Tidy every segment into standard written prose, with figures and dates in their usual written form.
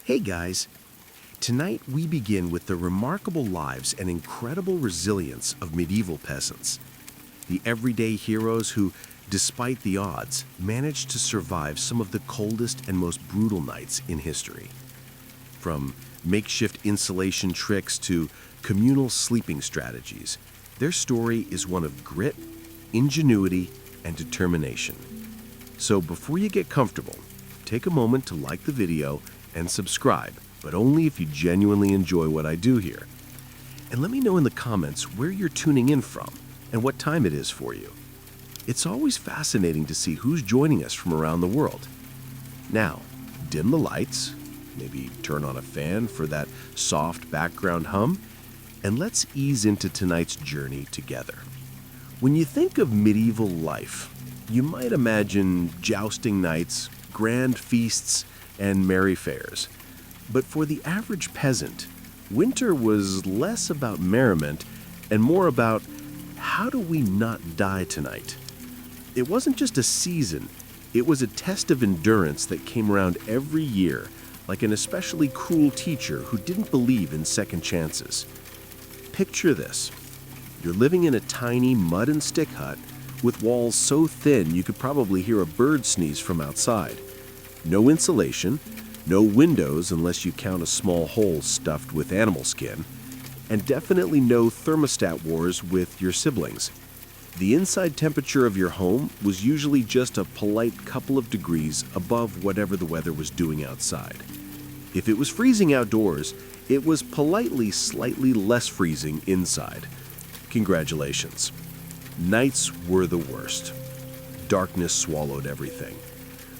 Hey guys! Tonight we begin with the remarkable lives and incredible resilience of medieval peasants. The everyday heroes who, despite the odds, managed to survive some of the coldest and most brutal nights in history. From makeshift insulation tricks to communal sleeping strategies, their story is one of grit, ingenuity, and determination. So before you get comfortable, take a moment to like the video and subscribe, but only if you genuinely enjoy what I do here. And let me know in the comments where you're tuning in from and what time it is for you. It's always fascinating to see who's joining us from around the world. Now, dim the lights, maybe turn on a fan for that soft background hum, and let's ease into tonight's journey together. When you think of medieval life, you might imagine jousting nights, grand feasts, and merry fairs. But for the average peasant, winter was less about merriment and more about how do we not die tonight? It wasn't just a season, it was a test of endurance that came around every year, like an especially cruel teacher who didn't believe in second chances. Picture this. You're living in a tiny mud and stick hut with walls so thin you could probably hear a bird sneeze from outside. No insulation, no windows unless you count a small hole stuffed with animal skin, and definitely no thermostat wars with your siblings. The inside temperature of your home was usually just a polite couple of degrees above whatever the weather was doing outside. If it was freezing outdoors, it was politely slightly less freezing inside. Congratulations. Nights were the worst. Darkness swallowed everything.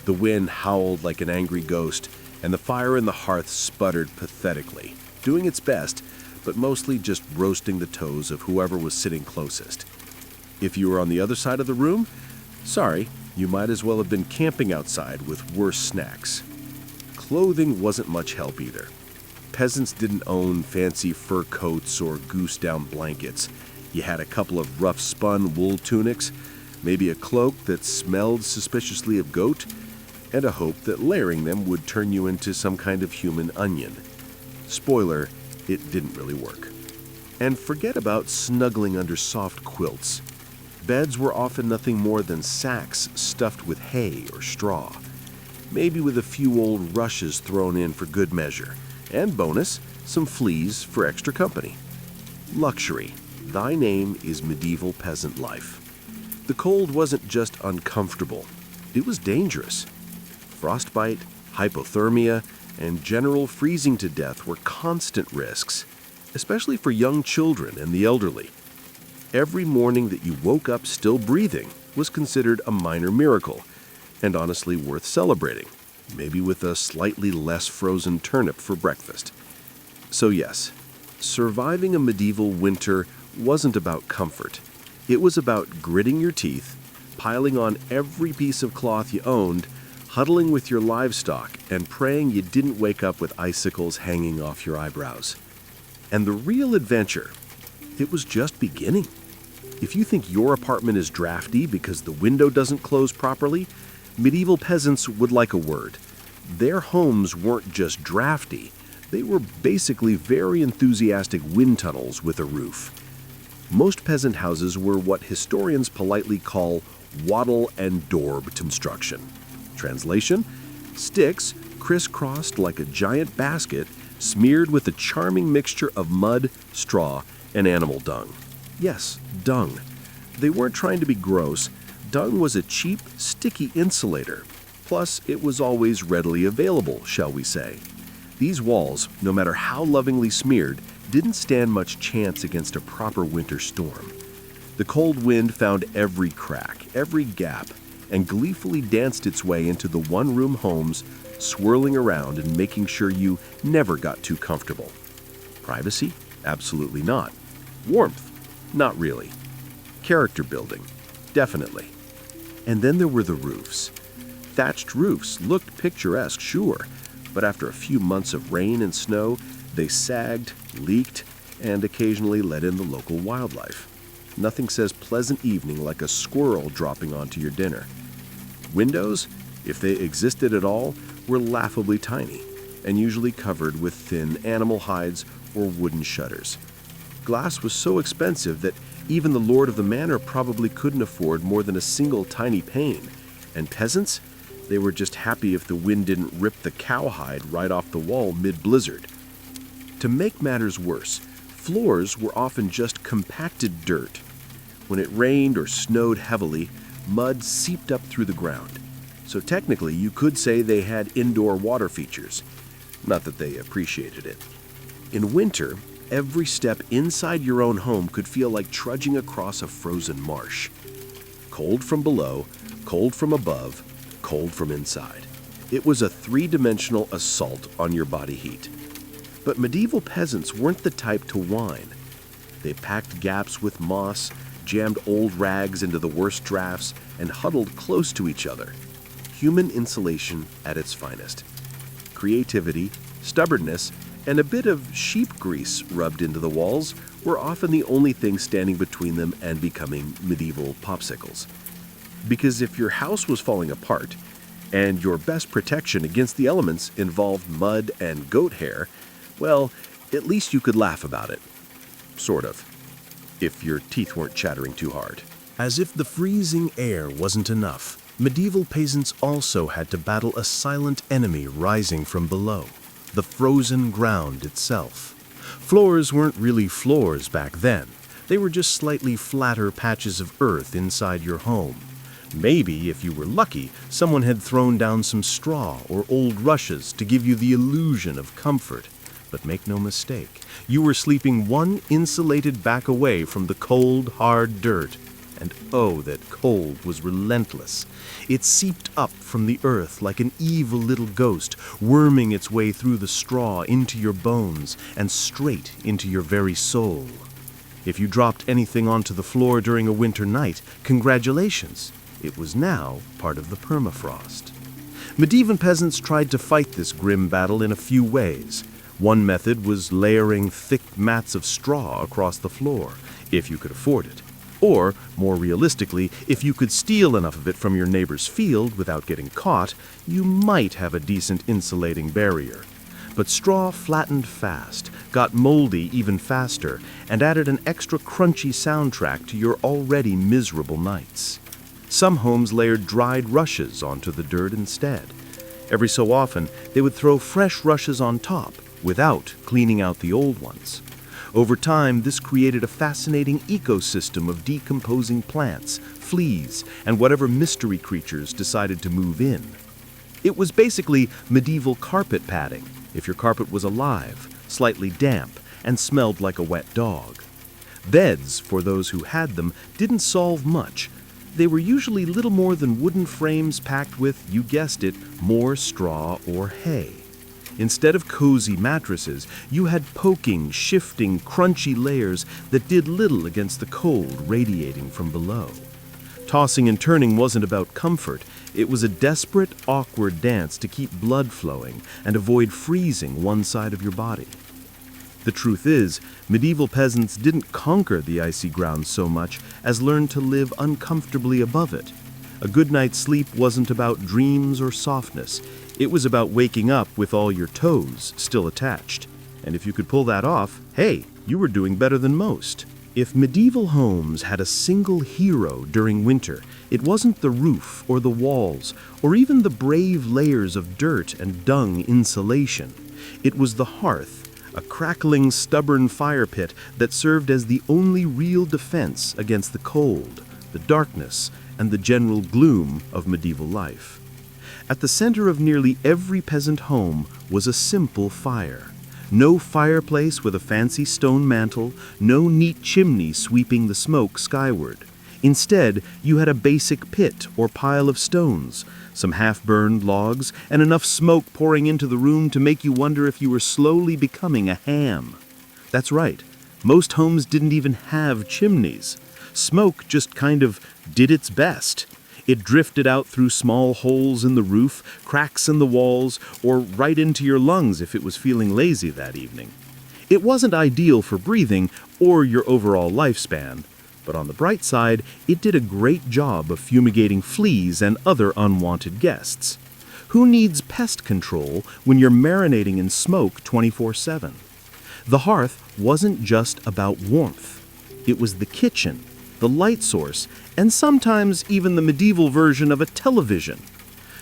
The wind howled like an angry ghost, and the fire in the hearth sputtered pathetically, doing its best, but mostly just roasting the toes of whoever was sitting closest. If you were on the other side of the room, sorry, you might as well have been camping outside with worse snacks. Clothing wasn't much help either. Peasants didn't own fancy fur coats or goose-down blankets. You had a couple of rough-spun wool tunics, maybe a cloak that smelled suspiciously of goat, and a hope that layering them would turn you into some kind of human onion. Spoiler, it didn't really work. And forget about snuggling under soft quilts. Beds were often nothing more than sacks stuffed with hay or straw, maybe with a few old rushes thrown in for good measure, and bonus, some fleas for extra company. Luxury. Thy name is medieval peasant life. The cold wasn't just uncomfortable, it was dangerous. Frostbite, hypothermia, and general freezing to death were constant risks, especially for young children and the elderly. Every morning that you woke up still breathing was considered a minor miracle, and honestly worth celebrating, maybe with a slightly less frozen turnip for breakfast. So yes, surviving a medieval winter wasn't about comfort. It was about gritting your teeth, piling on every piece of cloth you owned, huddling with your livestock, and praying you didn't wake up with icicles hanging off your eyebrows. And the real adventure, it was just beginning. If you think your apartment is drafty because the window doesn't close properly, medieval peasants would like a word. Their homes weren't just drafty, they were basically very enthusiastic wind tunnels with a roof. Most peasant houses were what historians politely call wattle and daub construction. Translation: sticks crisscrossed like a giant basket smeared with a charming mixture of mud, straw, and animal dung. Yes, dung. They weren't trying to be gross. Dung was a cheap, sticky insulator. Plus, it was always readily available, shall we say. These walls, no matter how lovingly smeared, didn't stand much chance against a proper winter storm. The cold wind found every crack, every gap, and gleefully danced its way into the one-room homes, swirling around and making sure you never got too comfortable. Privacy? Absolutely not. Warmth? Not really. Character building? Definitely. And then there were the roofs. Thatched roofs looked picturesque, sure, but after a few months of rain and snow, they sagged, leaked, and occasionally let in the local wildlife. Nothing says pleasant evening like a squirrel dropping onto your dinner. Windows, if they existed at all, were laughably tiny. and usually covered with thin animal hides or wooden shutters. Glass was so expensive that even the lord of the manor probably couldn't afford more than a single tiny pane, and peasants, they were just happy if the wind didn't rip the cowhide right off the wall mid-blizzard. To make matters worse, floors were often just compacted dirt. When it rained or snowed heavily, mud seeped up through the ground. So technically, you could say they had indoor water features. Not that they appreciated it. In winter, every step inside your own home could feel like trudging across a frozen marsh. Cold from below, cold from above, cold from inside. It was a three-dimensional assault on your body heat. But medieval peasants weren't the type to whine. They packed gaps with moss, jammed old rags into the worst drafts, and huddled close to each other. Human insulation at its finest. Creativity, stubbornness, and a bit of sheep grease rubbed into the walls were often the only thing standing between them and becoming medieval popsicles. Because if your house was falling apart, and your best protection against the elements involved mud and goat hair, well, at least you could laugh about it. Sort of. If your teeth weren't chattering too hard. As if the freezing air wasn't enough, medieval peasants also had to battle a silent enemy rising from below, the frozen ground itself. Floors weren't really floors back then. They were just slightly flatter patches of earth inside your home. Maybe, if you were lucky, someone had thrown down some straw or old rushes to give you the illusion of comfort. But make no mistake, you were sleeping one insulated back away from the cold, hard dirt. And oh, that cold was relentless. It seeped up from the earth like an evil little ghost, worming its way through the straw into your bones and straight into your very soul. If you dropped anything onto the floor during a winter night, congratulations. It was now part of the permafrost. Medieval peasants tried to fight this grim battle in a few ways. One method was layering thick mats of straw across the floor, if you could afford it. Or, more realistically, if you could steal enough of it from your neighbor's field without getting caught, you might have a decent insulating barrier. But straw flattened fast, got moldy even faster, and added an extra crunchy soundtrack to your already miserable nights. Some homes layered dried rushes onto the dirt instead. Every so often, they would throw fresh rushes on top, without cleaning out the old ones. Over time, this created a fascinating ecosystem of decomposing plants, fleas, and whatever mystery creatures decided to move in. It was basically medieval carpet padding, if your carpet was alive, slightly damp, and smelled like a wet dog. Beds, for those who had them, didn't solve much. They were usually little more than wooden frames packed with, you guessed it, more straw or hay. Instead of cozy mattresses, you had poking, shifting, crunchy layers that did little against the cold radiating from below. Tossing and turning wasn't about comfort. It was a desperate, awkward dance to keep blood flowing and avoid freezing one side of your body. The truth is, medieval peasants didn't conquer the icy ground so much as learn to live uncomfortably above it. A good night's sleep wasn't about dreams or softness. It was about waking up with all your toes still attached. And if you could pull that off, hey, you were doing better than most. If medieval homes had a single hero during winter, it wasn't the roof or the walls or even the brave layers of dirt and dung insulation. It was the hearth, a crackling, stubborn fire pit that served as the only real defense against the cold, the darkness, and the general gloom of medieval life. At the center of nearly every peasant home was a simple fire. No fireplace with a fancy stone mantel, no neat chimney sweeping the smoke skyward. Instead, you had a basic pit or pile of stones, some half-burned logs, and enough smoke pouring into the room to make you wonder if you were slowly becoming a ham. That's right, most homes didn't even have chimneys. Smoke just kind of did its best. It drifted out through small holes in the roof, cracks in the walls, or right into your lungs if it was feeling lazy that evening. It wasn't ideal for breathing or your overall lifespan, but on the bright side, it did a great job of fumigating fleas and other unwanted guests. Who needs pest control when you're marinating in smoke 24/7? The hearth wasn't just about warmth. It was the kitchen, the light source, and sometimes even the medieval version of a television.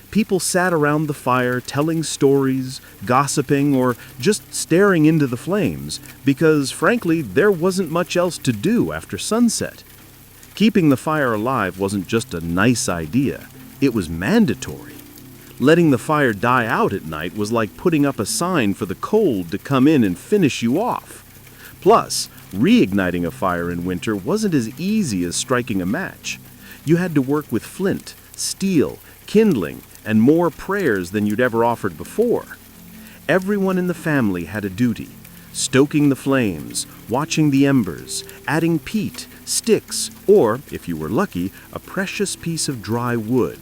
People sat around the fire telling stories, gossiping, or just staring into the flames because, frankly, there wasn't much else to do after sunset. Keeping the fire alive wasn't just a nice idea, it was mandatory. Letting the fire die out at night was like putting up a sign for the cold to come in and finish you off. Plus, reigniting a fire in winter wasn't as easy as striking a match. You had to work with flint, steel, kindling, and more prayers than you'd ever offered before. Everyone in the family had a duty: stoking the flames, watching the embers, adding peat, sticks, or, if you were lucky, a precious piece of dry wood.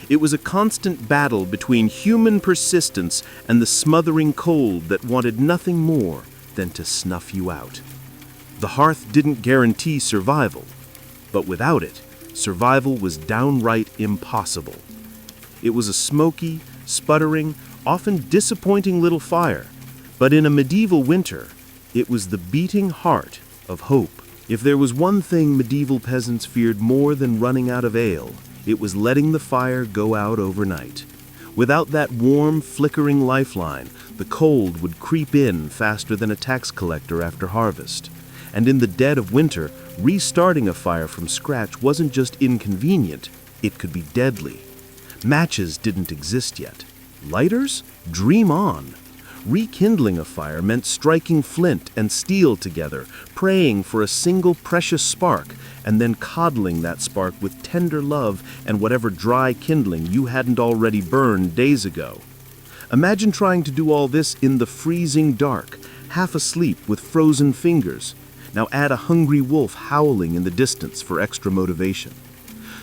It was a constant battle between human persistence and the smothering cold that wanted nothing more than to snuff you out. The hearth didn't guarantee survival, but without it, survival was downright impossible. It was a smoky, sputtering, often disappointing little fire, but in a medieval winter, it was the beating heart of hope. If there was one thing medieval peasants feared more than running out of ale, it was letting the fire go out overnight. Without that warm, flickering lifeline, the cold would creep in faster than a tax collector after harvest. And in the dead of winter, restarting a fire from scratch wasn't just inconvenient, it could be deadly. Matches didn't exist yet. Lighters? Dream on. Rekindling a fire meant striking flint and steel together, praying for a single precious spark, and then coddling that spark with tender love and whatever dry kindling you hadn't already burned days ago. Imagine trying to do all this in the freezing dark, half asleep with frozen fingers. Now add a hungry wolf howling in the distance for extra motivation.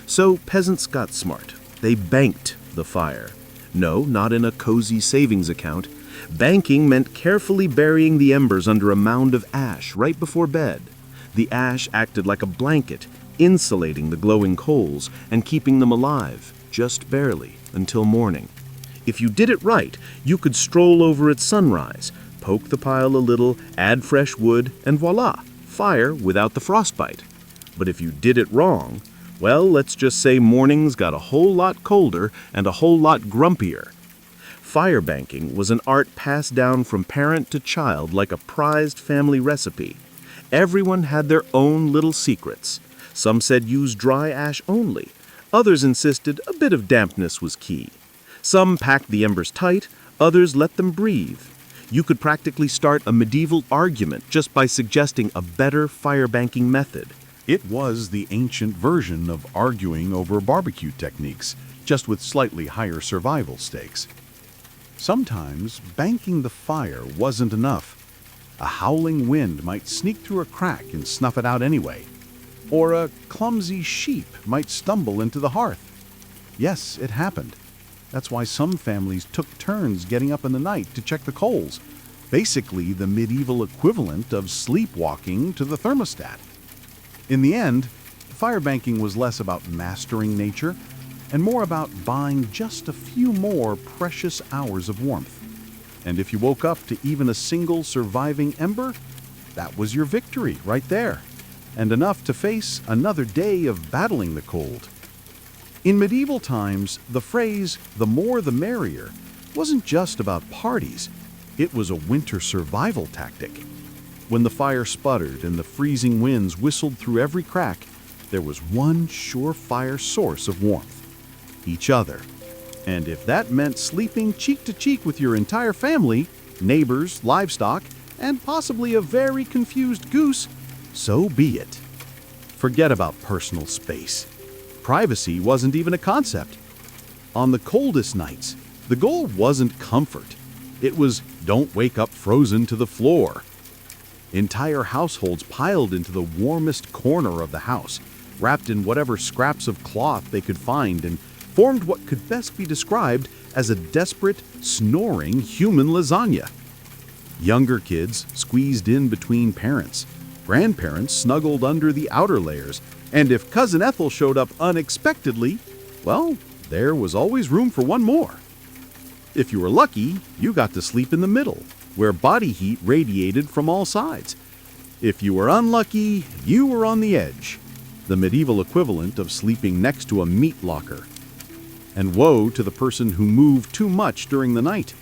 So peasants got smart. They banked the fire. No, not in a cozy savings account. Banking meant carefully burying the embers under a mound of ash right before bed. The ash acted like a blanket, insulating the glowing coals and keeping them alive, just barely, until morning. If you did it right, you could stroll over at sunrise, poke the pile a little, add fresh wood, and voila, fire without the frostbite. But if you did it wrong, well, let's just say mornings got a whole lot colder and a whole lot grumpier. Fire banking was an art passed down from parent to child like a prized family recipe. Everyone had their own little secrets. Some said use dry ash only. Others insisted a bit of dampness was key. Some packed the embers tight, others let them breathe. You could practically start a medieval argument just by suggesting a better fire banking method. It was the ancient version of arguing over barbecue techniques, just with slightly higher survival stakes. Sometimes banking the fire wasn't enough. A howling wind might sneak through a crack and snuff it out anyway. Or a clumsy sheep might stumble into the hearth. Yes, it happened. That's why some families took turns getting up in the night to check the coals. Basically the medieval equivalent of sleepwalking to the thermostat. In the end, fire banking was less about mastering nature and more about buying just a few more precious hours of warmth. And if you woke up to even a single surviving ember, that was your victory right there, and enough to face another day of battling the cold. In medieval times, the phrase, "the more the merrier," wasn't just about parties, it was a winter survival tactic. When the fire sputtered and the freezing winds whistled through every crack, there was one surefire source of warmth: each other. And if that meant sleeping cheek to cheek with your entire family, neighbors, livestock, and possibly a very confused goose, so be it. Forget about personal space. Privacy wasn't even a concept. On the coldest nights, the goal wasn't comfort. It was don't wake up frozen to the floor. Entire households piled into the warmest corner of the house, wrapped in whatever scraps of cloth they could find, and formed what could best be described as a desperate, snoring human lasagna. Younger kids squeezed in between parents. Grandparents snuggled under the outer layers, and if Cousin Ethel showed up unexpectedly, well, there was always room for one more. If you were lucky, you got to sleep in the middle, where body heat radiated from all sides. If you were unlucky, you were on the edge, the medieval equivalent of sleeping next to a meat locker. And woe to the person who moved too much during the night.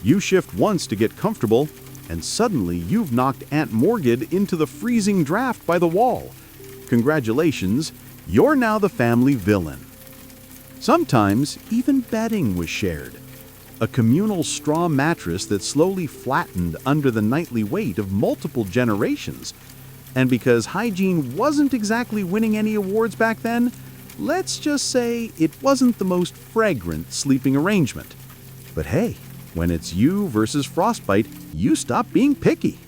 You shift once to get comfortable, and suddenly you've knocked Aunt Morgid into the freezing draft by the wall. Congratulations, you're now the family villain. Sometimes even bedding was shared. A communal straw mattress that slowly flattened under the nightly weight of multiple generations. And because hygiene wasn't exactly winning any awards back then, let's just say it wasn't the most fragrant sleeping arrangement. But hey, when it's you versus frostbite, you stop being picky.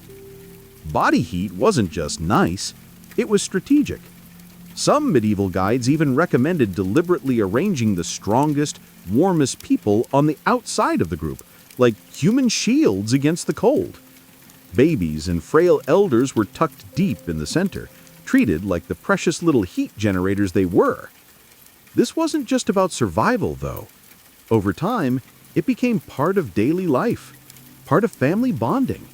Body heat wasn't just nice, it was strategic. Some medieval guides even recommended deliberately arranging the strongest, warmest people on the outside of the group, like human shields against the cold. Babies and frail elders were tucked deep in the center, treated like the precious little heat generators they were. This wasn't just about survival, though. Over time, it became part of daily life, part of family bonding.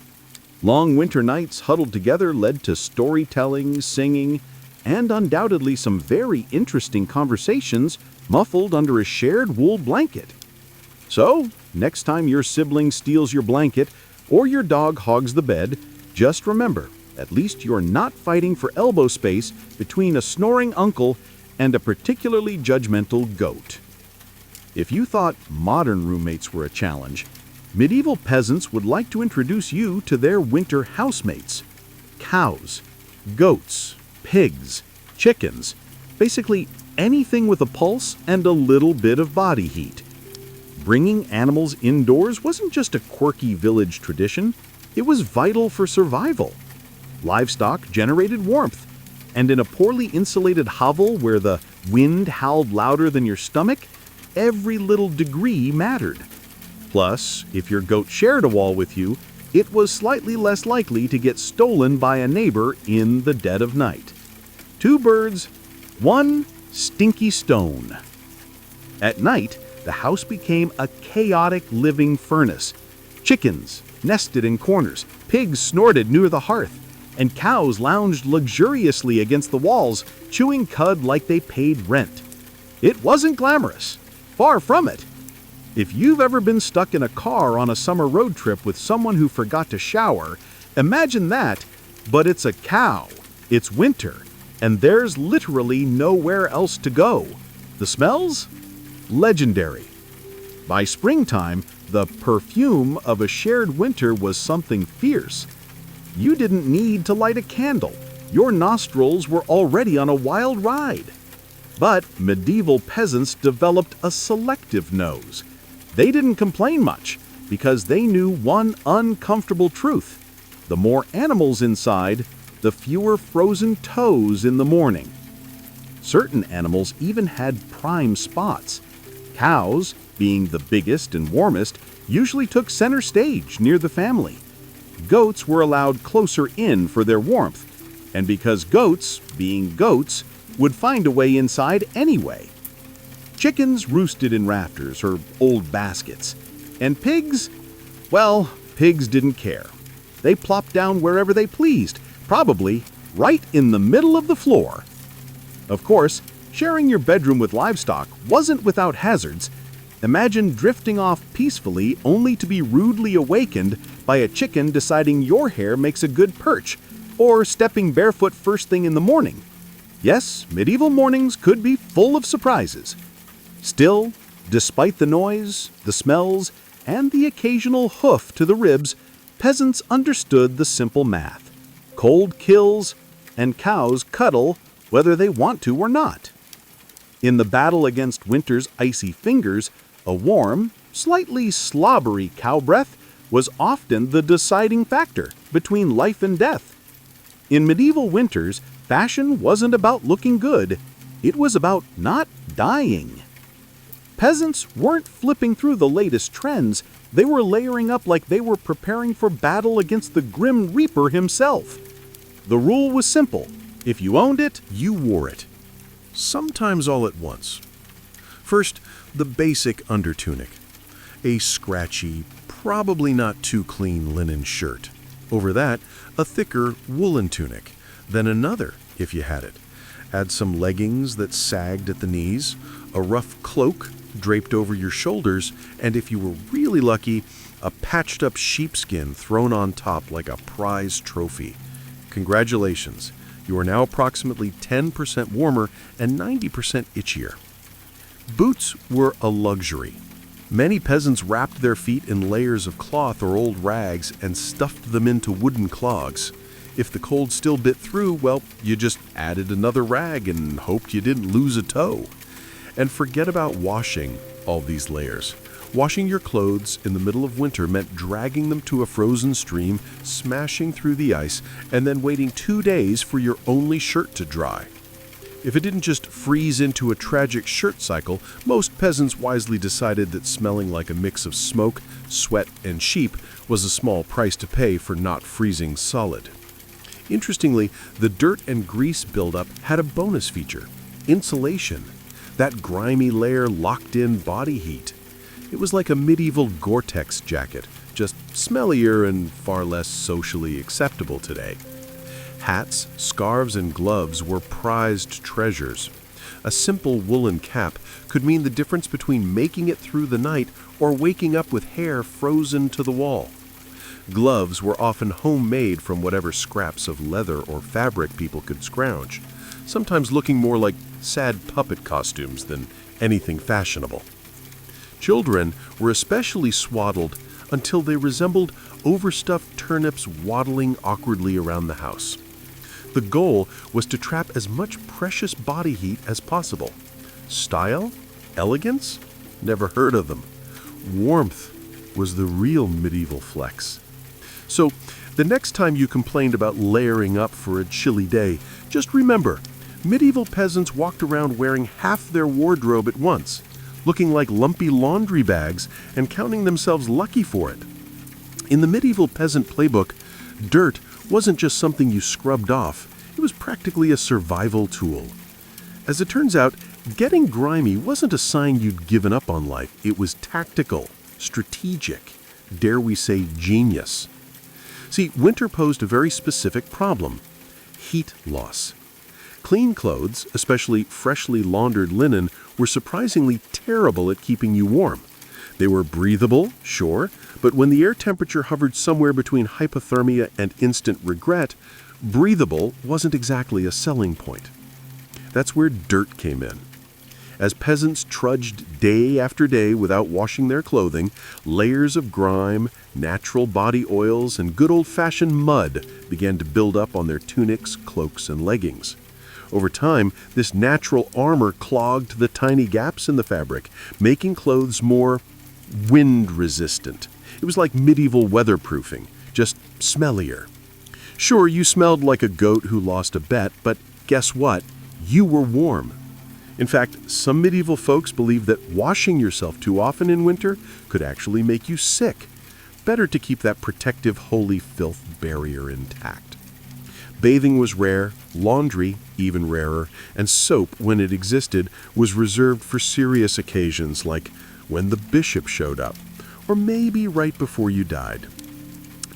Long winter nights huddled together led to storytelling, singing, and undoubtedly some very interesting conversations muffled under a shared wool blanket. So, next time your sibling steals your blanket or your dog hogs the bed, just remember, at least you're not fighting for elbow space between a snoring uncle and a particularly judgmental goat. If you thought modern roommates were a challenge, medieval peasants would like to introduce you to their winter housemates. Cows, goats, pigs, chickens, basically anything with a pulse and a little bit of body heat. Bringing animals indoors wasn't just a quirky village tradition, it was vital for survival. Livestock generated warmth, and in a poorly insulated hovel where the wind howled louder than your stomach, every little degree mattered. Plus, if your goat shared a wall with you, it was slightly less likely to get stolen by a neighbor in the dead of night. 2 birds, 1 stinky stone. At night, the house became a chaotic living furnace. Chickens nested in corners, pigs snorted near the hearth, and cows lounged luxuriously against the walls, chewing cud like they paid rent. It wasn't glamorous. Far from it. If you've ever been stuck in a car on a summer road trip with someone who forgot to shower, imagine that, but it's a cow. It's winter, and there's literally nowhere else to go. The smells? Legendary. By springtime, the perfume of a shared winter was something fierce. You didn't need to light a candle. Your nostrils were already on a wild ride. But medieval peasants developed a selective nose. They didn't complain much because they knew one uncomfortable truth. The more animals inside, the fewer frozen toes in the morning. Certain animals even had prime spots. Cows, being the biggest and warmest, usually took center stage near the family. Goats were allowed closer in for their warmth, and because goats, being goats, would find a way inside anyway. Chickens roosted in rafters or old baskets, and pigs, well, pigs didn't care. They plopped down wherever they pleased, probably right in the middle of the floor. Of course, sharing your bedroom with livestock wasn't without hazards. Imagine drifting off peacefully only to be rudely awakened by a chicken deciding your hair makes a good perch, or stepping barefoot first thing in the morning. Yes, medieval mornings could be full of surprises. Still, despite the noise, the smells, and the occasional hoof to the ribs, peasants understood the simple math. Cold kills, and cows cuddle whether they want to or not. In the battle against winter's icy fingers, a warm, slightly slobbery cow breath was often the deciding factor between life and death. In medieval winters, fashion wasn't about looking good, it was about not dying. Peasants weren't flipping through the latest trends, they were layering up like they were preparing for battle against the Grim Reaper himself. The rule was simple: if you owned it, You wore it, sometimes all at once. First, the basic undertunic. a scratchy, probably not too clean linen shirt. Over that, a thicker woolen tunic, then another, if you had it. Add some leggings that sagged at the knees, a rough cloak draped over your shoulders, and if you were really lucky, a patched-up sheepskin thrown on top like a prize trophy. Congratulations, you are now approximately 10% warmer and 90% itchier. Boots were a luxury. Many peasants wrapped their feet in layers of cloth or old rags and stuffed them into wooden clogs. If the cold still bit through, well, you just added another rag and hoped you didn't lose a toe. And forget about washing all these layers. Washing your clothes in the middle of winter meant dragging them to a frozen stream, smashing through the ice, and then waiting 2 days for your only shirt to dry. If it didn't just freeze into a tragic shirt cycle, most peasants wisely decided that smelling like a mix of smoke, sweat, and sheep was a small price to pay for not freezing solid. Interestingly, the dirt and grease buildup had a bonus feature: insulation. That grimy layer locked in body heat. It was like a medieval Gore-Tex jacket, just smellier and far less socially acceptable today. Hats, scarves, and gloves were prized treasures. A simple woolen cap could mean the difference between making it through the night or waking up with hair frozen to the wall. Gloves were often homemade from whatever scraps of leather or fabric people could scrounge, sometimes looking more like sad puppet costumes than anything fashionable. Children were especially swaddled until they resembled overstuffed turnips waddling awkwardly around the house. The goal was to trap as much precious body heat as possible. Style? Elegance? Never heard of them. Warmth was the real medieval flex. So, the next time you complained about layering up for a chilly day, just remember, medieval peasants walked around wearing half their wardrobe at once, looking like lumpy laundry bags and counting themselves lucky for it. In the medieval peasant playbook, dirt wasn't just something you scrubbed off, it was practically a survival tool. As it turns out, getting grimy wasn't a sign you'd given up on life. It was tactical, strategic, dare we say genius. See, winter posed a very specific problem: heat loss. Clean clothes, especially freshly laundered linen, were surprisingly terrible at keeping you warm. They were breathable, sure, but when the air temperature hovered somewhere between hypothermia and instant regret, breathable wasn't exactly a selling point. That's where dirt came in. As peasants trudged day after day without washing their clothing, layers of grime, natural body oils, and good old-fashioned mud began to build up on their tunics, cloaks, and leggings. Over time, this natural armor clogged the tiny gaps in the fabric, making clothes more wind-resistant. It was like medieval weatherproofing, just smellier. Sure, you smelled like a goat who lost a bet, but guess what? You were warm. In fact, some medieval folks believed that washing yourself too often in winter could actually make you sick. Better to keep that protective holy filth barrier intact. Bathing was rare, laundry even rarer, and soap, when it existed, was reserved for serious occasions like when the bishop showed up, or maybe right before you died.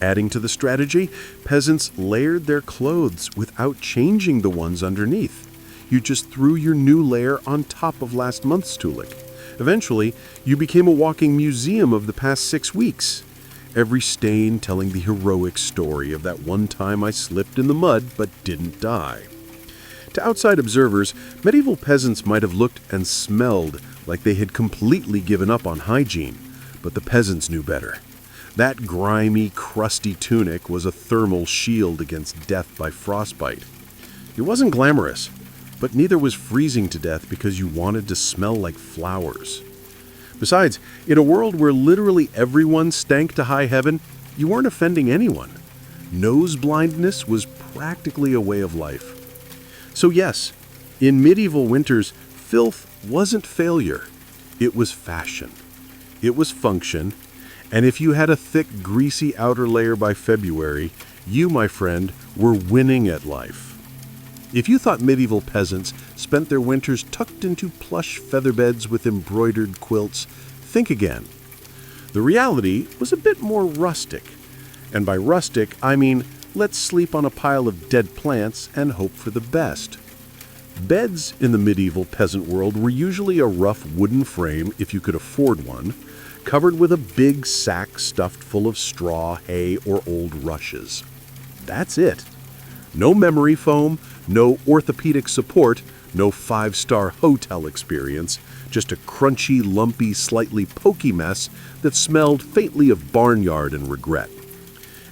Adding to the strategy, peasants layered their clothes without changing the ones underneath. You just threw your new layer on top of last month's tunic. Eventually, you became a walking museum of the past 6 weeks. Every stain telling the heroic story of that one time I slipped in the mud but didn't die. To outside observers, medieval peasants might have looked and smelled like they had completely given up on hygiene, but the peasants knew better. That grimy, crusty tunic was a thermal shield against death by frostbite. It wasn't glamorous, but neither was freezing to death because you wanted to smell like flowers. Besides, in a world where literally everyone stank to high heaven, you weren't offending anyone. Nose blindness was practically a way of life. So yes, in medieval winters, filth wasn't failure. It was fashion. It was function. And if you had a thick, greasy outer layer by February, you, my friend, were winning at life. If you thought medieval peasants spent their winters tucked into plush feather beds with embroidered quilts, think again. The reality was a bit more rustic. And by rustic, I mean let's sleep on a pile of dead plants and hope for the best. Beds in the medieval peasant world were usually a rough wooden frame, if you could afford one, covered with a big sack stuffed full of straw, hay, or old rushes. That's it. No memory foam, no orthopedic support, no five-star hotel experience, just a crunchy, lumpy, slightly pokey mess that smelled faintly of barnyard and regret.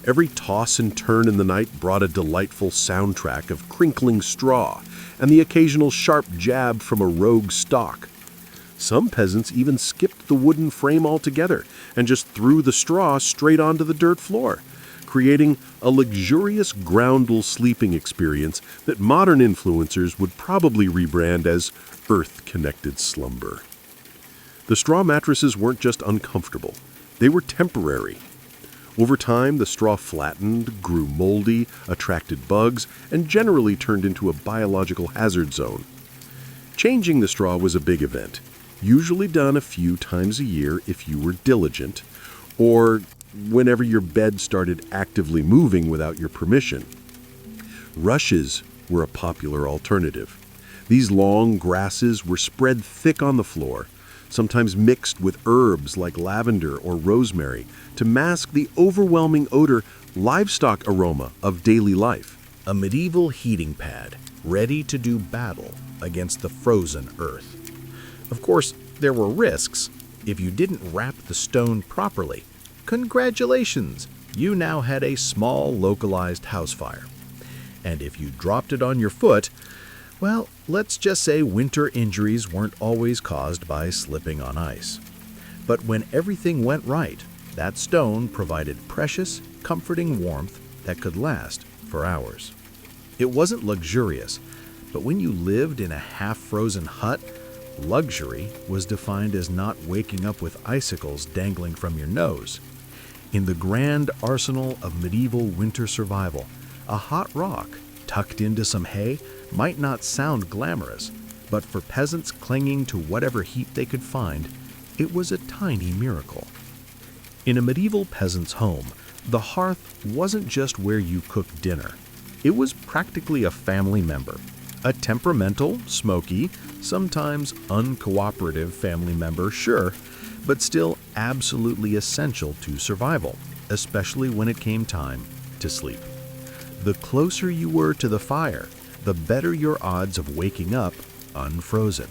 Every toss and turn in the night brought a delightful soundtrack of crinkling straw and the occasional sharp jab from a rogue stalk. Some peasants even skipped the wooden frame altogether and just threw the straw straight onto the dirt floor, creating a luxurious groundal sleeping experience that modern influencers would probably rebrand as earth-connected slumber. The straw mattresses weren't just uncomfortable, they were temporary. Over time, the straw flattened, grew moldy, attracted bugs, and generally turned into a biological hazard zone. Changing the straw was a big event, usually done a few times a year if you were diligent, or whenever your bed started actively moving without your permission. Rushes were a popular alternative. These long grasses were spread thick on the floor, sometimes mixed with herbs like lavender or rosemary to mask the overwhelming odor livestock aroma of daily life. A medieval heating pad, ready to do battle against the frozen earth. Of course, there were risks. If you didn't wrap the stone properly, congratulations, you now had a small localized house fire. And if you dropped it on your foot, well, let's just say winter injuries weren't always caused by slipping on ice. But when everything went right, that stone provided precious, comforting warmth that could last for hours. It wasn't luxurious, but when you lived in a half-frozen hut, luxury was defined as not waking up with icicles dangling from your nose. In the grand arsenal of medieval winter survival, a hot rock tucked into some hay might not sound glamorous, but for peasants clinging to whatever heat they could find, it was a tiny miracle. In a medieval peasant's home, the hearth wasn't just where you cooked dinner. It was practically a family member, a temperamental, smoky, sometimes uncooperative family member, sure, but still absolutely essential to survival, especially when it came time to sleep. The closer you were to the fire, the better your odds of waking up unfrozen.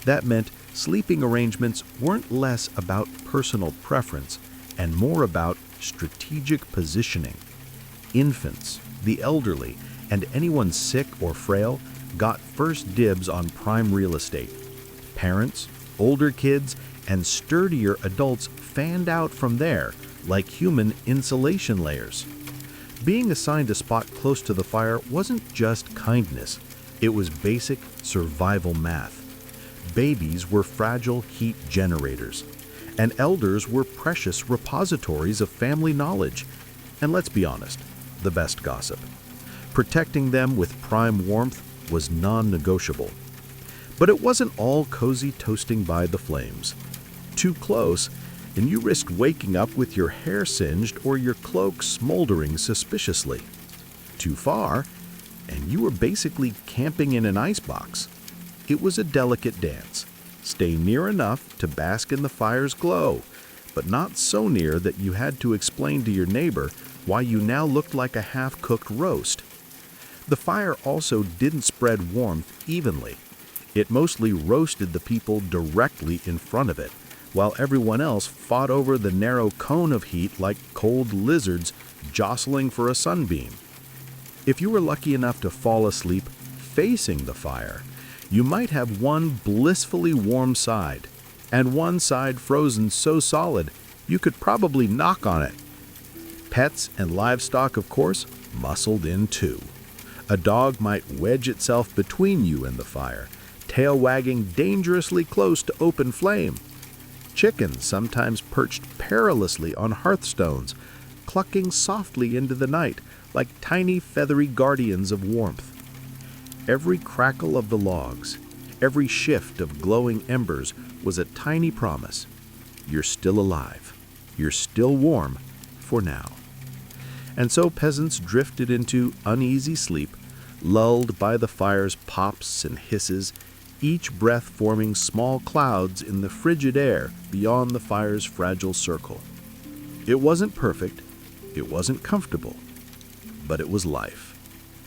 That meant sleeping arrangements weren't less about personal preference and more about strategic positioning. Infants, the elderly, and anyone sick or frail got first dibs on prime real estate. Parents, older kids, and sturdier adults fanned out from there like human insulation layers. Being assigned a spot close to the fire wasn't just kindness, it was basic survival math. Babies were fragile heat generators, and elders were precious repositories of family knowledge, and let's be honest, the best gossip. Protecting them with prime warmth was non-negotiable. But it wasn't all cozy toasting by the flames. Too close, and you risked waking up with your hair singed or your cloak smoldering suspiciously. Too far, and you were basically camping in an icebox. It was a delicate dance. Stay near enough to bask in the fire's glow, but not so near that you had to explain to your neighbor why you now looked like a half-cooked roast. The fire also didn't spread warmth evenly. It mostly roasted the people directly in front of it, while everyone else fought over the narrow cone of heat like cold lizards jostling for a sunbeam. If you were lucky enough to fall asleep facing the fire, you might have one blissfully warm side, and one side frozen so solid you could probably knock on it. Pets and livestock, of course, muscled in too. A dog might wedge itself between you and the fire, tail wagging dangerously close to open flame. Chickens sometimes perched perilously on hearthstones, clucking softly into the night like tiny feathery guardians of warmth. Every crackle of the logs, every shift of glowing embers was a tiny promise. You're still alive. You're still warm for now. And so peasants drifted into uneasy sleep, lulled by the fire's pops and hisses, each breath forming small clouds in the frigid air beyond the fire's fragile circle. It wasn't perfect, it wasn't comfortable, but it was life,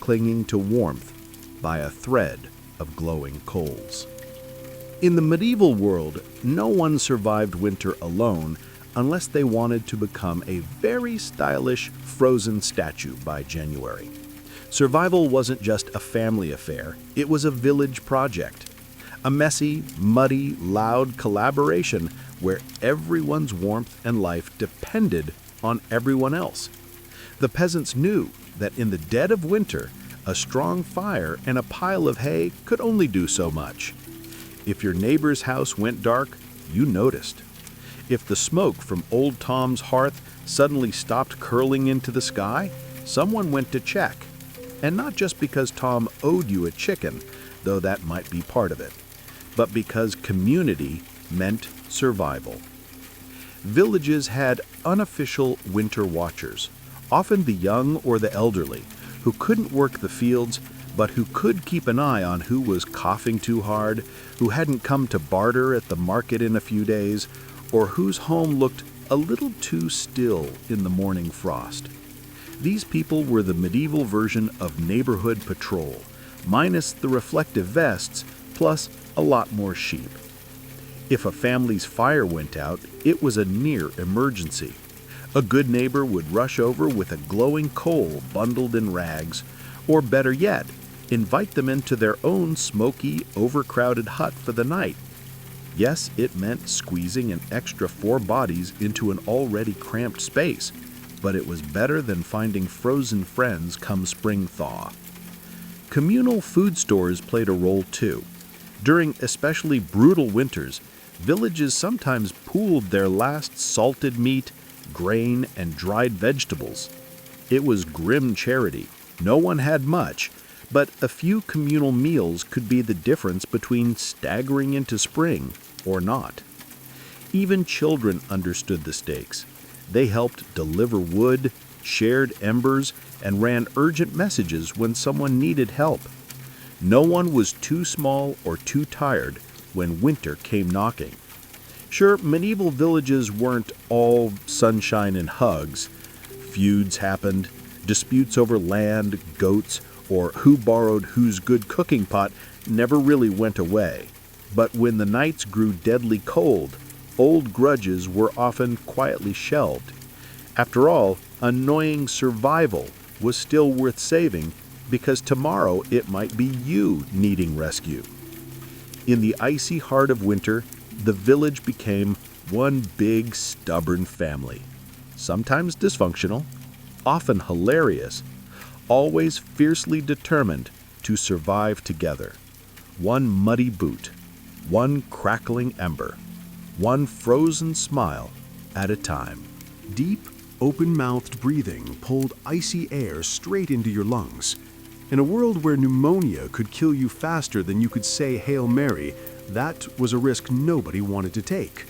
clinging to warmth by a thread of glowing coals. In the medieval world, no one survived winter alone unless they wanted to become a very stylish frozen statue by January. Survival wasn't just a family affair, it was a village project. A messy, muddy, loud collaboration where everyone's warmth and life depended on everyone else. The peasants knew that in the dead of winter, a strong fire and a pile of hay could only do so much. If your neighbor's house went dark, you noticed. If the smoke from old Tom's hearth suddenly stopped curling into the sky, someone went to check. And not just because Tom owed you a chicken, though that might be part of it, but because community meant survival. Villages had unofficial winter watchers, often the young or the elderly, who couldn't work the fields, but who could keep an eye on who was coughing too hard, who hadn't come to barter at the market in a few days, or whose home looked a little too still in the morning frost. These people were the medieval version of neighborhood patrol, minus the reflective vests, plus a lot more sheep. If a family's fire went out, it was a near emergency. A good neighbor would rush over with a glowing coal bundled in rags, or better yet, invite them into their own smoky, overcrowded hut for the night. Yes, it meant squeezing an extra 4 bodies into an already cramped space, but it was better than finding frozen friends come spring thaw. Communal food stores played a role too. During especially brutal winters, villages sometimes pooled their last salted meat, grain, and dried vegetables. It was grim charity. No one had much, but a few communal meals could be the difference between staggering into spring or not. Even children understood the stakes. They helped deliver wood, shared embers, and ran urgent messages when someone needed help. No one was too small or too tired when winter came knocking. Sure, medieval villages weren't all sunshine and hugs. Feuds happened, disputes over land, goats, or who borrowed whose good cooking pot never really went away. But when the nights grew deadly cold, old grudges were often quietly shelved. After all, annoying survival was still worth saving because tomorrow it might be you needing rescue. In the icy heart of winter, the village became one big, stubborn family. Sometimes dysfunctional, often hilarious, always fiercely determined to survive together. One muddy boot, one crackling ember, one frozen smile at a time. Deep, open-mouthed breathing pulled icy air straight into your lungs. In a world where pneumonia could kill you faster than you could say Hail Mary, that was a risk nobody wanted to take.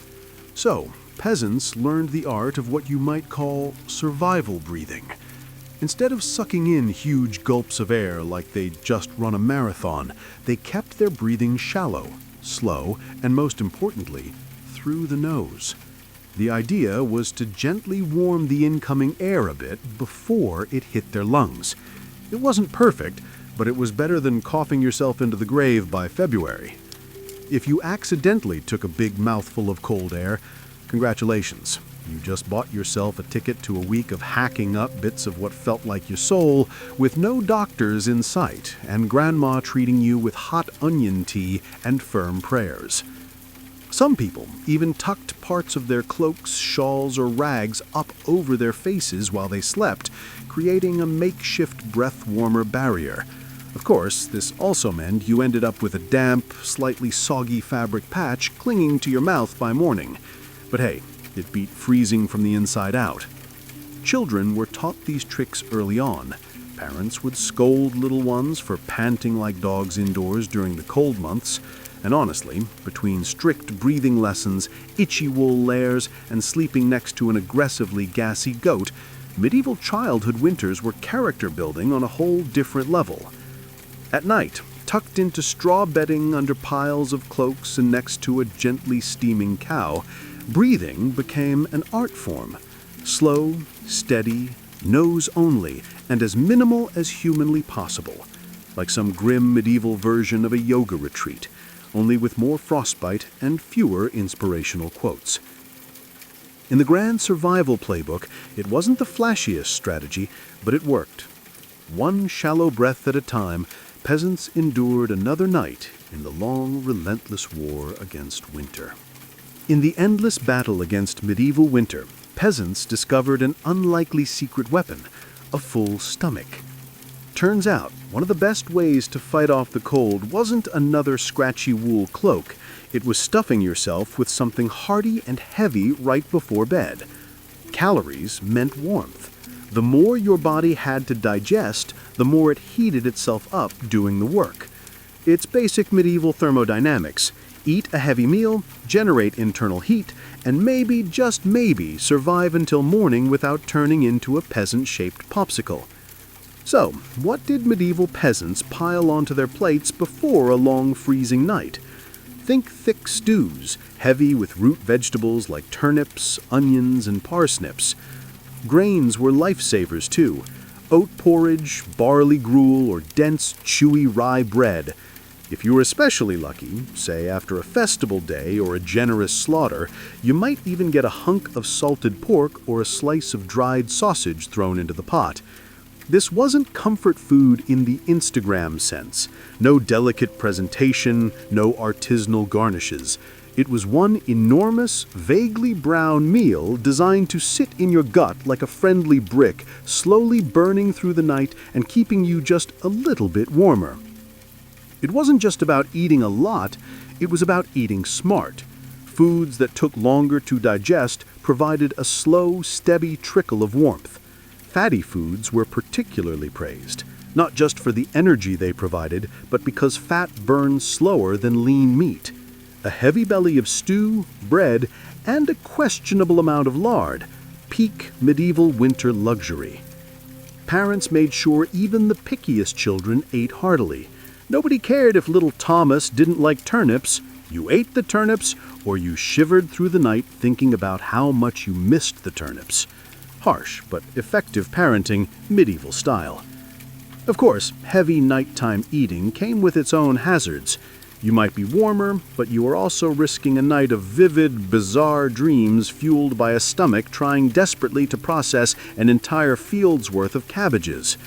So, peasants learned the art of what you might call survival breathing. Instead of sucking in huge gulps of air like they'd just run a marathon, they kept their breathing shallow, slow, and most importantly, through the nose. The idea was to gently warm the incoming air a bit before it hit their lungs. It wasn't perfect, but it was better than coughing yourself into the grave by February. If you accidentally took a big mouthful of cold air, congratulations. You just bought yourself a ticket to a week of hacking up bits of what felt like your soul with no doctors in sight and grandma treating you with hot onion tea and firm prayers. Some people even tucked parts of their cloaks, shawls, or rags up over their faces while they slept, creating a makeshift breath-warmer barrier. Of course, this also meant you ended up with a damp, slightly soggy fabric patch clinging to your mouth by morning. But hey, it beat freezing from the inside out. Children were taught these tricks early on. Parents would scold little ones for panting like dogs indoors during the cold months, And honestly, between strict breathing lessons, itchy wool layers, and sleeping next to an aggressively gassy goat, medieval childhood winters were character building on a whole different level. At night, tucked into straw bedding under piles of cloaks and next to a gently steaming cow, breathing became an art form. Slow, steady, nose only, and as minimal as humanly possible. Like some grim medieval version of a yoga retreat, only with more frostbite and fewer inspirational quotes. In the grand survival playbook, it wasn't the flashiest strategy, but it worked. One shallow breath at a time, peasants endured another night in the long, relentless war against winter. In the endless battle against medieval winter, peasants discovered an unlikely secret weapon, a full stomach. Turns out, one of the best ways to fight off the cold wasn't another scratchy wool cloak. It was stuffing yourself with something hearty and heavy right before bed. Calories meant warmth. The more your body had to digest, the more it heated itself up doing the work. It's basic medieval thermodynamics. Eat a heavy meal, generate internal heat, and maybe, just maybe, survive until morning without turning into a peasant-shaped popsicle. So, what did medieval peasants pile onto their plates before a long freezing night? Think thick stews, heavy with root vegetables like turnips, onions, and parsnips. Grains were lifesavers too. Oat porridge, barley gruel, or dense, chewy rye bread. If you were especially lucky, say after a festival day or a generous slaughter, you might even get a hunk of salted pork or a slice of dried sausage thrown into the pot. This wasn't comfort food in the Instagram sense. No delicate presentation, no artisanal garnishes. It was one enormous, vaguely brown meal designed to sit in your gut like a friendly brick, slowly burning through the night and keeping you just a little bit warmer. It wasn't just about eating a lot, it was about eating smart. Foods that took longer to digest provided a slow, steady trickle of warmth. Fatty foods were particularly praised, not just for the energy they provided, but because fat burns slower than lean meat. A heavy belly of stew, bread, and a questionable amount of lard, peak medieval winter luxury. Parents made sure even the pickiest children ate heartily. Nobody cared if little Thomas didn't like turnips. You ate the turnips, or you shivered through the night thinking about how much you missed the turnips. Harsh but effective parenting, medieval style. Of course, heavy nighttime eating came with its own hazards. You might be warmer, but you were also risking a night of vivid, bizarre dreams fueled by a stomach trying desperately to process an entire field's worth of cabbages.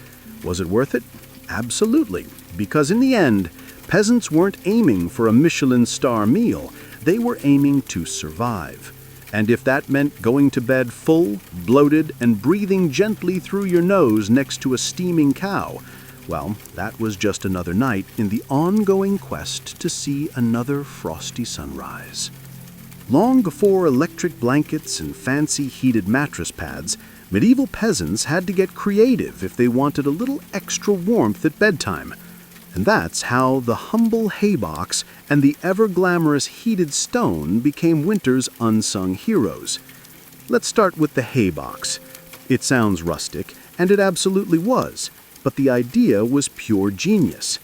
Was it worth it? Absolutely, because in the end, peasants weren't aiming for a Michelin star meal. They were aiming to survive. And if that meant going to bed full, bloated, and breathing gently through your nose next to a steaming cow, well, that was just another night in the ongoing quest to see another frosty sunrise. Long before electric blankets and fancy heated mattress pads, medieval peasants had to get creative if they wanted a little extra warmth at bedtime. And that's how the humble haybox and the ever-glamorous heated stone became winter's unsung heroes. Let's start with the haybox. It sounds rustic, and it absolutely was, but the idea was pure genius.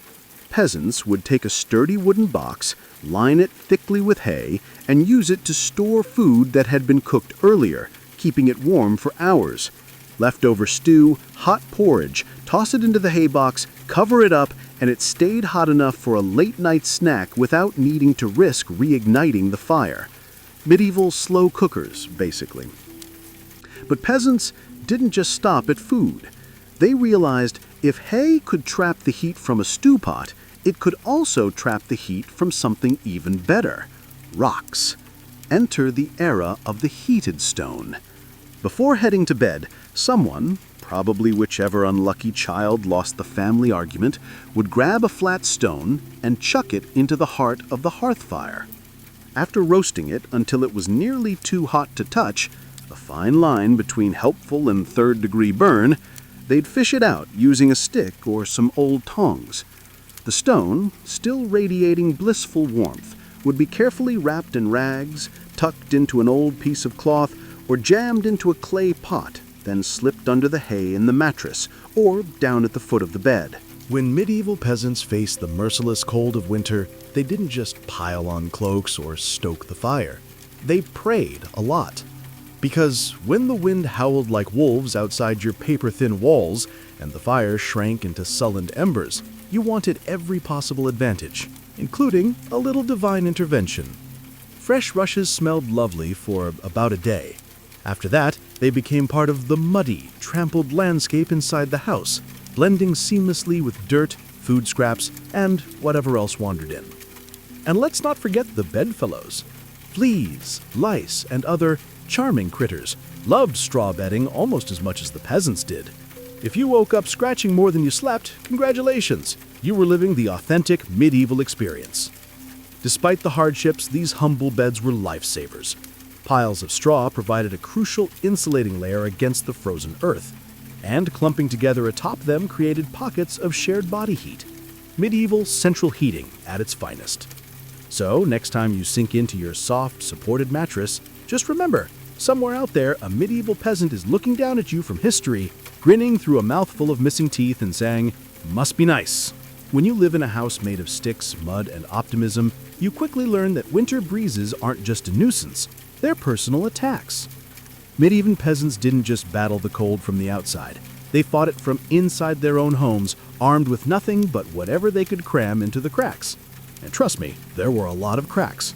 Peasants would take a sturdy wooden box, line it thickly with hay, and use it to store food that had been cooked earlier, keeping it warm for hours. Leftover stew, hot porridge, toss it into the haybox, cover it up, and it stayed hot enough for a late-night snack without needing to risk reigniting the fire. Medieval slow cookers, basically. But peasants didn't just stop at food. They realized if hay could trap the heat from a stew pot, it could also trap the heat from something even better: rocks. Enter the era of the heated stone. Before heading to bed, someone, probably whichever unlucky child lost the family argument, would grab a flat stone and chuck it into the heart of the hearth fire. After roasting it until it was nearly too hot to touch, a fine line between helpful and third-degree burn, they'd fish it out using a stick or some old tongs. The stone, still radiating blissful warmth, would be carefully wrapped in rags, tucked into an old piece of cloth, or jammed into a clay pot, then slipped under the hay in the mattress or down at the foot of the bed. When medieval peasants faced the merciless cold of winter, they didn't just pile on cloaks or stoke the fire. They prayed a lot. Because when the wind howled like wolves outside your paper-thin walls and the fire shrank into sullen embers, you wanted every possible advantage, including a little divine intervention. Fresh rushes smelled lovely for about a day. After that, they became part of the muddy, trampled landscape inside the house, blending seamlessly with dirt, food scraps, and whatever else wandered in. And let's not forget the bedfellows. Fleas, lice, and other charming critters loved straw bedding almost as much as the peasants did. If you woke up scratching more than you slept, congratulations! You were living the authentic medieval experience. Despite the hardships, these humble beds were lifesavers. Piles of straw provided a crucial insulating layer against the frozen earth, and clumping together atop them created pockets of shared body heat. Medieval central heating at its finest. So, next time you sink into your soft, supported mattress, just remember, somewhere out there, a medieval peasant is looking down at you from history, grinning through a mouthful of missing teeth and saying, "Must be nice." When you live in a house made of sticks, mud, and optimism, you quickly learn that winter breezes aren't just a nuisance, they're personal attacks. Medieval peasants didn't just battle the cold from the outside. They fought it from inside their own homes, armed with nothing but whatever they could cram into the cracks. And trust me, there were a lot of cracks.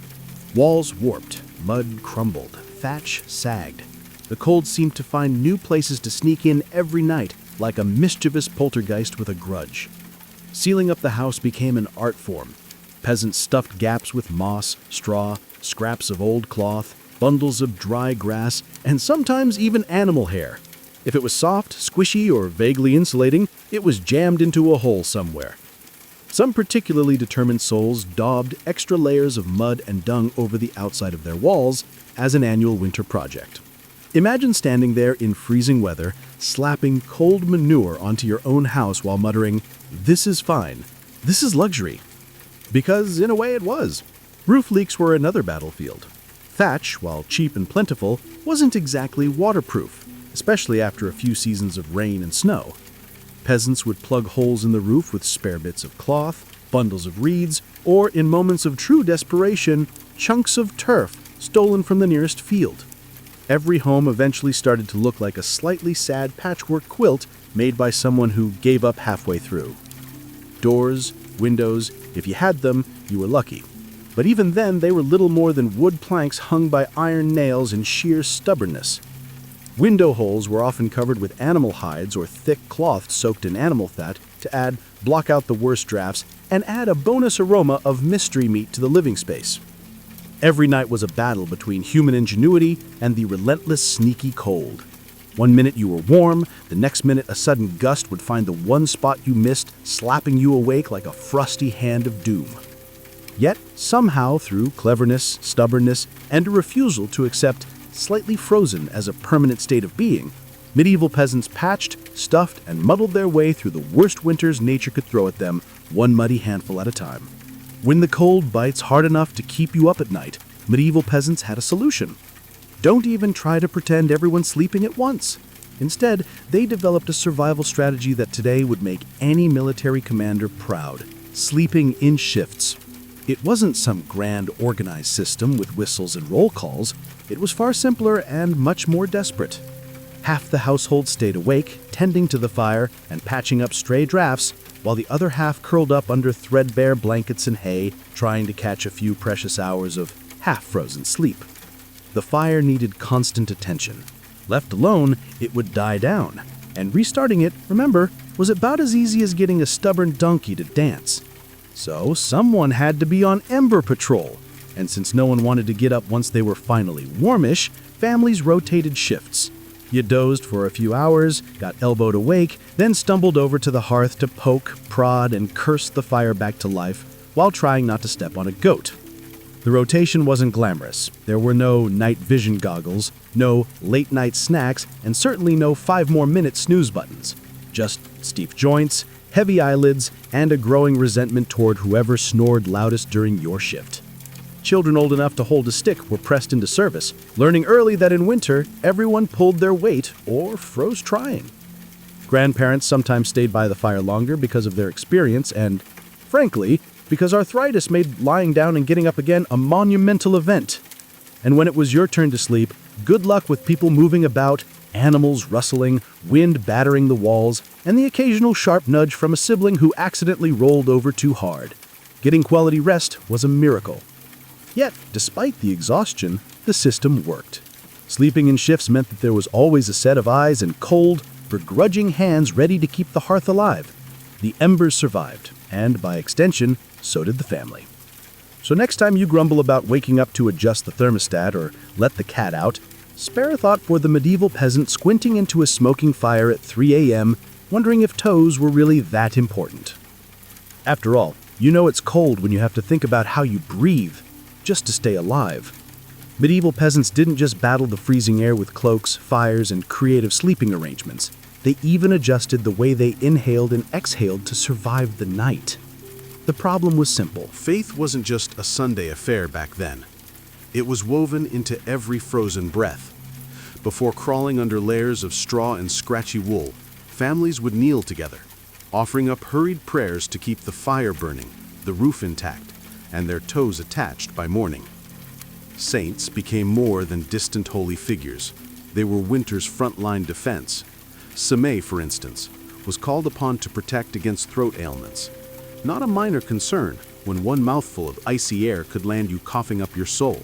Walls warped, mud crumbled, thatch sagged. The cold seemed to find new places to sneak in every night, like a mischievous poltergeist with a grudge. Sealing up the house became an art form. Peasants stuffed gaps with moss, straw, scraps of old cloth, bundles of dry grass, and sometimes even animal hair. If it was soft, squishy, or vaguely insulating, it was jammed into a hole somewhere. Some particularly determined souls daubed extra layers of mud and dung over the outside of their walls as an annual winter project. Imagine standing there in freezing weather, slapping cold manure onto your own house while muttering, "This is fine. This is luxury." Because, in a way, it was. Roof leaks were another battlefield. Thatch, while cheap and plentiful, wasn't exactly waterproof, especially after a few seasons of rain and snow. Peasants would plug holes in the roof with spare bits of cloth, bundles of reeds, or, in moments of true desperation, chunks of turf stolen from the nearest field. Every home eventually started to look like a slightly sad patchwork quilt made by someone who gave up halfway through. Doors, windows, if you had them, you were lucky. But even then, they were little more than wood planks hung by iron nails in sheer stubbornness. Window holes were often covered with animal hides or thick cloth soaked in animal fat to block out the worst drafts and add a bonus aroma of mystery meat to the living space. Every night was a battle between human ingenuity and the relentless, sneaky cold. One minute you were warm, the next minute a sudden gust would find the one spot you missed, slapping you awake like a frosty hand of doom. Yet, somehow, through cleverness, stubbornness, and a refusal to accept slightly frozen as a permanent state of being, medieval peasants patched, stuffed, and muddled their way through the worst winters nature could throw at them, one muddy handful at a time. When the cold bites hard enough to keep you up at night, medieval peasants had a solution. Don't even try to pretend everyone's sleeping at once. Instead, they developed a survival strategy that today would make any military commander proud: sleeping in shifts. It wasn't some grand organized system with whistles and roll calls. It was far simpler and much more desperate. Half the household stayed awake, tending to the fire and patching up stray drafts, while the other half curled up under threadbare blankets and hay, trying to catch a few precious hours of half-frozen sleep. The fire needed constant attention. Left alone, it would die down, and restarting it, remember, was about as easy as getting a stubborn donkey to dance. So someone had to be on Ember Patrol, and since no one wanted to get up once they were finally warmish, families rotated shifts. You dozed for a few hours, got elbowed awake, then stumbled over to the hearth to poke, prod, and curse the fire back to life while trying not to step on a goat. The rotation wasn't glamorous. There were no night vision goggles, no late-night snacks, and certainly no 5 more minute snooze buttons. Just stiff joints, heavy eyelids, and a growing resentment toward whoever snored loudest during your shift. Children old enough to hold a stick were pressed into service, learning early that in winter, everyone pulled their weight or froze trying. Grandparents sometimes stayed by the fire longer because of their experience and, frankly, because arthritis made lying down and getting up again a monumental event. And when it was your turn to sleep, good luck with people moving about, animals rustling, wind battering the walls, and the occasional sharp nudge from a sibling who accidentally rolled over too hard. Getting quality rest was a miracle. Yet, despite the exhaustion, the system worked. Sleeping in shifts meant that there was always a set of eyes and cold, begrudging hands ready to keep the hearth alive. The embers survived, and by extension, so did the family. So next time you grumble about waking up to adjust the thermostat or let the cat out, spare a thought for the medieval peasant squinting into a smoking fire at 3 a.m., wondering if toes were really that important. After all, you know it's cold when you have to think about how you breathe, just to stay alive. Medieval peasants didn't just battle the freezing air with cloaks, fires, and creative sleeping arrangements. They even adjusted the way they inhaled and exhaled to survive the night. The problem was simple. Faith wasn't just a Sunday affair back then. It was woven into every frozen breath. Before crawling under layers of straw and scratchy wool, families would kneel together, offering up hurried prayers to keep the fire burning, the roof intact, and their toes attached by morning. Saints became more than distant holy figures. They were winter's front-line defense. Semei, for instance, was called upon to protect against throat ailments. Not a minor concern when one mouthful of icy air could land you coughing up your soul.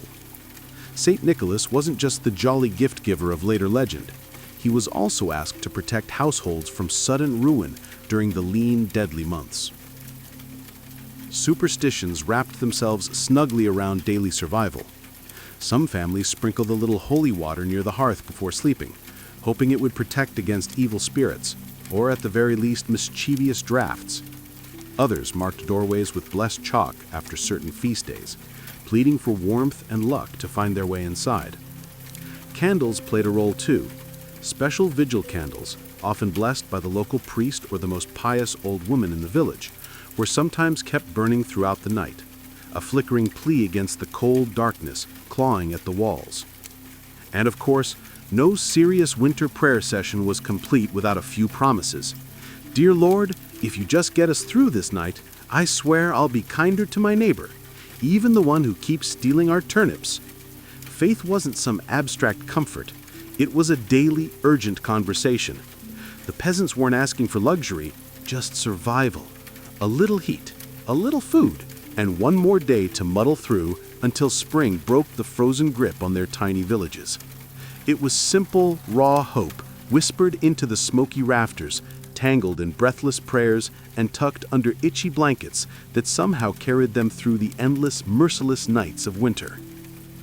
St. Nicholas wasn't just the jolly gift-giver of later legend. He was also asked to protect households from sudden ruin during the lean, deadly months. Superstitions wrapped themselves snugly around daily survival. Some families sprinkled a little holy water near the hearth before sleeping, hoping it would protect against evil spirits, or at the very least mischievous drafts. Others marked doorways with blessed chalk after certain feast days, pleading for warmth and luck to find their way inside. Candles played a role too. Special vigil candles, often blessed by the local priest or the most pious old woman in the village, were sometimes kept burning throughout the night, a flickering plea against the cold darkness clawing at the walls. And of course, no serious winter prayer session was complete without a few promises. Dear Lord, if you just get us through this night, I swear I'll be kinder to my neighbor, even the one who keeps stealing our turnips. Faith wasn't some abstract comfort. It was a daily, urgent conversation. The peasants weren't asking for luxury, just survival. A little heat, a little food, and one more day to muddle through until spring broke the frozen grip on their tiny villages. It was simple, raw hope, whispered into the smoky rafters, tangled in breathless prayers and tucked under itchy blankets that somehow carried them through the endless, merciless nights of winter.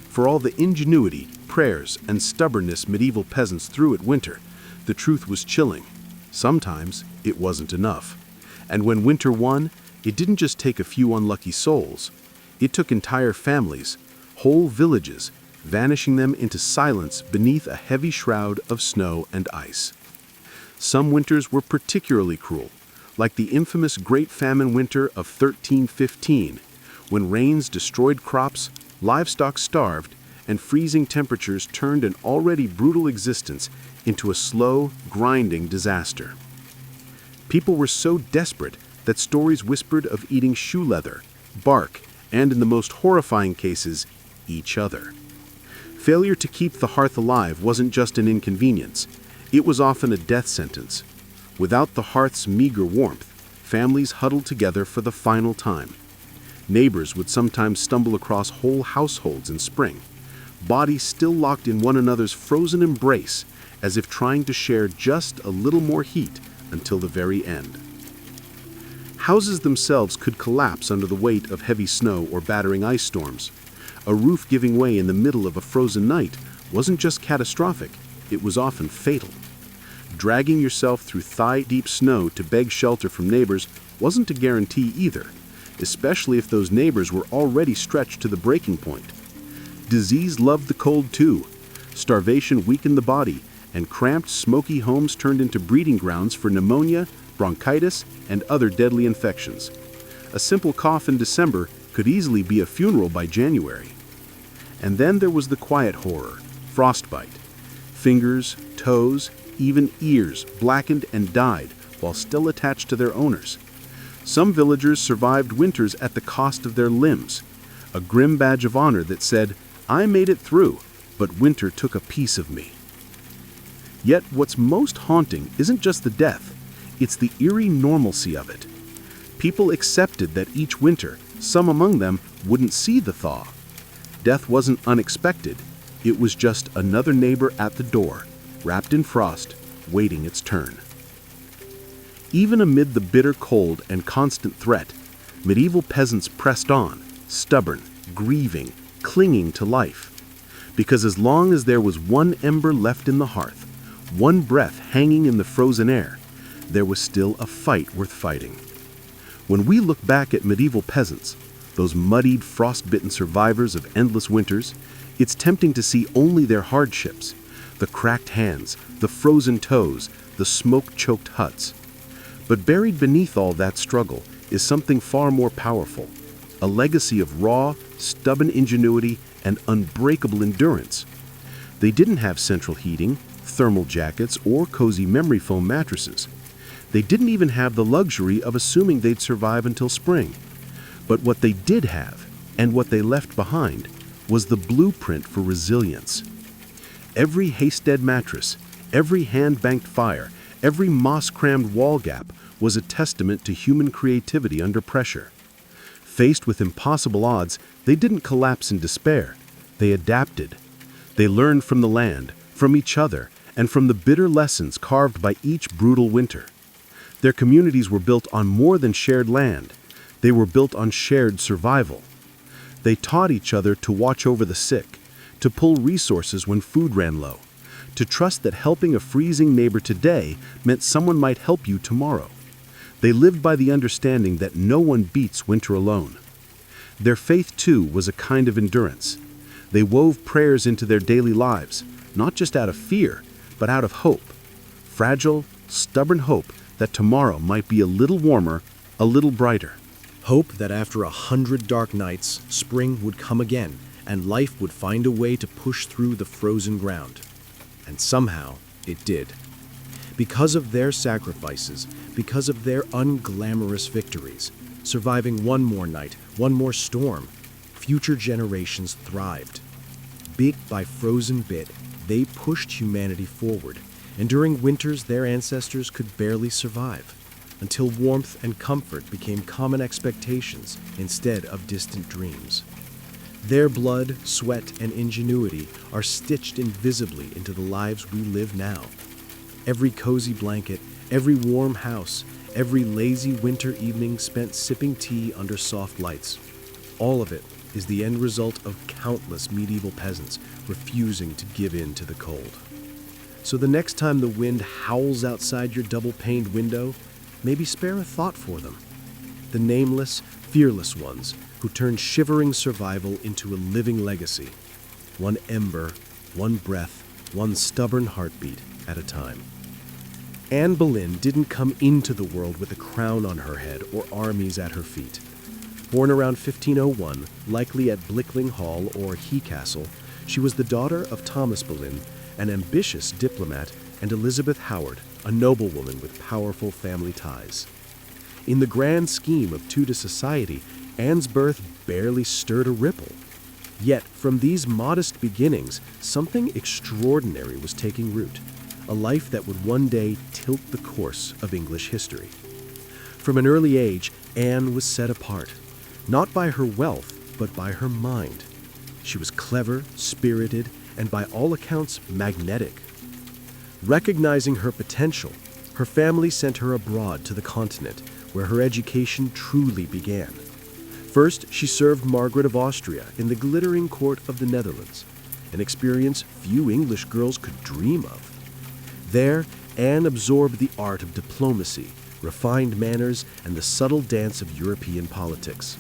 For all the ingenuity, prayers, and stubbornness medieval peasants threw at winter, the truth was chilling. Sometimes it wasn't enough. And when winter won, it didn't just take a few unlucky souls. It took entire families, whole villages, vanishing them into silence beneath a heavy shroud of snow and ice. Some winters were particularly cruel, like the infamous Great Famine winter of 1315, when rains destroyed crops, livestock starved, and freezing temperatures turned an already brutal existence into a slow, grinding disaster. People were so desperate that stories whispered of eating shoe leather, bark, and in the most horrifying cases, each other. Failure to keep the hearth alive wasn't just an inconvenience, it was often a death sentence. Without the hearth's meager warmth, families huddled together for the final time. Neighbors would sometimes stumble across whole households in spring, bodies still locked in one another's frozen embrace, as if trying to share just a little more heat until the very end. Houses themselves could collapse under the weight of heavy snow or battering ice storms. A roof giving way in the middle of a frozen night wasn't just catastrophic, it was often fatal. Dragging yourself through thigh-deep snow to beg shelter from neighbors wasn't a guarantee either, especially if those neighbors were already stretched to the breaking point. Disease loved the cold too. Starvation weakened the body, and cramped, smoky homes turned into breeding grounds for pneumonia, bronchitis, and other deadly infections. A simple cough in December could easily be a funeral by January. And then there was the quiet horror, frostbite. Fingers, toes, even ears blackened and died while still attached to their owners. Some villagers survived winters at the cost of their limbs, a grim badge of honor that said, "I made it through, but winter took a piece of me." Yet what's most haunting isn't just the death, it's the eerie normalcy of it. People accepted that each winter, some among them wouldn't see the thaw. Death wasn't unexpected, it was just another neighbor at the door, wrapped in frost, waiting its turn. Even amid the bitter cold and constant threat, medieval peasants pressed on, stubborn, grieving, clinging to life. Because as long as there was one ember left in the hearth, one breath hanging in the frozen air, there was still a fight worth fighting. When we look back at medieval peasants, those muddied, frost-bitten survivors of endless winters, it's tempting to see only their hardships, the cracked hands, the frozen toes, the smoke-choked huts. But buried beneath all that struggle is something far more powerful, a legacy of raw, stubborn ingenuity and unbreakable endurance. They didn't have central heating, thermal jackets, or cozy memory foam mattresses. They didn't even have the luxury of assuming they'd survive until spring. But what they did have, and what they left behind, was the blueprint for resilience. Every haystead mattress, every hand-banked fire, every moss-crammed wall gap was a testament to human creativity under pressure. Faced with impossible odds, they didn't collapse in despair. They adapted. They learned from the land, from each other, and from the bitter lessons carved by each brutal winter. Their communities were built on more than shared land. They were built on shared survival. They taught each other to watch over the sick, to pull resources when food ran low, to trust that helping a freezing neighbor today meant someone might help you tomorrow. They lived by the understanding that no one beats winter alone. Their faith, too, was a kind of endurance. They wove prayers into their daily lives, not just out of fear, but out of hope. Fragile, stubborn hope that tomorrow might be a little warmer, a little brighter. Hope that after 100 dark nights, spring would come again, and life would find a way to push through the frozen ground. And somehow, it did. Because of their sacrifices, because of their unglamorous victories, surviving one more night, one more storm, future generations thrived. Bit by frozen bit, they pushed humanity forward, and during winters their ancestors could barely survive, until warmth and comfort became common expectations instead of distant dreams. Their blood, sweat, and ingenuity are stitched invisibly into the lives we live now. Every cozy blanket, every warm house, every lazy winter evening spent sipping tea under soft lights. All of it is the end result of countless medieval peasants refusing to give in to the cold. So the next time the wind howls outside your double-paned window, maybe spare a thought for them. The nameless, fearless ones who turned shivering survival into a living legacy. One ember, one breath, one stubborn heartbeat at a time. Anne Boleyn didn't come into the world with a crown on her head or armies at her feet. Born around 1501, likely at Blickling Hall or He Castle, she was the daughter of Thomas Boleyn, an ambitious diplomat, and Elizabeth Howard, a noblewoman with powerful family ties. In the grand scheme of Tudor society, Anne's birth barely stirred a ripple. Yet, from these modest beginnings, something extraordinary was taking root, a life that would one day tilt the course of English history. From an early age, Anne was set apart, not by her wealth, but by her mind. She was clever, spirited, and by all accounts, magnetic. Recognizing her potential, her family sent her abroad to the continent, where her education truly began. First, she served Margaret of Austria in the glittering court of the Netherlands, an experience few English girls could dream of. There, Anne absorbed the art of diplomacy, refined manners, and the subtle dance of European politics.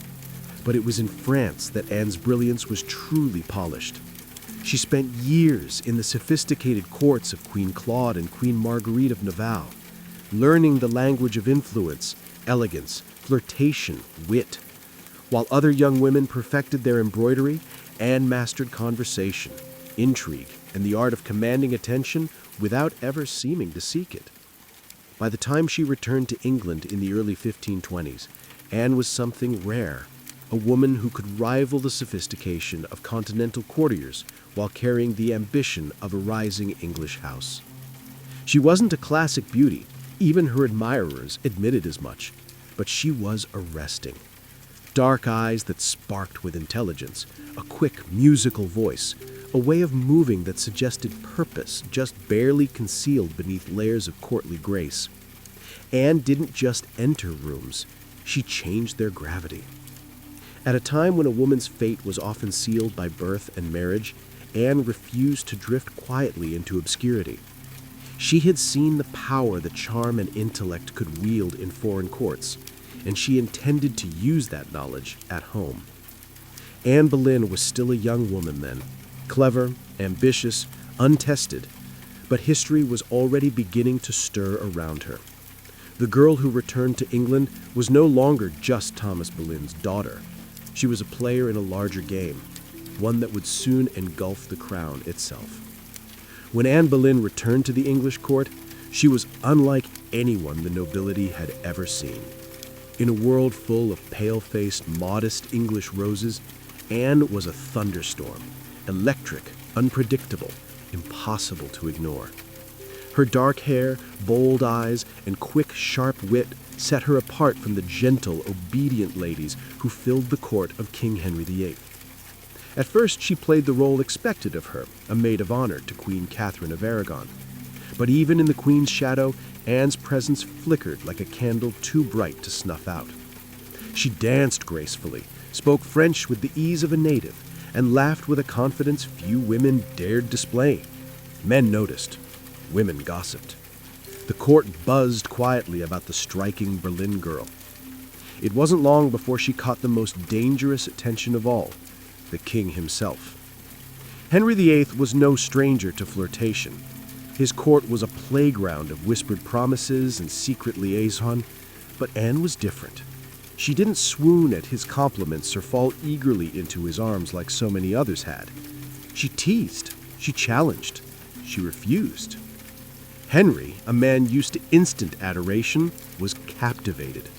But it was in France that Anne's brilliance was truly polished. She spent years in the sophisticated courts of Queen Claude and Queen Marguerite of Navarre, learning the language of influence, elegance, flirtation, wit. While other young women perfected their embroidery, Anne mastered conversation, intrigue, and the art of commanding attention without ever seeming to seek it. By the time she returned to England in the early 1520s, Anne was something rare, a woman who could rival the sophistication of continental courtiers while carrying the ambition of a rising English house. She wasn't a classic beauty, even her admirers admitted as much, but she was arresting. Dark eyes that sparked with intelligence, a quick musical voice, a way of moving that suggested purpose just barely concealed beneath layers of courtly grace. Anne didn't just enter rooms, she changed their gravity. At a time when a woman's fate was often sealed by birth and marriage, Anne refused to drift quietly into obscurity. She had seen the power that charm and intellect could wield in foreign courts, and she intended to use that knowledge at home. Anne Boleyn was still a young woman then, clever, ambitious, untested, but history was already beginning to stir around her. The girl who returned to England was no longer just Thomas Boleyn's daughter. She was a player in a larger game, one that would soon engulf the crown itself. When Anne Boleyn returned to the English court, she was unlike anyone the nobility had ever seen. In a world full of pale-faced, modest English roses, Anne was a thunderstorm, electric, unpredictable, impossible to ignore. Her dark hair, bold eyes, and quick, sharp wit set her apart from the gentle, obedient ladies who filled the court of King Henry VIII. At first, she played the role expected of her, a maid of honor to Queen Catherine of Aragon. But even in the Queen's shadow, Anne's presence flickered like a candle too bright to snuff out. She danced gracefully, spoke French with the ease of a native, and laughed with a confidence few women dared display. Men noticed. Women gossiped. The court buzzed quietly about the striking Berlin girl. It wasn't long before she caught the most dangerous attention of all, the king himself. Henry VIII was no stranger to flirtation. His court was a playground of whispered promises and secret liaison, but Anne was different. She didn't swoon at his compliments or fall eagerly into his arms like so many others had. She teased, she challenged, she refused. Henry, a man used to instant adoration, was captivated.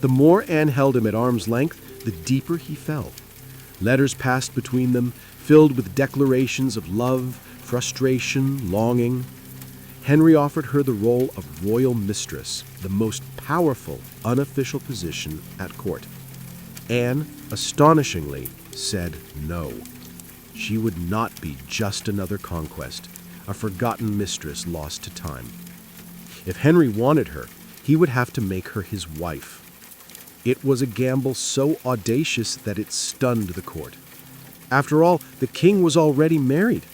The more Anne held him at arm's length, the deeper he fell. Letters passed between them, filled with declarations of love, frustration, longing. Henry offered her the role of royal mistress, the most powerful, unofficial position at court. Anne, astonishingly, said no. She would not be just another conquest, a forgotten mistress lost to time. If Henry wanted her, he would have to make her his wife. It was a gamble so audacious that it stunned the court. After all, the king was already married.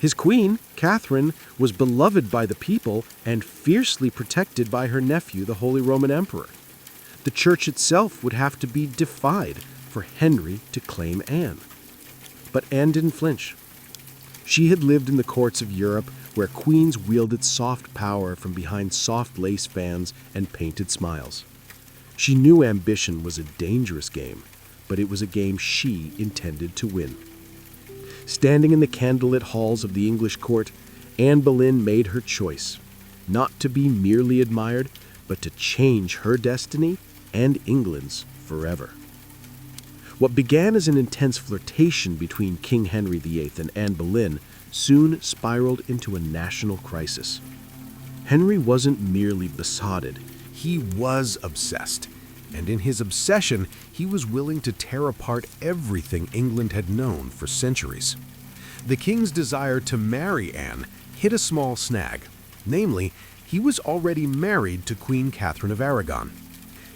His queen, Catherine, was beloved by the people and fiercely protected by her nephew, the Holy Roman Emperor. The church itself would have to be defied for Henry to claim Anne. But Anne didn't flinch. She had lived in the courts of Europe where queens wielded soft power from behind soft lace fans and painted smiles. She knew ambition was a dangerous game, but it was a game she intended to win. Standing in the candlelit halls of the English court, Anne Boleyn made her choice, not to be merely admired, but to change her destiny and England's forever. What began as an intense flirtation between King Henry VIII and Anne Boleyn soon spiraled into a national crisis. Henry wasn't merely besotted, He was obsessed, and in his obsession, he was willing to tear apart everything England had known for centuries. The king's desire to marry Anne hit a small snag. Namely, he was already married to Queen Catherine of Aragon.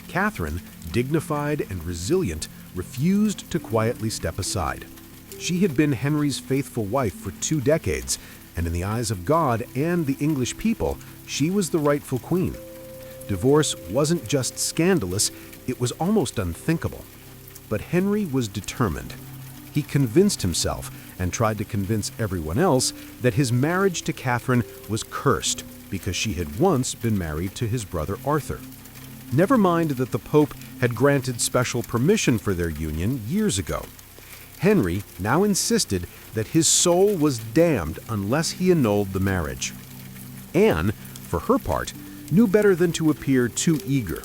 Catherine, dignified and resilient, refused to quietly step aside. She had been Henry's faithful wife for 2 decades, and in the eyes of God and the English people, she was the rightful queen. Divorce wasn't just scandalous, it was almost unthinkable. But Henry was determined. he convinced himself and tried to convince everyone else that his marriage to Catherine was cursed because she had once been married to his brother Arthur. Never mind that the Pope had granted special permission for their union years ago. Henry now insisted that his soul was damned unless he annulled the marriage. Anne, for her part, knew better than to appear too eager.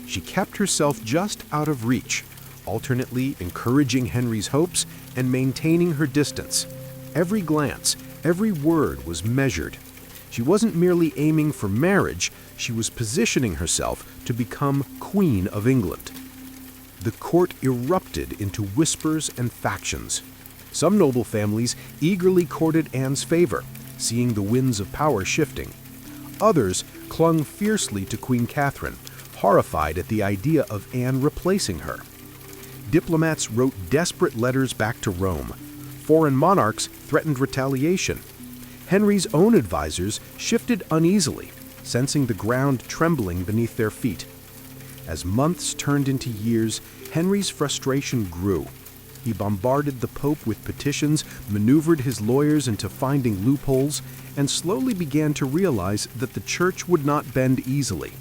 She kept herself just out of reach, alternately encouraging Henry's hopes and maintaining her distance. Every glance, every word was measured. She wasn't merely aiming for marriage, she was positioning herself to become Queen of England. The court erupted into whispers and factions. Some noble families eagerly courted Anne's favor, seeing the winds of power shifting. Others clung fiercely to Queen Catherine, horrified at the idea of Anne replacing her. Diplomats wrote desperate letters back to Rome. Foreign monarchs threatened retaliation. Henry's own advisors shifted uneasily, sensing the ground trembling beneath their feet. As months turned into years, Henry's frustration grew. He bombarded the Pope with petitions, maneuvered his lawyers into finding loopholes, and slowly began to realize that the Church would not bend easily.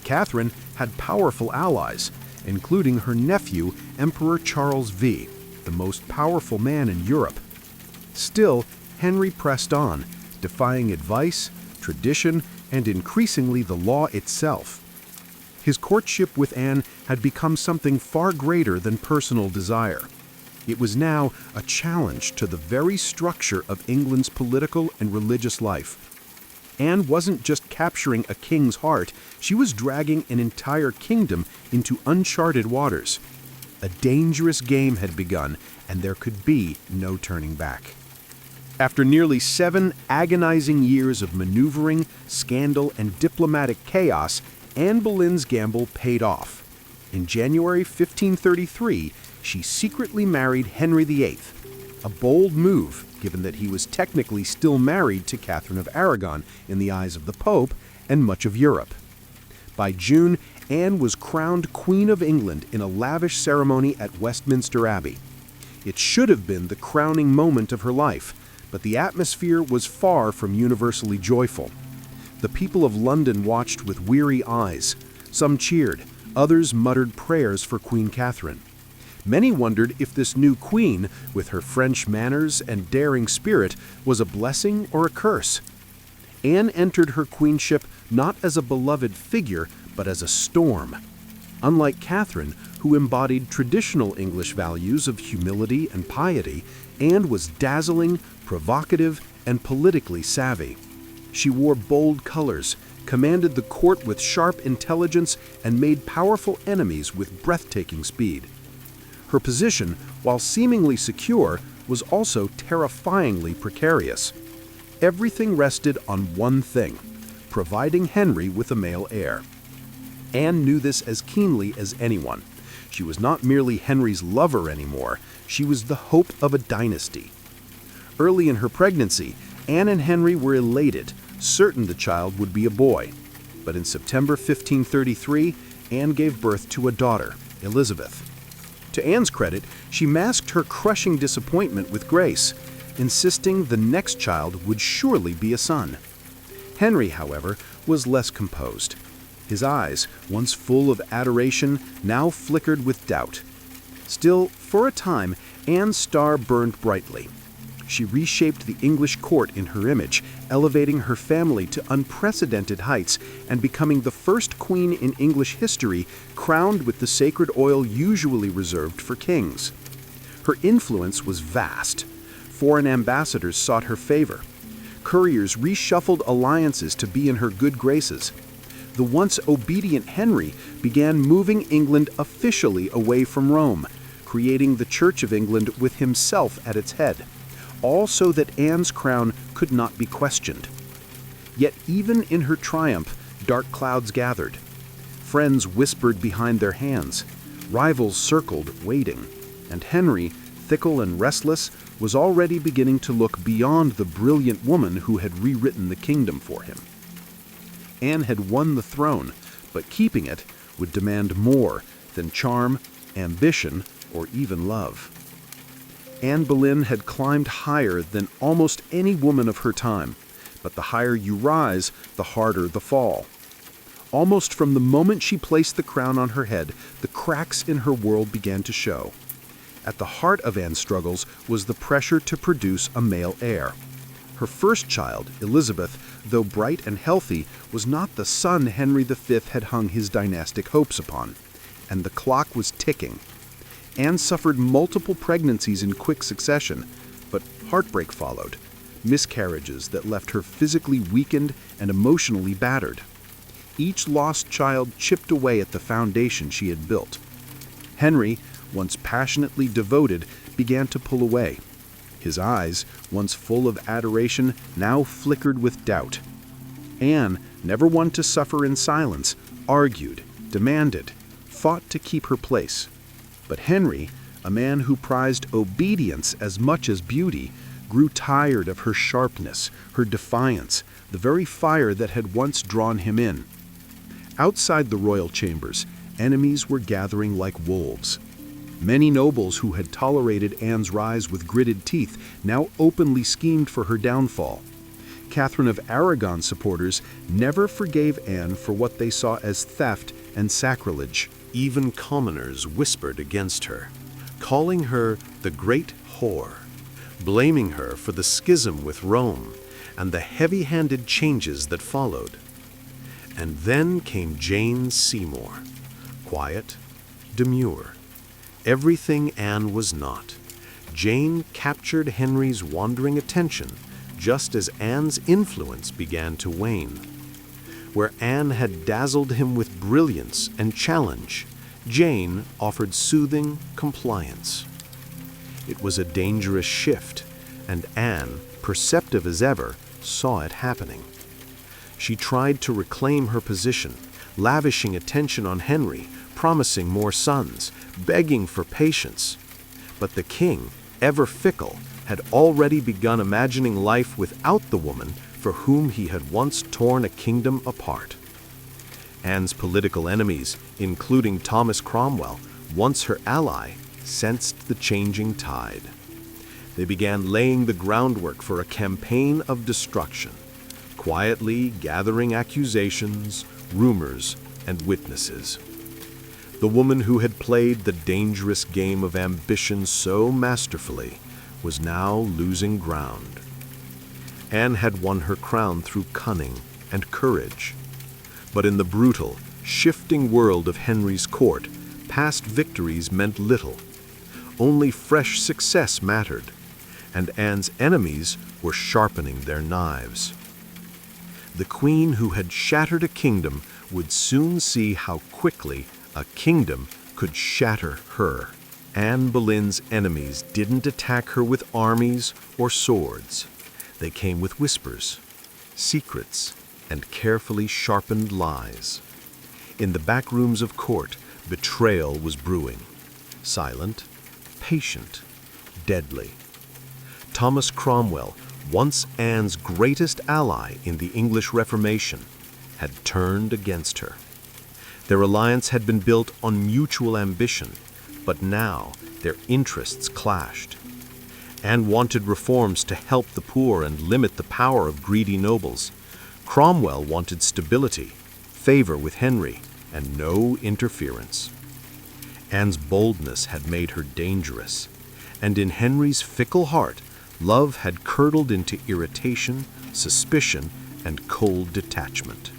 Catherine had powerful allies, including her nephew, Emperor Charles V, the most powerful man in Europe. Still, Henry pressed on, defying advice, tradition, and increasingly the law itself. His courtship with Anne had become something far greater than personal desire. It was now a challenge to the very structure of England's political and religious life. Anne wasn't just capturing a king's heart, she was dragging an entire kingdom into uncharted waters. A dangerous game had begun, and there could be no turning back. After nearly 7 agonizing years of maneuvering, scandal, and diplomatic chaos, Anne Boleyn's gamble paid off. In January 1533, she secretly married Henry VIII, a bold move given that he was technically still married to Catherine of Aragon in the eyes of the Pope and much of Europe. By June, Anne was crowned Queen of England in a lavish ceremony at Westminster Abbey. It should have been the crowning moment of her life, but the atmosphere was far from universally joyful. The people of London watched with weary eyes. Some cheered, others muttered prayers for Queen Catherine. Many wondered if this new queen, with her French manners and daring spirit, was a blessing or a curse. Anne entered her queenship not as a beloved figure, but as a storm. Unlike Catherine, who embodied traditional English values of humility and piety, Anne was dazzling, provocative, and politically savvy. She wore bold colors, commanded the court with sharp intelligence, and made powerful enemies with breathtaking speed. Her position, while seemingly secure, was also terrifyingly precarious. Everything rested on one thing: providing Henry with a male heir. Anne knew this as keenly as anyone. She was not merely Henry's lover anymore, she was the hope of a dynasty. Early in her pregnancy, Anne and Henry were elated, certain the child would be a boy. But in September 1533, Anne gave birth to a daughter, Elizabeth. To Anne's credit, she masked her crushing disappointment with grace, insisting the next child would surely be a son. Henry, however, was less composed. His eyes, once full of adoration, now flickered with doubt. Still, for a time, Anne's star burned brightly. She reshaped the English court in her image, elevating her family to unprecedented heights and becoming the first queen in English history crowned with the sacred oil usually reserved for kings. Her influence was vast. Foreign ambassadors sought her favor. Couriers reshuffled alliances to be in her good graces. The once obedient Henry began moving England officially away from Rome, creating the Church of England with himself at its head, all so that Anne's crown could not be questioned. Yet even in her triumph, dark clouds gathered. Friends whispered behind their hands. Rivals circled, waiting. And Henry, fickle and restless, was already beginning to look beyond the brilliant woman who had rewritten the kingdom for him. Anne had won the throne, but keeping it would demand more than charm, ambition, or even love. Anne Boleyn had climbed higher than almost any woman of her time, but the higher you rise, the harder the fall. Almost from the moment she placed the crown on her head, the cracks in her world began to show. At the heart of Anne's struggles was the pressure to produce a male heir. Her first child, Elizabeth, though bright and healthy, was not the son Henry V had hung his dynastic hopes upon, and the clock was ticking. Anne suffered multiple pregnancies in quick succession, but heartbreak followed, miscarriages that left her physically weakened and emotionally battered. Each lost child chipped away at the foundation she had built. Henry, once passionately devoted, began to pull away. His eyes, once full of adoration, now flickered with doubt. Anne, never one to suffer in silence, argued, demanded, fought to keep her place. But Henry, a man who prized obedience as much as beauty, grew tired of her sharpness, her defiance, the very fire that had once drawn him in. Outside the royal chambers, enemies were gathering like wolves. Many nobles who had tolerated Anne's rise with gritted teeth now openly schemed for her downfall. Catherine of Aragon's supporters never forgave Anne for what they saw as theft and sacrilege. Even commoners whispered against her, calling her the Great Whore, blaming her for the schism with Rome and the heavy-handed changes that followed. And then came Jane Seymour, quiet, demure, everything Anne was not. Jane captured Henry's wandering attention just as Anne's influence began to wane. Where Anne had dazzled him with brilliance and challenge, Jane offered soothing compliance. It was a dangerous shift, and Anne, perceptive as ever, saw it happening. She tried to reclaim her position, lavishing attention on Henry, promising more sons, begging for patience. But the king, ever fickle, had already begun imagining life without the woman for whom he had once torn a kingdom apart. Anne's political enemies, including Thomas Cromwell, once her ally, sensed the changing tide. They began laying the groundwork for a campaign of destruction, quietly gathering accusations, rumors, and witnesses. The woman who had played the dangerous game of ambition so masterfully was now losing ground. Anne had won her crown through cunning and courage. But in the brutal, shifting world of Henry's court, past victories meant little. Only fresh success mattered, and Anne's enemies were sharpening their knives. The queen who had shattered a kingdom would soon see how quickly a kingdom could shatter her. Anne Boleyn's enemies didn't attack her with armies or swords. They came with whispers, secrets, and carefully sharpened lies. In the back rooms of court, betrayal was brewing. Silent, patient, deadly. Thomas Cromwell, once Anne's greatest ally in the English Reformation, had turned against her. Their alliance had been built on mutual ambition, but now their interests clashed. Anne wanted reforms to help the poor and limit the power of greedy nobles. Cromwell wanted stability, favor with Henry, and no interference. Anne's boldness had made her dangerous, and in Henry's fickle heart, love had curdled into irritation, suspicion, and cold detachment.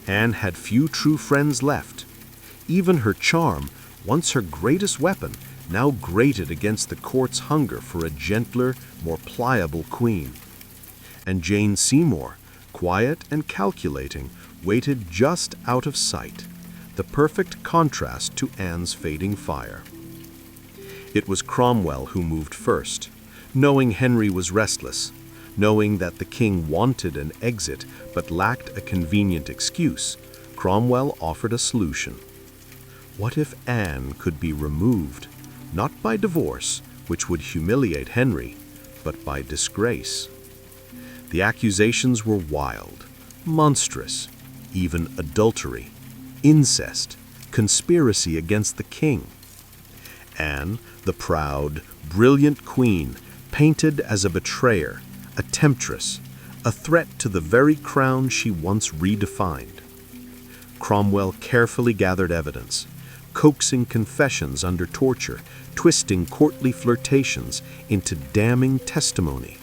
Anne had few true friends left. Even her charm, once her greatest weapon, now grated against the court's hunger for a gentler, more pliable queen. And Jane Seymour, quiet and calculating, waited just out of sight, the perfect contrast to Anne's fading fire. It was Cromwell who moved first, knowing Henry was restless, knowing that the king wanted an exit but lacked a convenient excuse. Cromwell offered a solution. What if Anne could be removed, not by divorce, which would humiliate Henry, but by disgrace? The accusations were wild, monstrous, even adultery, incest, conspiracy against the king. Anne, the proud, brilliant queen, painted as a betrayer, a temptress, a threat to the very crown she once redefined. Cromwell carefully gathered evidence, coaxing confessions under torture, twisting courtly flirtations into damning testimony.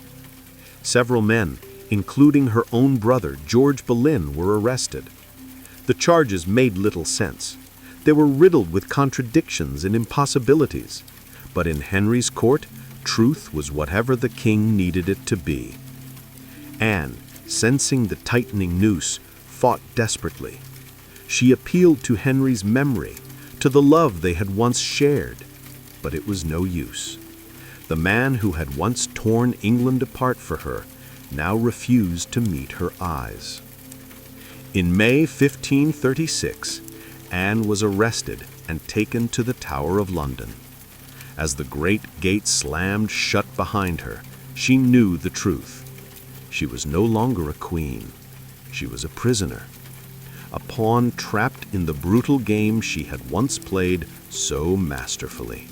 Several men, including her own brother, George Boleyn, were arrested. The charges made little sense. They were riddled with contradictions and impossibilities. But in Henry's court, truth was whatever the king needed it to be. Anne, sensing the tightening noose, fought desperately. She appealed to Henry's memory, to the love they had once shared. But it was no use. The man who had once torn England apart for her now refused to meet her eyes. In May 1536, Anne was arrested and taken to the Tower of London. As the great gate slammed shut behind her, she knew the truth. She was no longer a queen. She was a prisoner, a pawn trapped in the brutal game she had once played so masterfully.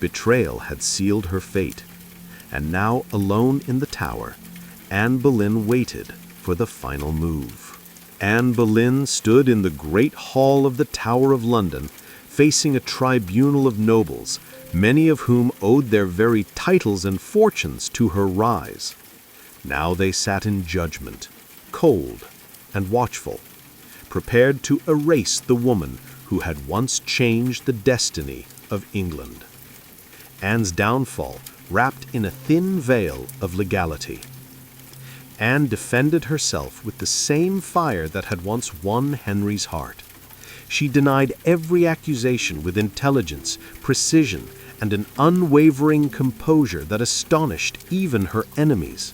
Betrayal had sealed her fate, and now, alone in the tower, Anne Boleyn waited for the final move. Anne Boleyn stood in the great hall of the Tower of London, facing a tribunal of nobles, many of whom owed their very titles and fortunes to her rise. Now they sat in judgment, cold and watchful, prepared to erase the woman who had once changed the destiny of England. Anne's downfall wrapped in a thin veil of legality. Anne defended herself with the same fire that had once won Henry's heart. She denied every accusation with intelligence, precision, and an unwavering composure that astonished even her enemies.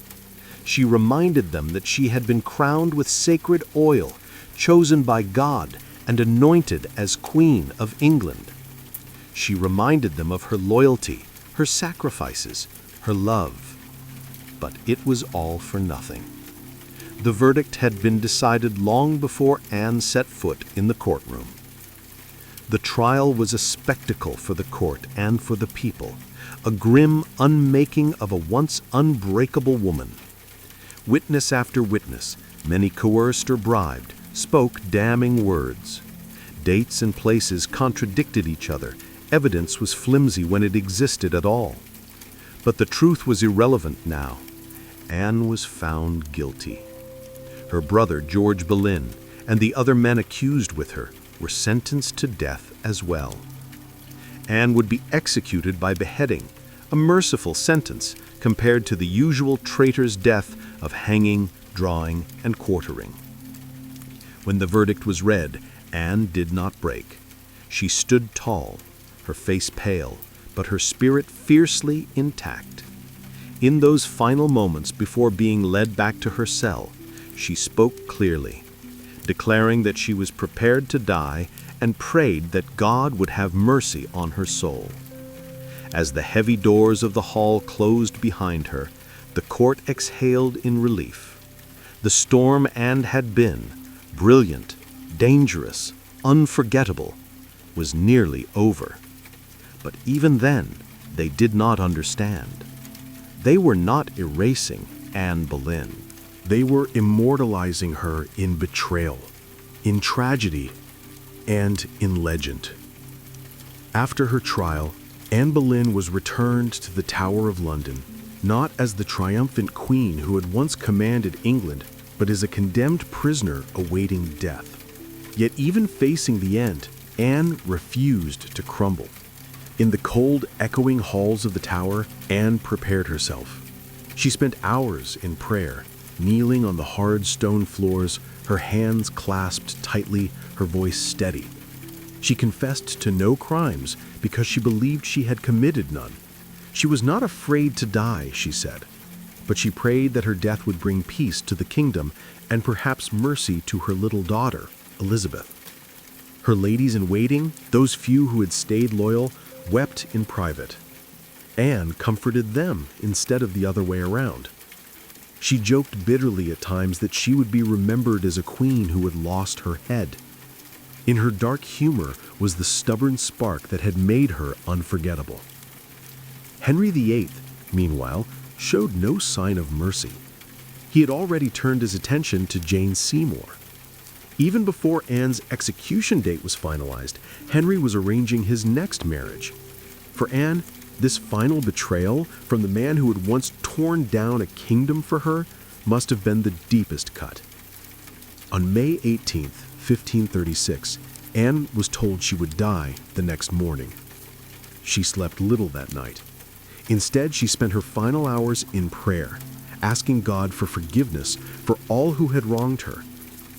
She reminded them that she had been crowned with sacred oil, chosen by God, and anointed as Queen of England. She reminded them of her loyalty, her sacrifices, her love. But it was all for nothing. The verdict had been decided long before Anne set foot in the courtroom. The trial was a spectacle for the court and for the people, a grim unmaking of a once unbreakable woman. Witness after witness, many coerced or bribed, spoke damning words. Dates and places contradicted each other. Evidence was flimsy when it existed at all. But the truth was irrelevant now. Anne was found guilty. Her brother, George Boleyn, and the other men accused with her were sentenced to death as well. Anne would be executed by beheading, a merciful sentence compared to the usual traitor's death of hanging, drawing, and quartering. When the verdict was read, Anne did not break. She stood tall, her face pale, but her spirit fiercely intact. In those final moments before being led back to her cell, she spoke clearly, declaring that she was prepared to die and prayed that God would have mercy on her soul. As the heavy doors of the hall closed behind her, the court exhaled in relief. The storm Anne had been, brilliant, dangerous, unforgettable, was nearly over. But even then, they did not understand. They were not erasing Anne Boleyn. They were immortalizing her in betrayal, in tragedy, and in legend. After her trial, Anne Boleyn was returned to the Tower of London, not as the triumphant queen who had once commanded England, but as a condemned prisoner awaiting death. Yet even facing the end, Anne refused to crumble. In the cold, echoing halls of the tower, Anne prepared herself. She spent hours in prayer, kneeling on the hard stone floors, her hands clasped tightly, her voice steady. She confessed to no crimes because she believed she had committed none. She was not afraid to die, she said, but she prayed that her death would bring peace to the kingdom and perhaps mercy to her little daughter, Elizabeth. Her ladies-in-waiting, those few who had stayed loyal, wept in private. Anne comforted them instead of the other way around. She joked bitterly at times that she would be remembered as a queen who had lost her head. In her dark humor was the stubborn spark that had made her unforgettable. Henry VIII, meanwhile, showed no sign of mercy. He had already turned his attention to Jane Seymour. Even before Anne's execution date was finalized, Henry was arranging his next marriage. For Anne, this final betrayal from the man who had once torn down a kingdom for her must have been the deepest cut. On May 18th, 1536, Anne was told she would die the next morning. She slept little that night. Instead, she spent her final hours in prayer, asking God for forgiveness for all who had wronged her,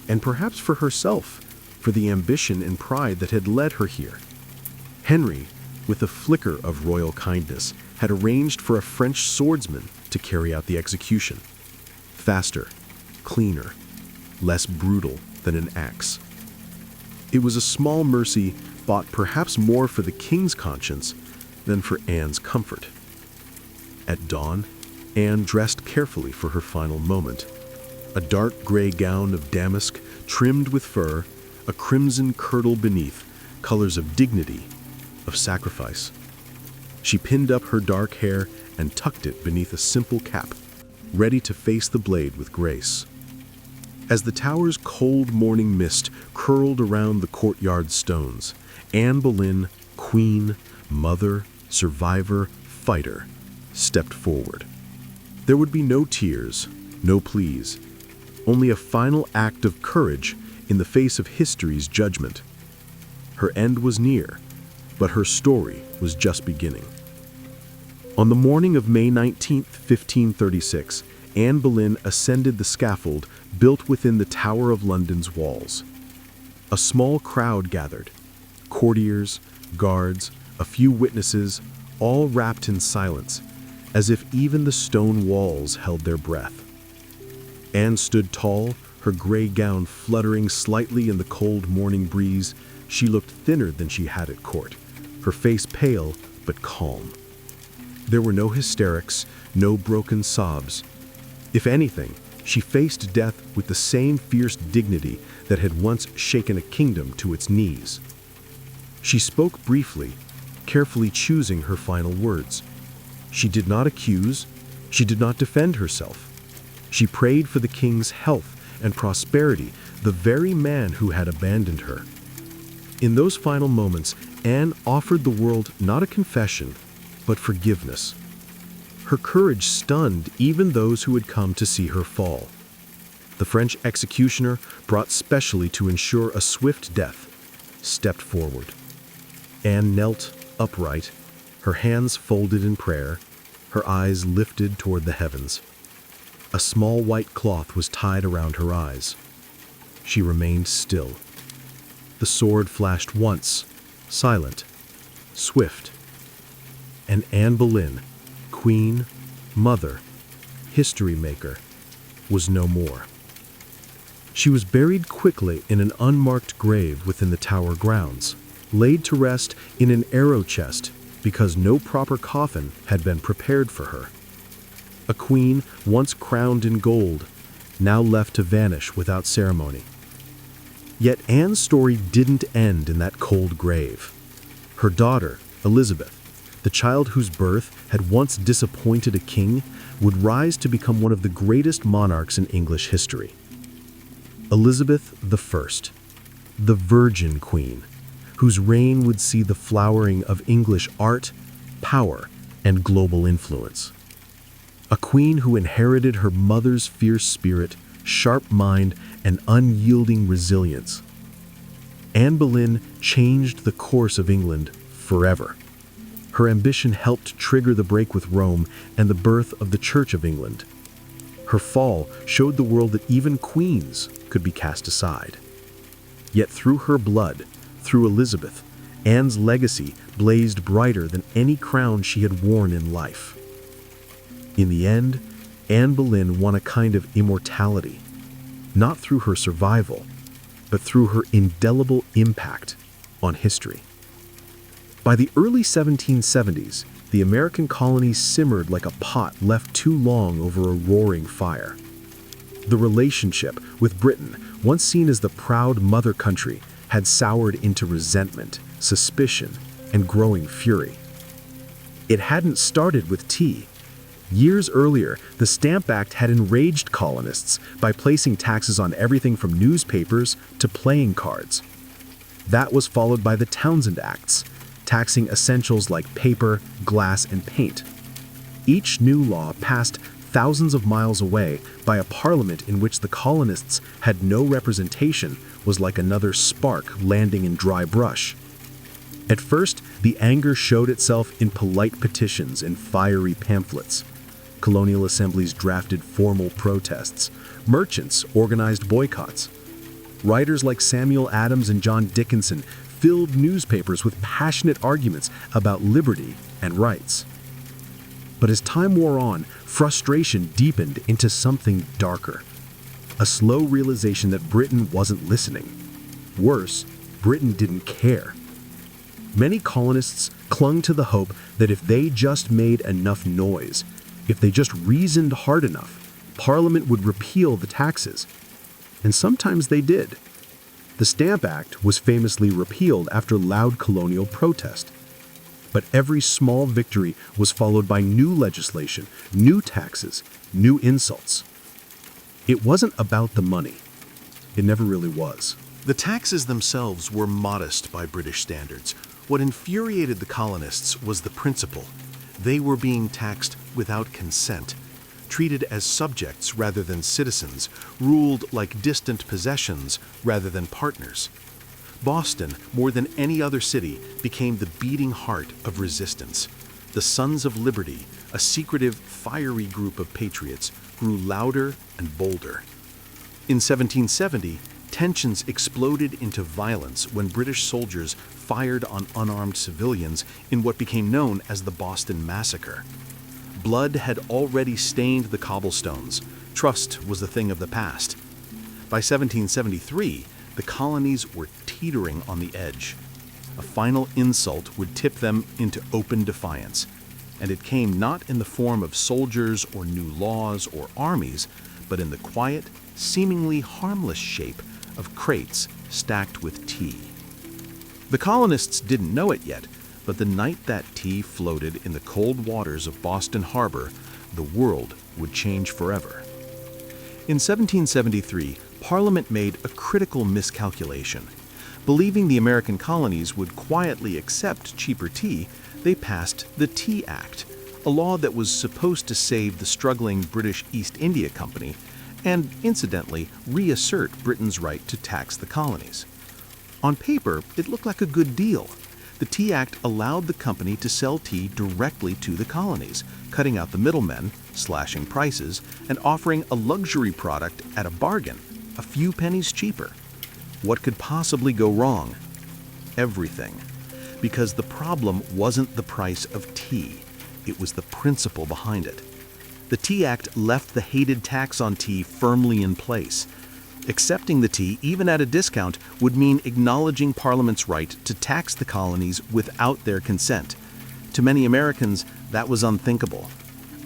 and perhaps for herself, for the ambition and pride that had led her here. Henry, with a flicker of royal kindness, had arranged for a French swordsman to carry out the execution. Faster, cleaner, less brutal than an axe. It was a small mercy bought perhaps more for the king's conscience than for Anne's comfort. At dawn, Anne dressed carefully for her final moment. A dark gray gown of damask trimmed with fur, a crimson kirtle beneath, colors of dignity, of sacrifice. She pinned up her dark hair and tucked it beneath a simple cap, ready to face the blade with grace. As the tower's cold morning mist curled around the courtyard stones, Anne Boleyn, queen, mother, survivor, fighter, stepped forward. There would be no tears, no pleas, only a final act of courage in the face of history's judgment. Her end was near, but her story was just beginning. On the morning of May 19, 1536, Anne Boleyn ascended the scaffold built within the Tower of London's walls. A small crowd gathered, courtiers, guards, a few witnesses, all wrapped in silence, as if even the stone walls held their breath. Anne stood tall, her gray gown fluttering slightly in the cold morning breeze. She looked thinner than she had at court, her face pale but calm. There were no hysterics, no broken sobs. If anything, she faced death with the same fierce dignity that had once shaken a kingdom to its knees. She spoke briefly, carefully choosing her final words. She did not accuse, she did not defend herself. She prayed for the king's health and prosperity, the very man who had abandoned her. In those final moments, Anne offered the world not a confession, but forgiveness. Her courage stunned even those who had come to see her fall. The French executioner, brought specially to ensure a swift death, stepped forward. Anne knelt upright, her hands folded in prayer, her eyes lifted toward the heavens. A small white cloth was tied around her eyes. She remained still. The sword flashed once, silent, swift. And Anne Boleyn, queen, mother, history maker, was no more. She was buried quickly in an unmarked grave within the tower grounds, laid to rest in an arrow chest because no proper coffin had been prepared for her. A queen once crowned in gold, now left to vanish without ceremony. Yet Anne's story didn't end in that cold grave. Her daughter, Elizabeth, the child whose birth had once disappointed a king, would rise to become one of the greatest monarchs in English history. Elizabeth I, the Virgin Queen, whose reign would see the flowering of English art, power, and global influence. A queen who inherited her mother's fierce spirit, sharp mind, and unyielding resilience. Anne Boleyn changed the course of England forever. Her ambition helped trigger the break with Rome and the birth of the Church of England. Her fall showed the world that even queens could be cast aside. Yet through her blood, through Elizabeth, Anne's legacy blazed brighter than any crown she had worn in life. In the end, Anne Boleyn won a kind of immortality, not through her survival, but through her indelible impact on history. By the early 1770s, the American colonies simmered like a pot left too long over a roaring fire. The relationship with Britain, once seen as the proud mother country, had soured into resentment, suspicion, and growing fury. It hadn't started with tea. Years earlier, the Stamp Act had enraged colonists by placing taxes on everything from newspapers to playing cards. That was followed by the Townshend Acts, taxing essentials like paper, glass, and paint. Each new law passed thousands of miles away by a parliament in which the colonists had no representation was like another spark landing in dry brush. At first, the anger showed itself in polite petitions and fiery pamphlets. Colonial assemblies drafted formal protests. Merchants organized boycotts. Writers like Samuel Adams and John Dickinson filled newspapers with passionate arguments about liberty and rights. But as time wore on, frustration deepened into something darker. A slow realization that Britain wasn't listening. Worse, Britain didn't care. Many colonists clung to the hope that if they just made enough noise, if they just reasoned hard enough, Parliament would repeal the taxes. And sometimes they did. The Stamp Act was famously repealed after loud colonial protest. But every small victory was followed by new legislation, new taxes, new insults. It wasn't about the money. It never really was. The taxes themselves were modest by British standards. What infuriated the colonists was the principle. They were being taxed without consent, treated as subjects rather than citizens, ruled like distant possessions rather than partners. Boston, more than any other city, became the beating heart of resistance. The Sons of Liberty, a secretive, fiery group of patriots, grew louder and bolder. In 1770, tensions exploded into violence when British soldiers fired on unarmed civilians in what became known as the Boston Massacre. Blood had already stained the cobblestones. Trust was a thing of the past. By 1773, the colonies were teetering on the edge. A final insult would tip them into open defiance, and it came not in the form of soldiers or new laws or armies, but in the quiet, seemingly harmless shape of crates stacked with tea. The colonists didn't know it yet, but the night that tea floated in the cold waters of Boston Harbor, the world would change forever. In 1773, Parliament made a critical miscalculation. Believing the American colonies would quietly accept cheaper tea, they passed the Tea Act, a law that was supposed to save the struggling British East India Company and, incidentally, reassert Britain's right to tax the colonies. On paper, it looked like a good deal. The Tea Act allowed the company to sell tea directly to the colonies, cutting out the middlemen, slashing prices, and offering a luxury product at a bargain, a few pennies cheaper. What could possibly go wrong? Everything. Because the problem wasn't the price of tea, it was the principle behind it. The Tea Act left the hated tax on tea firmly in place. Accepting the tea, even at a discount, would mean acknowledging Parliament's right to tax the colonies without their consent. To many Americans, that was unthinkable.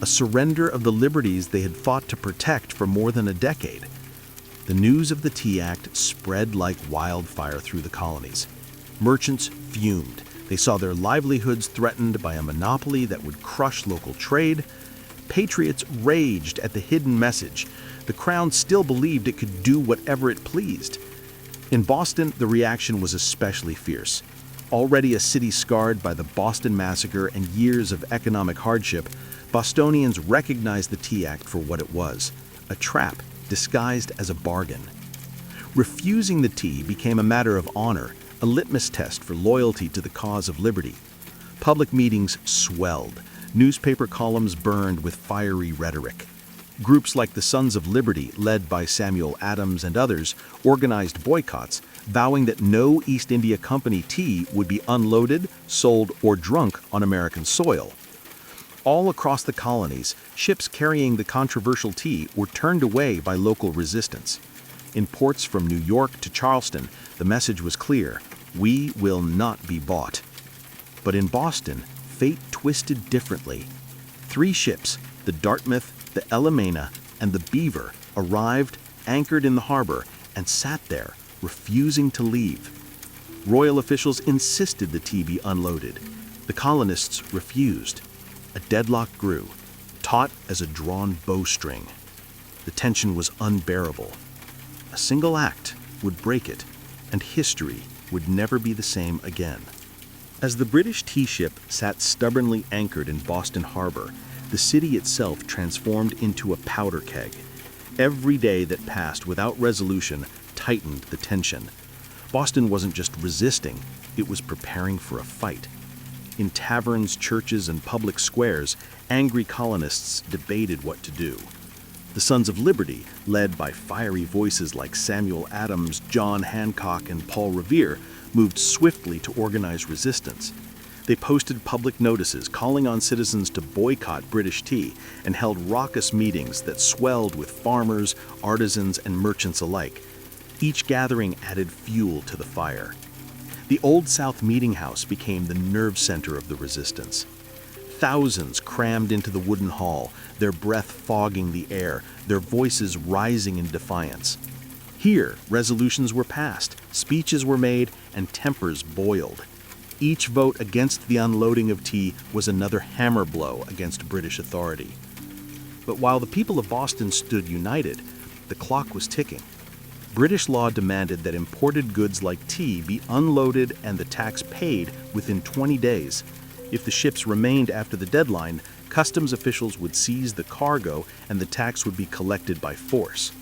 A surrender of the liberties they had fought to protect for more than a decade. The news of the Tea Act spread like wildfire through the colonies. Merchants fumed. They saw their livelihoods threatened by a monopoly that would crush local trade. Patriots raged at the hidden message. The Crown still believed it could do whatever it pleased. In Boston, the reaction was especially fierce. Already a city scarred by the Boston Massacre and years of economic hardship, Bostonians recognized the Tea Act for what it was, a trap disguised as a bargain. Refusing the tea became a matter of honor, a litmus test for loyalty to the cause of liberty. Public meetings swelled. Newspaper columns burned with fiery rhetoric. Groups like the Sons of Liberty, led by Samuel Adams and others, organized boycotts, vowing that no East India Company tea would be unloaded, sold, or drunk on American soil. All across the colonies, ships carrying the controversial tea were turned away by local resistance. In ports from New York to Charleston, the message was clear: we will not be bought. But in Boston, fate twisted differently. 3 ships, the Dartmouth, the Elmina, and the Beaver, arrived, anchored in the harbor, and sat there, refusing to leave. Royal officials insisted the tea be unloaded. The colonists refused. A deadlock grew, taut as a drawn bowstring. The tension was unbearable. A single act would break it, and history would never be the same again. As the British tea ship sat stubbornly anchored in Boston Harbor, the city itself transformed into a powder keg. Every day that passed without resolution tightened the tension. Boston wasn't just resisting, it was preparing for a fight. In taverns, churches, and public squares, angry colonists debated what to do. The Sons of Liberty, led by fiery voices like Samuel Adams, John Hancock, and Paul Revere, moved swiftly to organize resistance. They posted public notices calling on citizens to boycott British tea and held raucous meetings that swelled with farmers, artisans, and merchants alike. Each gathering added fuel to the fire. The Old South Meeting House became the nerve center of the resistance. Thousands crammed into the wooden hall, their breath fogging the air, their voices rising in defiance. Here, resolutions were passed, speeches were made, and tempers boiled. Each vote against the unloading of tea was another hammer blow against British authority. But while the people of Boston stood united, the clock was ticking. British law demanded that imported goods like tea be unloaded and the tax paid within 20 days. If the ships remained after the deadline, customs officials would seize the cargo and the tax would be collected by force.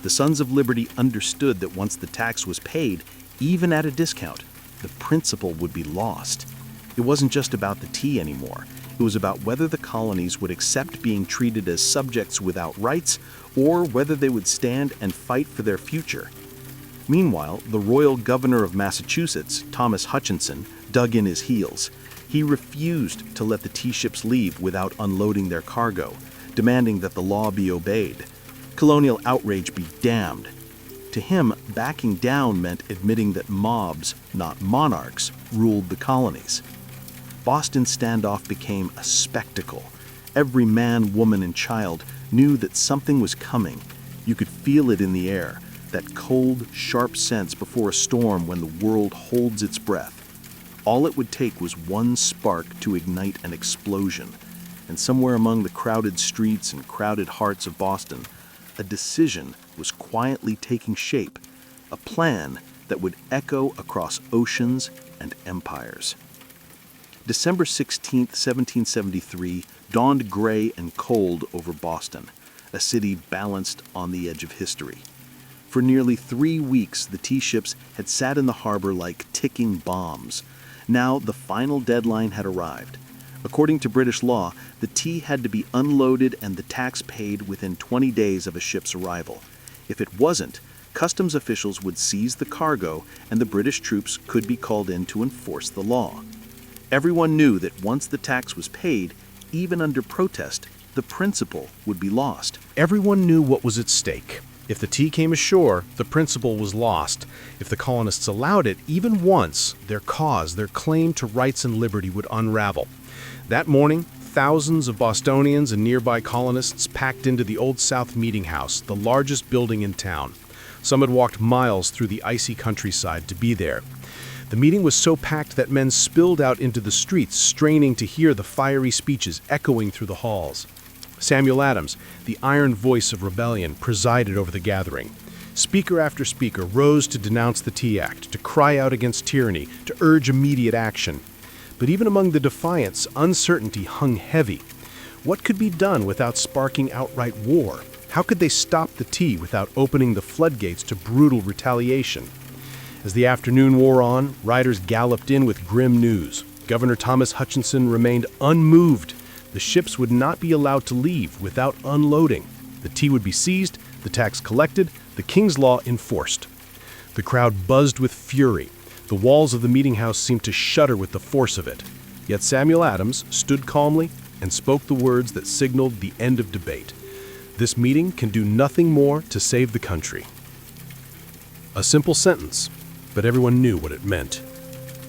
The Sons of Liberty understood that once the tax was paid, even at a discount, the principle would be lost. It wasn't just about the tea anymore. It was about whether the colonies would accept being treated as subjects without rights or whether they would stand and fight for their future. Meanwhile, the royal governor of Massachusetts, Thomas Hutchinson, dug in his heels. He refused to let the tea ships leave without unloading their cargo, demanding that the law be obeyed. Colonial outrage be damned. To him, backing down meant admitting that mobs, not monarchs, ruled the colonies. Boston's standoff became a spectacle. Every man, woman, and child knew that something was coming. You could feel it in the air, that cold, sharp sense before a storm when the world holds its breath. All it would take was one spark to ignite an explosion. And somewhere among the crowded streets and crowded hearts of Boston, a decision was quietly taking shape, a plan that would echo across oceans and empires. December 16, 1773, dawned gray and cold over Boston, a city balanced on the edge of history. For nearly 3 weeks, the tea ships had sat in the harbor like ticking bombs. Now the final deadline had arrived. According to British law, the tea had to be unloaded and the tax paid within 20 days of a ship's arrival. If it wasn't, customs officials would seize the cargo and the British troops could be called in to enforce the law. Everyone knew that once the tax was paid, even under protest, the principle would be lost. Everyone knew what was at stake. If the tea came ashore, the principle was lost. If the colonists allowed it, even once, their cause, their claim to rights and liberty would unravel. That morning, thousands of Bostonians and nearby colonists packed into the Old South Meeting House, the largest building in town. Some had walked miles through the icy countryside to be there. The meeting was so packed that men spilled out into the streets, straining to hear the fiery speeches echoing through the halls. Samuel Adams, the iron voice of rebellion, presided over the gathering. Speaker after speaker rose to denounce the Tea Act, to cry out against tyranny, to urge immediate action. But even among the defiants, uncertainty hung heavy. What could be done without sparking outright war? How could they stop the tea without opening the floodgates to brutal retaliation? As the afternoon wore on, riders galloped in with grim news. Governor Thomas Hutchinson remained unmoved. The ships would not be allowed to leave without unloading. The tea would be seized, the tax collected, the king's law enforced. The crowd buzzed with fury. The walls of the meeting house seemed to shudder with the force of it. Yet Samuel Adams stood calmly and spoke the words that signaled the end of debate. This meeting can do nothing more to save the country. A simple sentence, but everyone knew what it meant.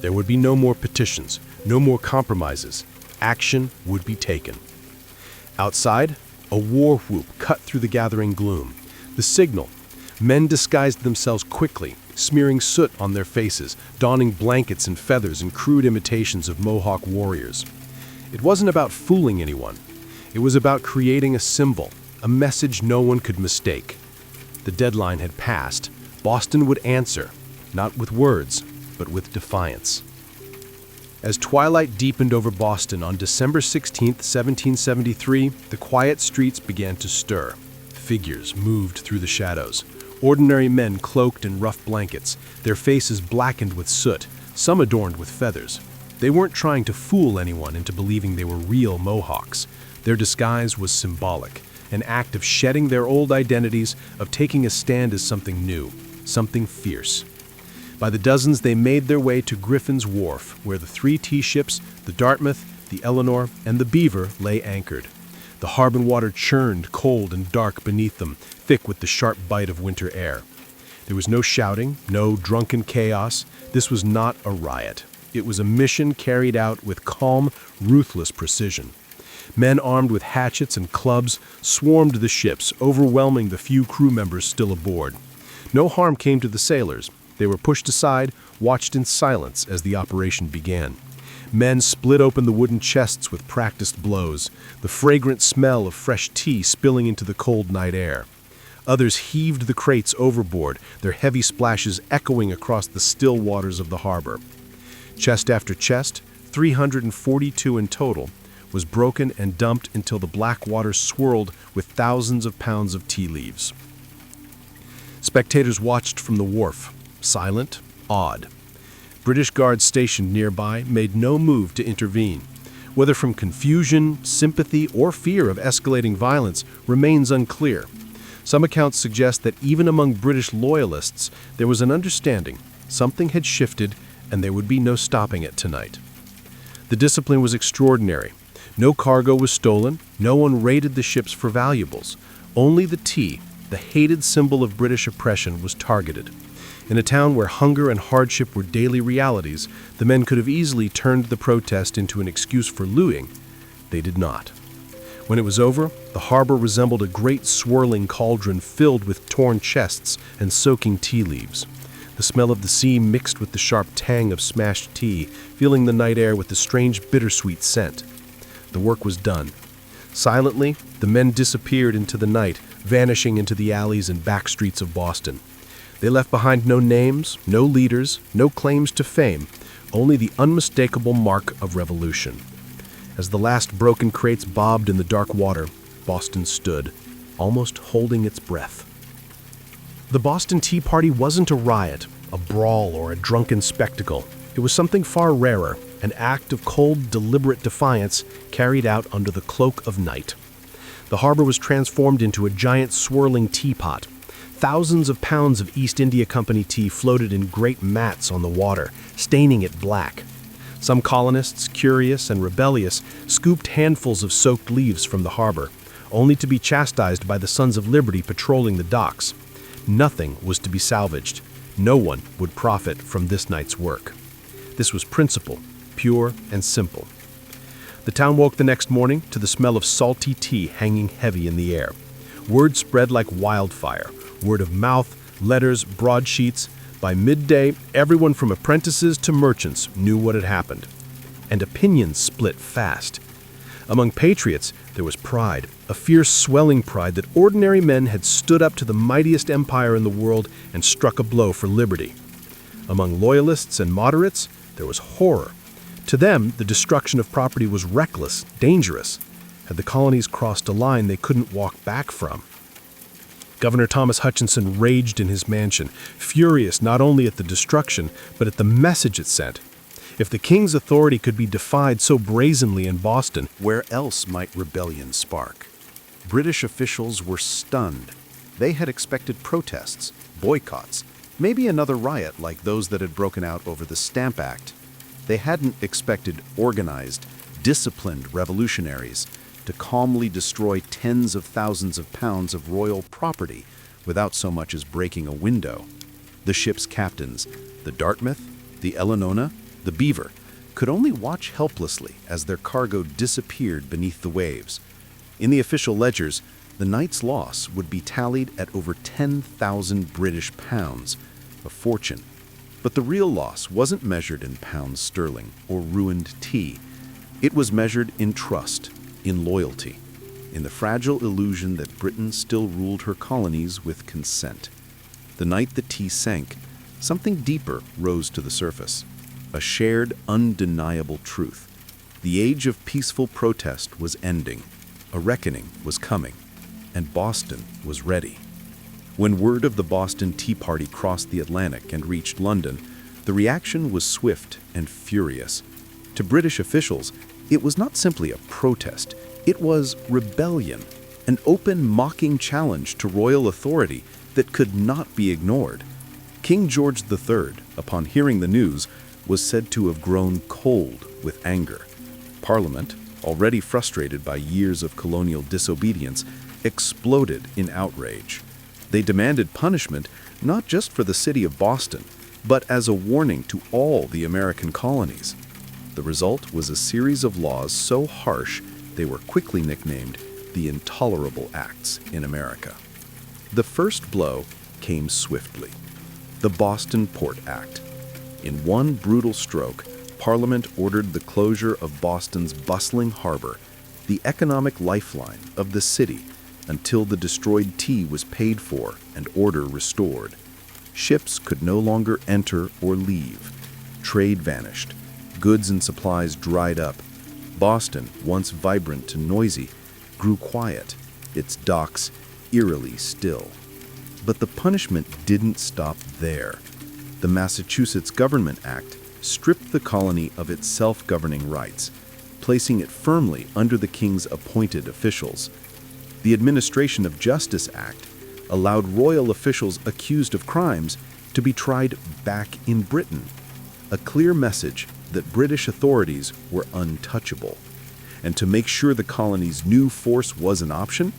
There would be no more petitions, no more compromises. Action would be taken. Outside, a war whoop cut through the gathering gloom. The signal. Men disguised themselves quickly, smearing soot on their faces, donning blankets and feathers and crude imitations of Mohawk warriors. It wasn't about fooling anyone. It was about creating a symbol, a message no one could mistake. The deadline had passed. Boston would answer, not with words, but with defiance. As twilight deepened over Boston on December 16, 1773, the quiet streets began to stir. Figures moved through the shadows. Ordinary men cloaked in rough blankets, their faces blackened with soot, some adorned with feathers. They weren't trying to fool anyone into believing they were real Mohawks. Their disguise was symbolic, an act of shedding their old identities, of taking a stand as something new, something fierce. By the dozens, they made their way to Griffin's Wharf, where the 3 tea ships, the Dartmouth, the Eleanor, and the Beaver, lay anchored. The harbor water churned cold and dark beneath them, thick with the sharp bite of winter air. There was no shouting, no drunken chaos. This was not a riot. It was a mission carried out with calm, ruthless precision. Men armed with hatchets and clubs swarmed the ships, overwhelming the few crew members still aboard. No harm came to the sailors. They were pushed aside, watched in silence as the operation began. Men split open the wooden chests with practiced blows, the fragrant smell of fresh tea spilling into the cold night air. Others heaved the crates overboard, their heavy splashes echoing across the still waters of the harbor. Chest after chest, 342 in total, was broken and dumped until the black water swirled with thousands of pounds of tea leaves. Spectators watched from the wharf, silent, awed. British guards stationed nearby made no move to intervene. Whether from confusion, sympathy, or fear of escalating violence remains unclear. Some accounts suggest that even among British loyalists, there was an understanding. Something had shifted, and there would be no stopping it tonight. The discipline was extraordinary. No cargo was stolen. No one raided the ships for valuables. Only the tea, the hated symbol of British oppression, was targeted. In a town where hunger and hardship were daily realities, the men could have easily turned the protest into an excuse for looting. They did not. When it was over, the harbor resembled a great swirling cauldron filled with torn chests and soaking tea leaves. The smell of the sea mixed with the sharp tang of smashed tea, filling the night air with a strange bittersweet scent. The work was done. Silently, the men disappeared into the night, vanishing into the alleys and back streets of Boston. They left behind no names, no leaders, no claims to fame, only the unmistakable mark of revolution. As the last broken crates bobbed in the dark water, Boston stood, almost holding its breath. The Boston Tea Party wasn't a riot, a brawl, or a drunken spectacle. It was something far rarer, an act of cold, deliberate defiance carried out under the cloak of night. The harbor was transformed into a giant swirling teapot. Thousands of pounds of East India Company tea floated in great mats on the water, staining it black. Some colonists, curious and rebellious, scooped handfuls of soaked leaves from the harbor, only to be chastised by the Sons of Liberty patrolling the docks. Nothing was to be salvaged. No one would profit from this night's work. This was principle, pure and simple. The town woke the next morning to the smell of salty tea hanging heavy in the air. Word spread like wildfire. Word of mouth, letters, broadsheets. By midday, everyone from apprentices to merchants knew what had happened. And opinions split fast. Among patriots, there was pride, a fierce swelling pride that ordinary men had stood up to the mightiest empire in the world and struck a blow for liberty. Among loyalists and moderates, there was horror. To them, the destruction of property was reckless, dangerous. Had the colonies crossed a line they couldn't walk back from? Governor Thomas Hutchinson raged in his mansion, furious not only at the destruction, but at the message it sent. If the king's authority could be defied so brazenly in Boston, Where else might rebellion spark? British officials were stunned. They had expected protests, boycotts, maybe another riot like those that had broken out over the Stamp Act. They hadn't expected organized, disciplined revolutionaries to calmly destroy tens of thousands of pounds of royal property without so much as breaking a window. The ship's captains, the Dartmouth, the Eleanor, the Beaver, could only watch helplessly as their cargo disappeared beneath the waves. In the official ledgers, the night's loss would be tallied at over 10,000 British pounds, a fortune. But the real loss wasn't measured in pounds sterling or ruined tea. It was measured in trust, in loyalty, in the fragile illusion that Britain still ruled her colonies with consent. The night the tea sank, something deeper rose to the surface, a shared, undeniable truth. The age of peaceful protest was ending, a reckoning was coming, and Boston was ready. When word of the Boston Tea Party crossed the Atlantic and reached London, the reaction was swift and furious. To British officials, it was not simply a protest, it was rebellion, an open, mocking challenge to royal authority that could not be ignored. King George III, upon hearing the news, was said to have grown cold with anger. Parliament, already frustrated by years of colonial disobedience, exploded in outrage. They demanded punishment not just for the city of Boston, but as a warning to all the American colonies. The result was a series of laws so harsh they were quickly nicknamed the Intolerable Acts in America. The first blow came swiftly. The Boston Port Act. In one brutal stroke, Parliament ordered the closure of Boston's bustling harbor, the economic lifeline of the city, until the destroyed tea was paid for and order restored. Ships could no longer enter or leave. Trade vanished. Goods and supplies dried up. Boston, once vibrant and noisy, grew quiet, its docks eerily still. But the punishment didn't stop there. The Massachusetts Government Act stripped the colony of its self-governing rights, placing it firmly under the king's appointed officials. The Administration of Justice Act allowed royal officials accused of crimes to be tried back in Britain, a clear message that British authorities were untouchable. And to make sure the colony's new force was an option,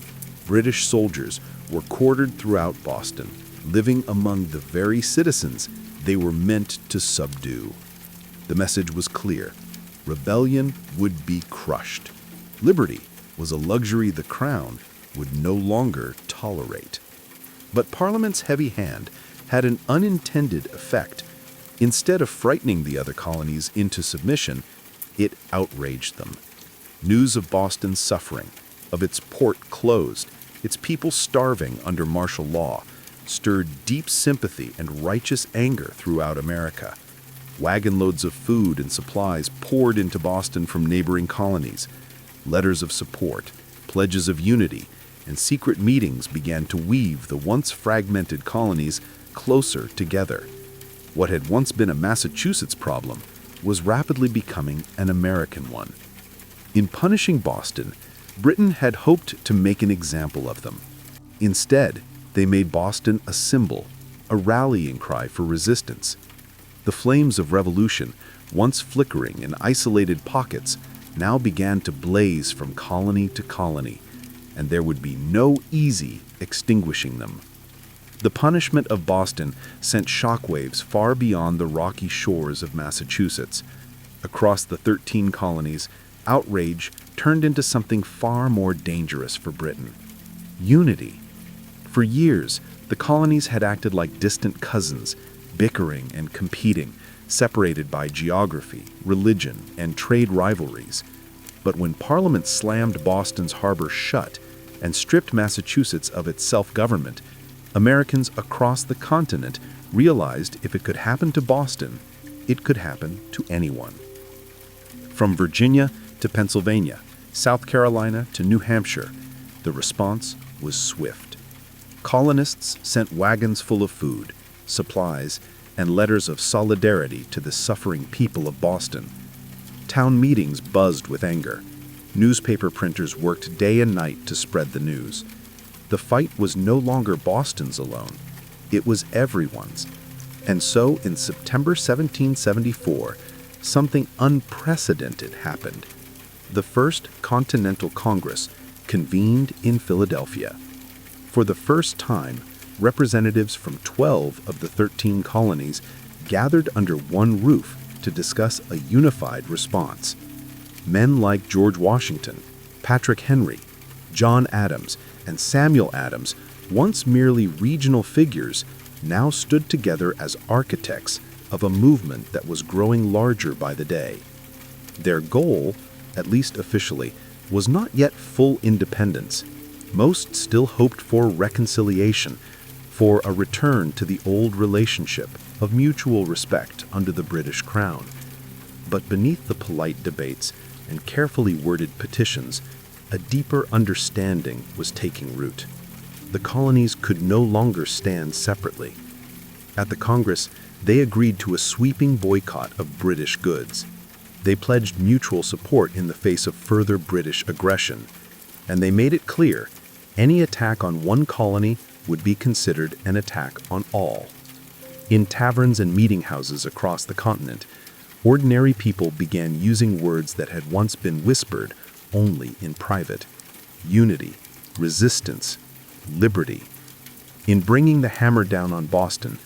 British soldiers were quartered throughout Boston, living among the very citizens they were meant to subdue. The message was clear. Rebellion would be crushed. Liberty was a luxury the crown would no longer tolerate. But Parliament's heavy hand had an unintended effect. Instead of frightening the other colonies into submission, it outraged them. News of Boston's suffering, of its port closed, its people starving under martial law, stirred deep sympathy and righteous anger throughout America. Wagon loads of food and supplies poured into Boston from neighboring colonies. Letters of support, pledges of unity, and secret meetings began to weave the once fragmented colonies closer together. What had once been a Massachusetts problem was rapidly becoming an American one. In punishing Boston, Britain had hoped to make an example of them. Instead, they made Boston a symbol, a rallying cry for resistance. The flames of revolution, once flickering in isolated pockets, now began to blaze from colony to colony, and there would be no easy extinguishing them. The punishment of Boston sent shockwaves far beyond the rocky shores of Massachusetts. Across the 13 colonies, outrage turned into something far more dangerous for Britain: unity. For years, the colonies had acted like distant cousins, bickering and competing, separated by geography, religion, and trade rivalries. But when Parliament slammed Boston's harbor shut and stripped Massachusetts of its self-government, Americans across the continent realized if it could happen to Boston, it could happen to anyone. From Virginia to Pennsylvania, South Carolina to New Hampshire, the response was swift. Colonists sent wagons full of food, supplies, and letters of solidarity to the suffering people of Boston. Town meetings buzzed with anger. Newspaper printers worked day and night to spread the news. The fight was no longer Boston's alone. It was everyone's. And so, in September 1774, something unprecedented happened. The First Continental Congress convened in Philadelphia. For the first time, representatives from 12 of the 13 colonies gathered under one roof to discuss a unified response. Men like George Washington, Patrick Henry, John Adams, and Samuel Adams, once merely regional figures, now stood together as architects of a movement that was growing larger by the day. Their goal, at least officially, was not yet full independence. Most still hoped for reconciliation, for a return to the old relationship of mutual respect under the British Crown. But beneath the polite debates and carefully worded petitions, a deeper understanding was taking root. The colonies could no longer stand separately. At the Congress, they agreed to a sweeping boycott of British goods. They pledged mutual support in the face of further British aggression, and they made it clear any attack on one colony would be considered an attack on all. In taverns and meeting houses across the continent, ordinary people began using words that had once been whispered only in private: unity, resistance, liberty. In bringing the hammer down on Boston,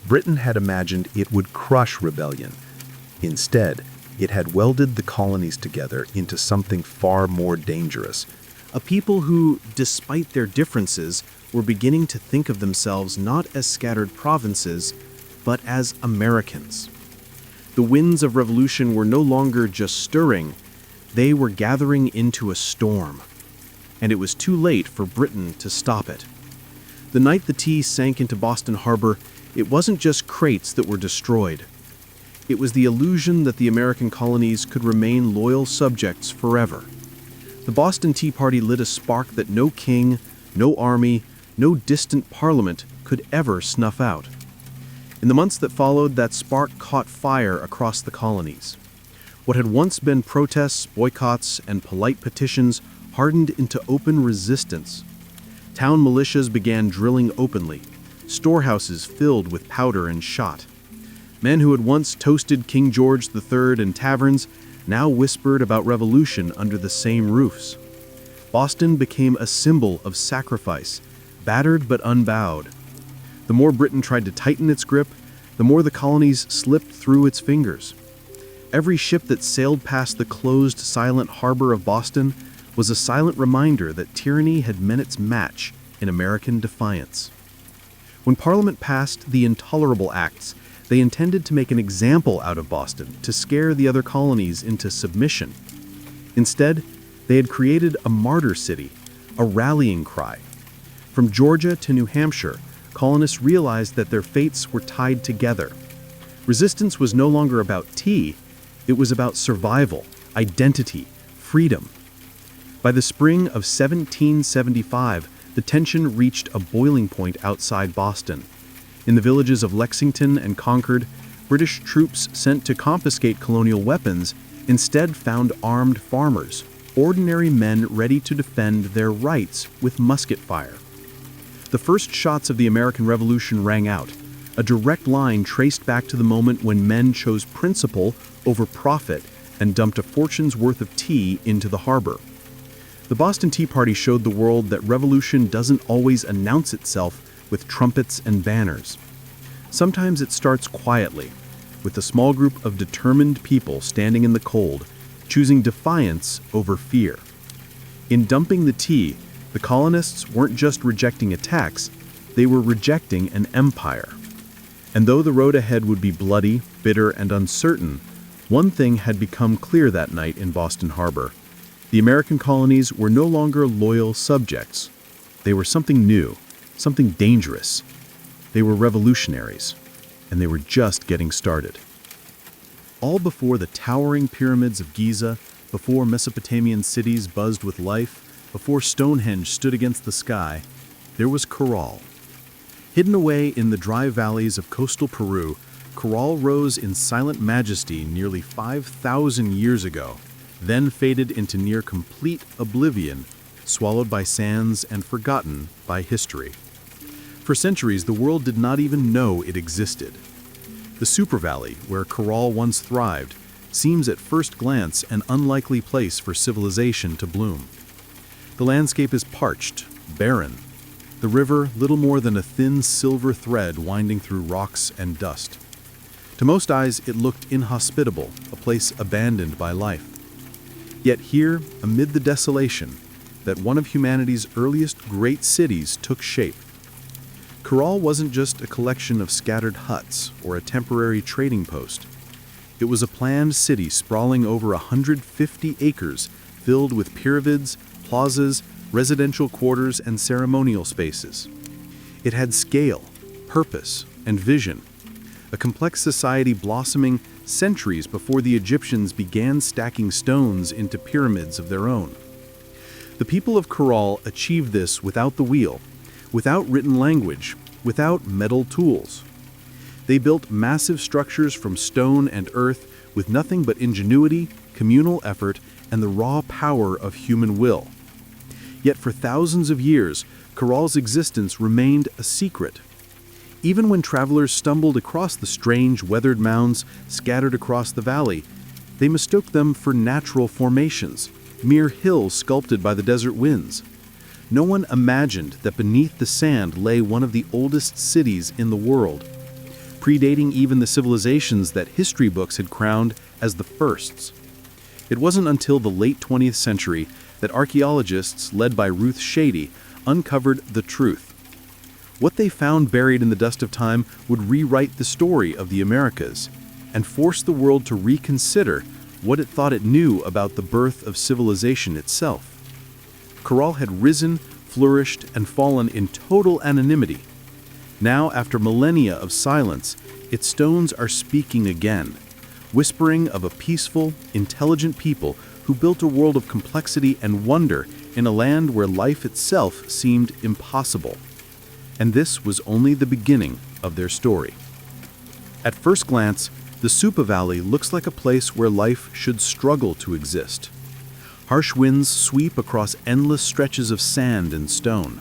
Britain had imagined it would crush rebellion. Instead, it had welded the colonies together into something far more dangerous. A people who, despite their differences, were beginning to think of themselves not as scattered provinces, but as Americans. The winds of revolution were no longer just stirring, they were gathering into a storm. And it was too late for Britain to stop it. The night the tea sank into Boston Harbor, it wasn't just crates that were destroyed. It was the illusion that the American colonies could remain loyal subjects forever. The Boston Tea Party lit a spark that no king, no army, no distant parliament could ever snuff out. In the months that followed, that spark caught fire across the colonies. What had once been protests, boycotts, and polite petitions hardened into open resistance. Town militias began drilling openly, storehouses filled with powder and shot. Men who had once toasted King George III in taverns now whispered about revolution under the same roofs. Boston became a symbol of sacrifice, battered but unbowed. The more Britain tried to tighten its grip, the more the colonies slipped through its fingers. Every ship that sailed past the closed, silent harbor of Boston was a silent reminder that tyranny had met its match in American defiance. When Parliament passed the Intolerable Acts, they intended to make an example out of Boston to scare the other colonies into submission. Instead, they had created a martyr city, a rallying cry. From Georgia to New Hampshire, colonists realized that their fates were tied together. Resistance was no longer about tea, it was about survival, identity, freedom. By the spring of 1775, the tension reached a boiling point outside Boston. In the villages of Lexington and Concord, British troops sent to confiscate colonial weapons instead found armed farmers, ordinary men ready to defend their rights with musket fire. The first shots of the American Revolution rang out, a direct line traced back to the moment when men chose principle over profit and dumped a fortune's worth of tea into the harbor. The Boston Tea Party showed the world that revolution doesn't always announce itself with trumpets and banners. Sometimes it starts quietly, with a small group of determined people standing in the cold, choosing defiance over fear. In dumping the tea, the colonists weren't just rejecting a tax, they were rejecting an empire. And though the road ahead would be bloody, bitter, and uncertain, one thing had become clear that night in Boston Harbor. The American colonies were no longer loyal subjects. They were something new, something dangerous. They were revolutionaries, and they were just getting started. All before the towering pyramids of Giza, before Mesopotamian cities buzzed with life, before Stonehenge stood against the sky, there was Corral. Hidden away in the dry valleys of coastal Peru, Corral rose in silent majesty nearly 5,000 years ago, then faded into near complete oblivion, swallowed by sands and forgotten by history. For centuries, the world did not even know it existed. The supervalley, where Corral once thrived, seems at first glance an unlikely place for civilization to bloom. The landscape is parched, barren. The river little more than a thin silver thread winding through rocks and dust. To most eyes, it looked inhospitable, a place abandoned by life. Yet here, amid the desolation, that one of humanity's earliest great cities took shape. Corral wasn't just a collection of scattered huts or a temporary trading post. It was a planned city sprawling over 150 acres, filled with pyramids, plazas, residential quarters, and ceremonial spaces. It had scale, purpose, and vision, a complex society blossoming centuries before the Egyptians began stacking stones into pyramids of their own. The people of Corral achieved this without the wheel, without written language, without metal tools. They built massive structures from stone and earth with nothing but ingenuity, communal effort, and the raw power of human will. Yet for thousands of years, Corral's existence remained a secret. Even when travelers stumbled across the strange, weathered mounds scattered across the valley, they mistook them for natural formations, mere hills sculpted by the desert winds. No one imagined that beneath the sand lay one of the oldest cities in the world, predating even the civilizations that history books had crowned as the firsts. It wasn't until the late 20th century that archaeologists, led by Ruth Shady, uncovered the truth. What they found buried in the dust of time would rewrite the story of the Americas and force the world to reconsider what it thought it knew about the birth of civilization itself. Corral had risen, flourished, and fallen in total anonymity. Now, after millennia of silence, its stones are speaking again, whispering of a peaceful, intelligent people who built a world of complexity and wonder in a land where life itself seemed impossible. And this was only the beginning of their story. At first glance, the Supa Valley looks like a place where life should struggle to exist. Harsh winds sweep across endless stretches of sand and stone.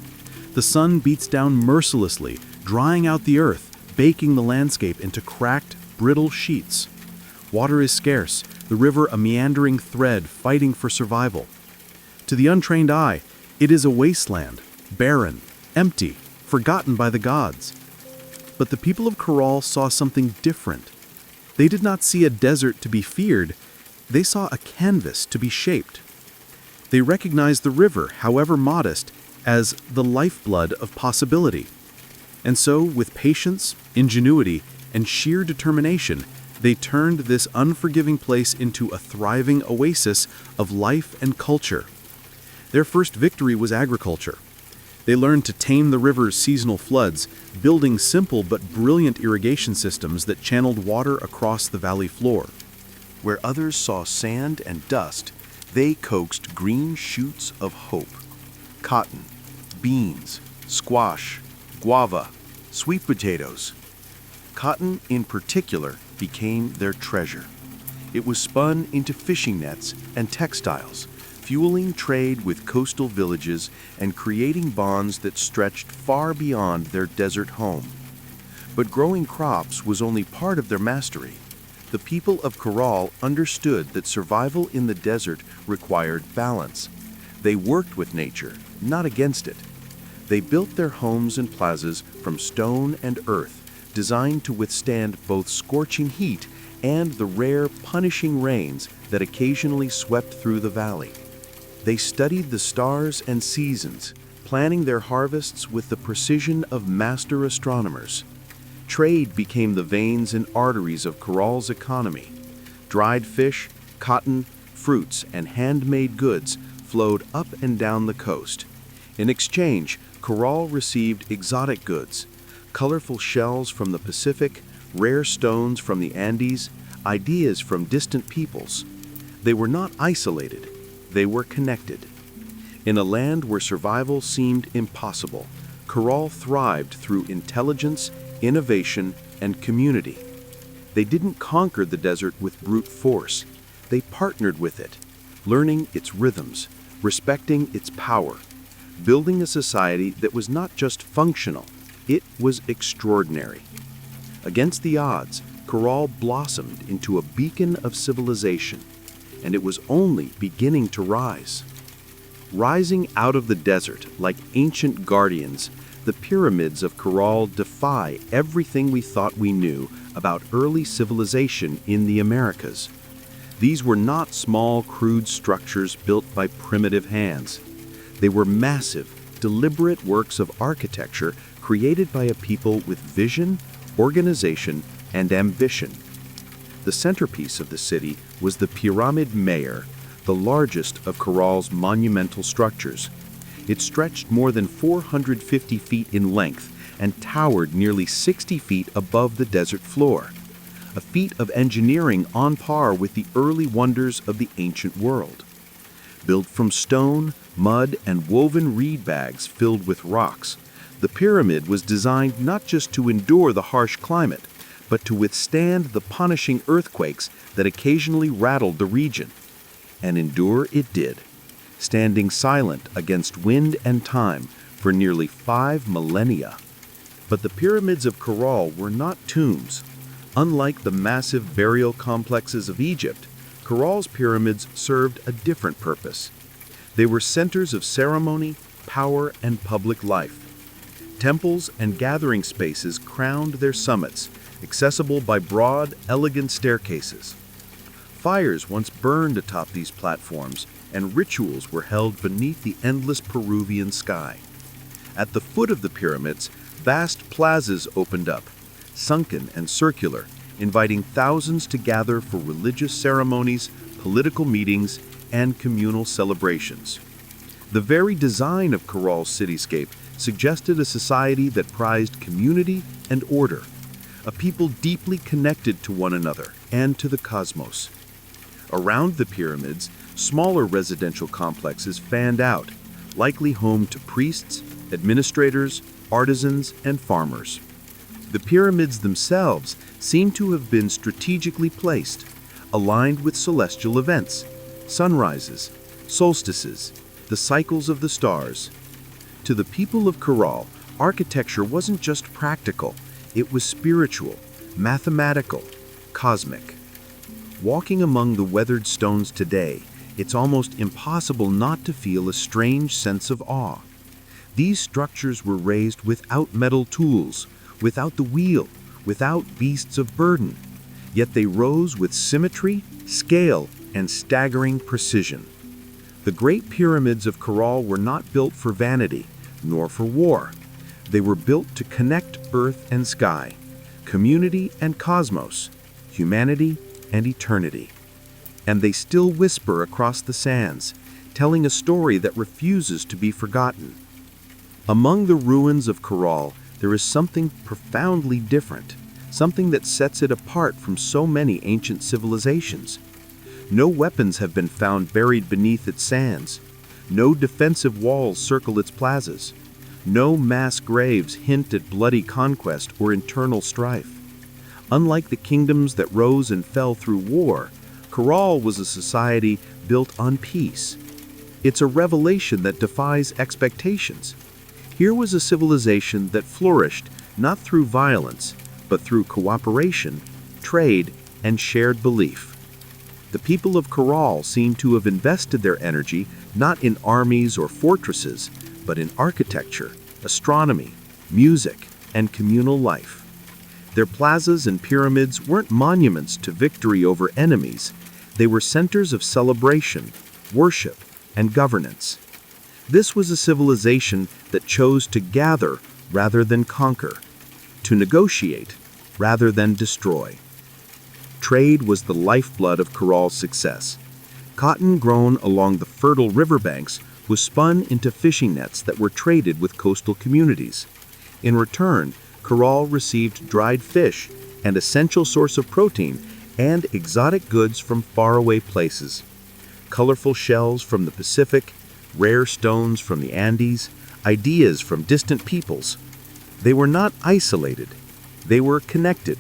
The sun beats down mercilessly, drying out the earth, baking the landscape into cracked, brittle sheets. Water is scarce, the river a meandering thread fighting for survival. To the untrained eye, it is a wasteland, barren, empty, forgotten by the gods. But the people of Corral saw something different. They did not see a desert to be feared, they saw a canvas to be shaped. They recognized the river, however modest, as the lifeblood of possibility. And so, with patience, ingenuity, and sheer determination, they turned this unforgiving place into a thriving oasis of life and culture. Their first victory was agriculture. They learned to tame the river's seasonal floods, building simple but brilliant irrigation systems that channeled water across the valley floor. Where others saw sand and dust, they coaxed green shoots of hope. Cotton, beans, squash, guava, sweet potatoes. Cotton, in particular, became their treasure. It was spun into fishing nets and textiles, fueling trade with coastal villages and creating bonds that stretched far beyond their desert home. But growing crops was only part of their mastery. The people of Corral understood that survival in the desert required balance. They worked with nature, not against it. They built their homes and plazas from stone and earth, designed to withstand both scorching heat and the rare, punishing rains that occasionally swept through the valley. They studied the stars and seasons, planning their harvests with the precision of master astronomers. Trade became the veins and arteries of Corral's economy. Dried fish, cotton, fruits, and handmade goods flowed up and down the coast. In exchange, Corral received exotic goods, colorful shells from the Pacific, rare stones from the Andes, ideas from distant peoples. They were not isolated, they were connected. In a land where survival seemed impossible, Corral thrived through intelligence, innovation, and community. They didn't conquer the desert with brute force. They partnered with it, learning its rhythms, respecting its power, building a society that was not just functional, it was extraordinary. Against the odds, Corral blossomed into a beacon of civilization, and it was only beginning to rise. Rising out of the desert like ancient guardians, the pyramids of Corral defy everything we thought we knew about early civilization in the Americas. These were not small, crude structures built by primitive hands. They were massive, deliberate works of architecture created by a people with vision, organization, and ambition. The centerpiece of the city was the Pyramid Mayor, the largest of Keral's monumental structures. It stretched more than 450 feet in length and towered nearly 60 feet above the desert floor, a feat of engineering on par with the early wonders of the ancient world. Built from stone, mud, and woven reed bags filled with rocks, the pyramid was designed not just to endure the harsh climate, but to withstand the punishing earthquakes that occasionally rattled the region. And endure it did, standing silent against wind and time for nearly 5 millennia. But the pyramids of Keral were not tombs. Unlike the massive burial complexes of Egypt, Keral's pyramids served a different purpose. They were centers of ceremony, power, and public life. Temples and gathering spaces crowned their summits, accessible by broad, elegant staircases. Fires once burned atop these platforms, and rituals were held beneath the endless Peruvian sky. At the foot of the pyramids, vast plazas opened up, sunken and circular, inviting thousands to gather for religious ceremonies, political meetings, and communal celebrations. The very design of Keral's cityscape suggested a society that prized community and order, a people deeply connected to one another and to the cosmos. Around the pyramids, smaller residential complexes fanned out, likely home to priests, administrators, artisans, and farmers. The pyramids themselves seem to have been strategically placed, aligned with celestial events, sunrises, solstices, the cycles of the stars. To the people of Keral, architecture wasn't just practical, it was spiritual, mathematical, cosmic. Walking among the weathered stones today, it's almost impossible not to feel a strange sense of awe. These structures were raised without metal tools, without the wheel, without beasts of burden. Yet they rose with symmetry, scale, and staggering precision. The great pyramids of Keral were not built for vanity, nor for war. They were built to connect earth and sky, community and cosmos, humanity and eternity. And they still whisper across the sands, telling a story that refuses to be forgotten. Among the ruins of Keral, there is something profoundly different, something that sets it apart from so many ancient civilizations. No weapons have been found buried beneath its sands. No defensive walls circle its plazas. No mass graves hint at bloody conquest or internal strife. Unlike the kingdoms that rose and fell through war, Keral was a society built on peace. It's a revelation that defies expectations. Here was a civilization that flourished not through violence, but through cooperation, trade, and shared belief. The people of Keral seem to have invested their energy not in armies or fortresses, but in architecture, astronomy, music, and communal life. Their plazas and pyramids weren't monuments to victory over enemies. They were centers of celebration, worship, and governance. This was a civilization that chose to gather rather than conquer, to negotiate rather than destroy. Trade was the lifeblood of Keral's success. Cotton grown along the fertile riverbanks was spun into fishing nets that were traded with coastal communities. In return, Keral received dried fish, an essential source of protein, and exotic goods from faraway places. Colorful shells from the Pacific, rare stones from the Andes, ideas from distant peoples. They were not isolated. They were connected.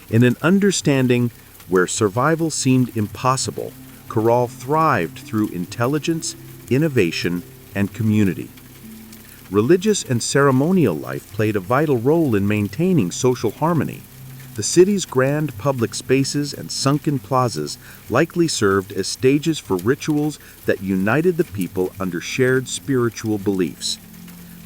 In an understanding where survival seemed impossible, Keral thrived through intelligence, innovation, and community. Religious and ceremonial life played a vital role in maintaining social harmony. The city's grand public spaces and sunken plazas likely served as stages for rituals that united the people under shared spiritual beliefs.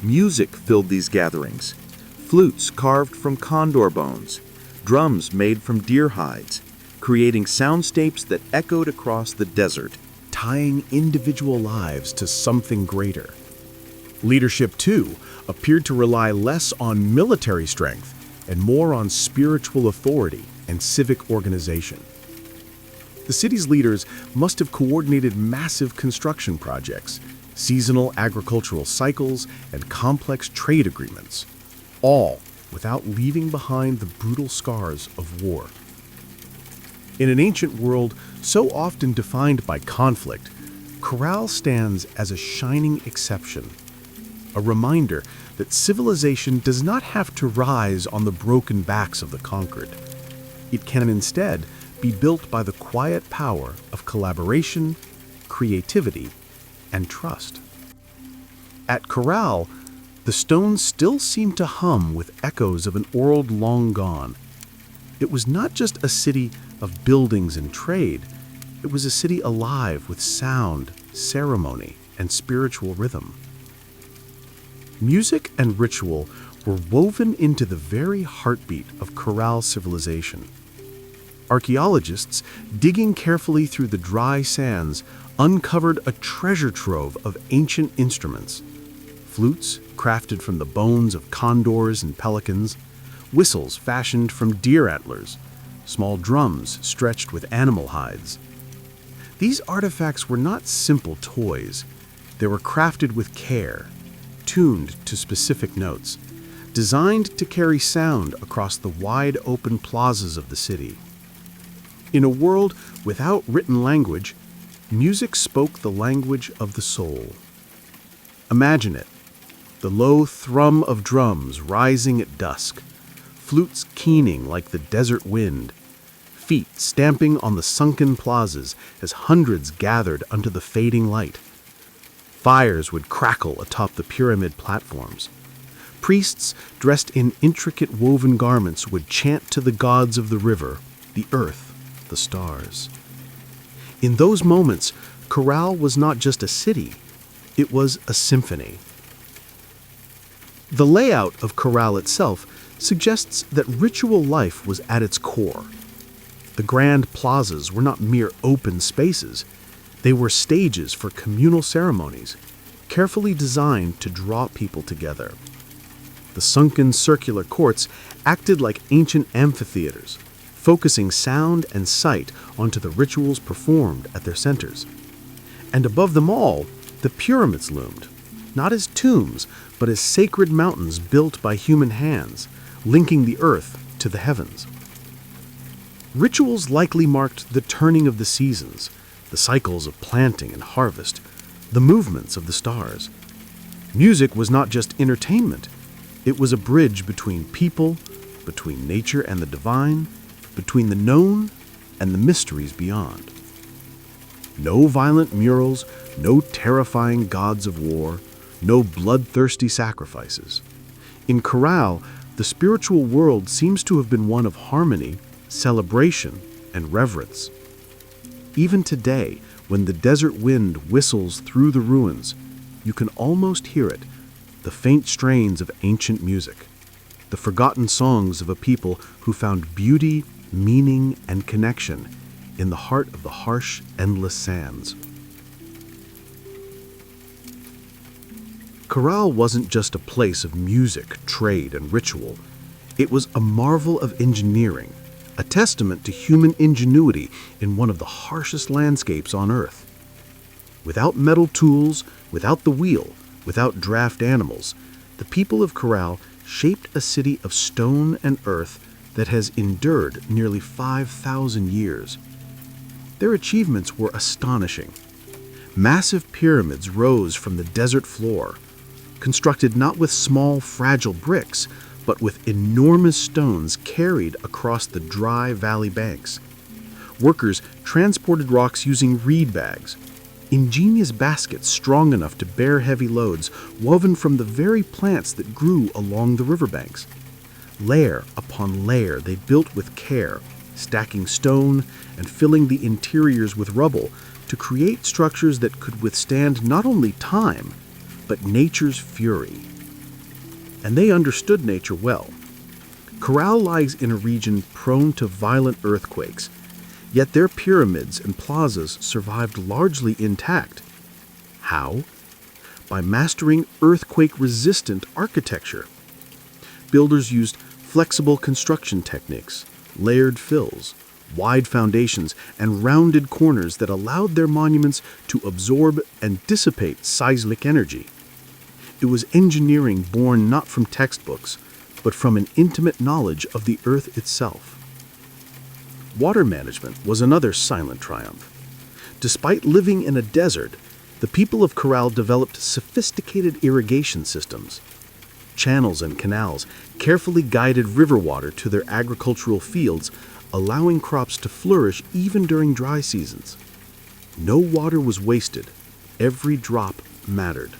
Music filled these gatherings. Flutes carved from condor bones, drums made from deer hides, creating soundscapes that echoed across the desert, tying individual lives to something greater. Leadership, too, appeared to rely less on military strength and more on spiritual authority and civic organization. The city's leaders must have coordinated massive construction projects, seasonal agricultural cycles, and complex trade agreements, all without leaving behind the brutal scars of war. In an ancient world so often defined by conflict, Corral stands as a shining exception, a reminder that civilization does not have to rise on the broken backs of the conquered. It can instead be built by the quiet power of collaboration, creativity, and trust. At Corral, the stones still seem to hum with echoes of an world long gone. It was not just a city of buildings and trade, it was a city alive with sound, ceremony, and spiritual rhythm. Music and ritual were woven into the very heartbeat of Corral civilization. Archaeologists, digging carefully through the dry sands, uncovered a treasure trove of ancient instruments. Flutes crafted from the bones of condors and pelicans, whistles fashioned from deer antlers, small drums stretched with animal hides. These artifacts were not simple toys. They were crafted with care, tuned to specific notes, designed to carry sound across the wide open plazas of the city. In a world without written language, music spoke the language of the soul. Imagine it, the low thrum of drums rising at dusk, flutes keening like the desert wind, feet stamping on the sunken plazas as hundreds gathered under the fading light. Fires would crackle atop the pyramid platforms. Priests dressed in intricate woven garments would chant to the gods of the river, the earth, the stars. In those moments, Corral was not just a city, it was a symphony. The layout of Corral itself suggests that ritual life was at its core. The grand plazas were not mere open spaces. They were stages for communal ceremonies, carefully designed to draw people together. The sunken circular courts acted like ancient amphitheaters, focusing sound and sight onto the rituals performed at their centers. And above them all, the pyramids loomed, not as tombs, but as sacred mountains built by human hands, linking the earth to the heavens. Rituals likely marked the turning of the seasons, the cycles of planting and harvest, the movements of the stars. Music was not just entertainment, it was a bridge between people, between nature and the divine, between the known and the mysteries beyond. No violent murals, no terrifying gods of war, no bloodthirsty sacrifices. In Corral, the spiritual world seems to have been one of harmony, celebration, and reverence. Even today, when the desert wind whistles through the ruins, you can almost hear it, the faint strains of ancient music, the forgotten songs of a people who found beauty, meaning, and connection in the heart of the harsh, endless sands. Corral wasn't just a place of music, trade, and ritual. It was a marvel of engineering, a testament to human ingenuity in one of the harshest landscapes on Earth. Without metal tools, without the wheel, without draft animals, the people of Corral shaped a city of stone and earth that has endured nearly 5,000 years. Their achievements were astonishing. Massive pyramids rose from the desert floor, constructed not with small, fragile bricks, but with enormous stones carried across the dry valley banks. Workers transported rocks using reed bags, ingenious baskets strong enough to bear heavy loads woven from the very plants that grew along the riverbanks. Layer upon layer they built with care, stacking stone and filling the interiors with rubble to create structures that could withstand not only time, but nature's fury. And they understood nature well. Corral lies in a region prone to violent earthquakes, yet their pyramids and plazas survived largely intact. How? by mastering earthquake-resistant architecture. Builders used flexible construction techniques, layered fills, wide foundations, and rounded corners that allowed their monuments to absorb and dissipate seismic energy. It was engineering born not from textbooks, but from an intimate knowledge of the earth itself. Water management was another silent triumph. Despite living in a desert, the people of Corral developed sophisticated irrigation systems. Channels and canals carefully guided river water to their agricultural fields, allowing crops to flourish even during dry seasons. No water was wasted. Every drop mattered.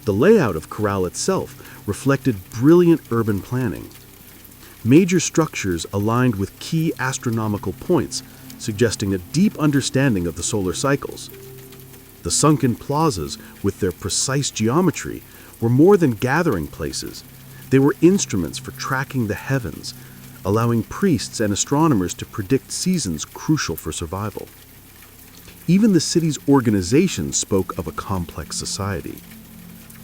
The layout of Corral itself reflected brilliant urban planning. Major structures aligned with key astronomical points, suggesting a deep understanding of the solar cycles. The sunken plazas, with their precise geometry, were more than gathering places. They were instruments for tracking the heavens, allowing priests and astronomers to predict seasons crucial for survival. Even the city's organization spoke of a complex society.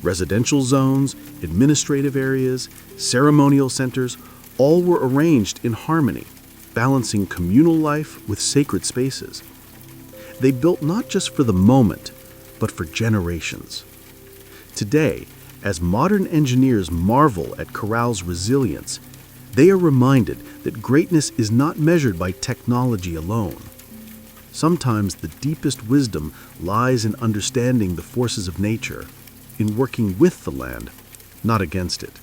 Residential zones, administrative areas, ceremonial centers, all were arranged in harmony, balancing communal life with sacred spaces. They built not just for the moment, but for generations. Today, as modern engineers marvel at Corral's resilience, they are reminded that greatness is not measured by technology alone. Sometimes the deepest wisdom lies in understanding the forces of nature, in working with the land, not against it.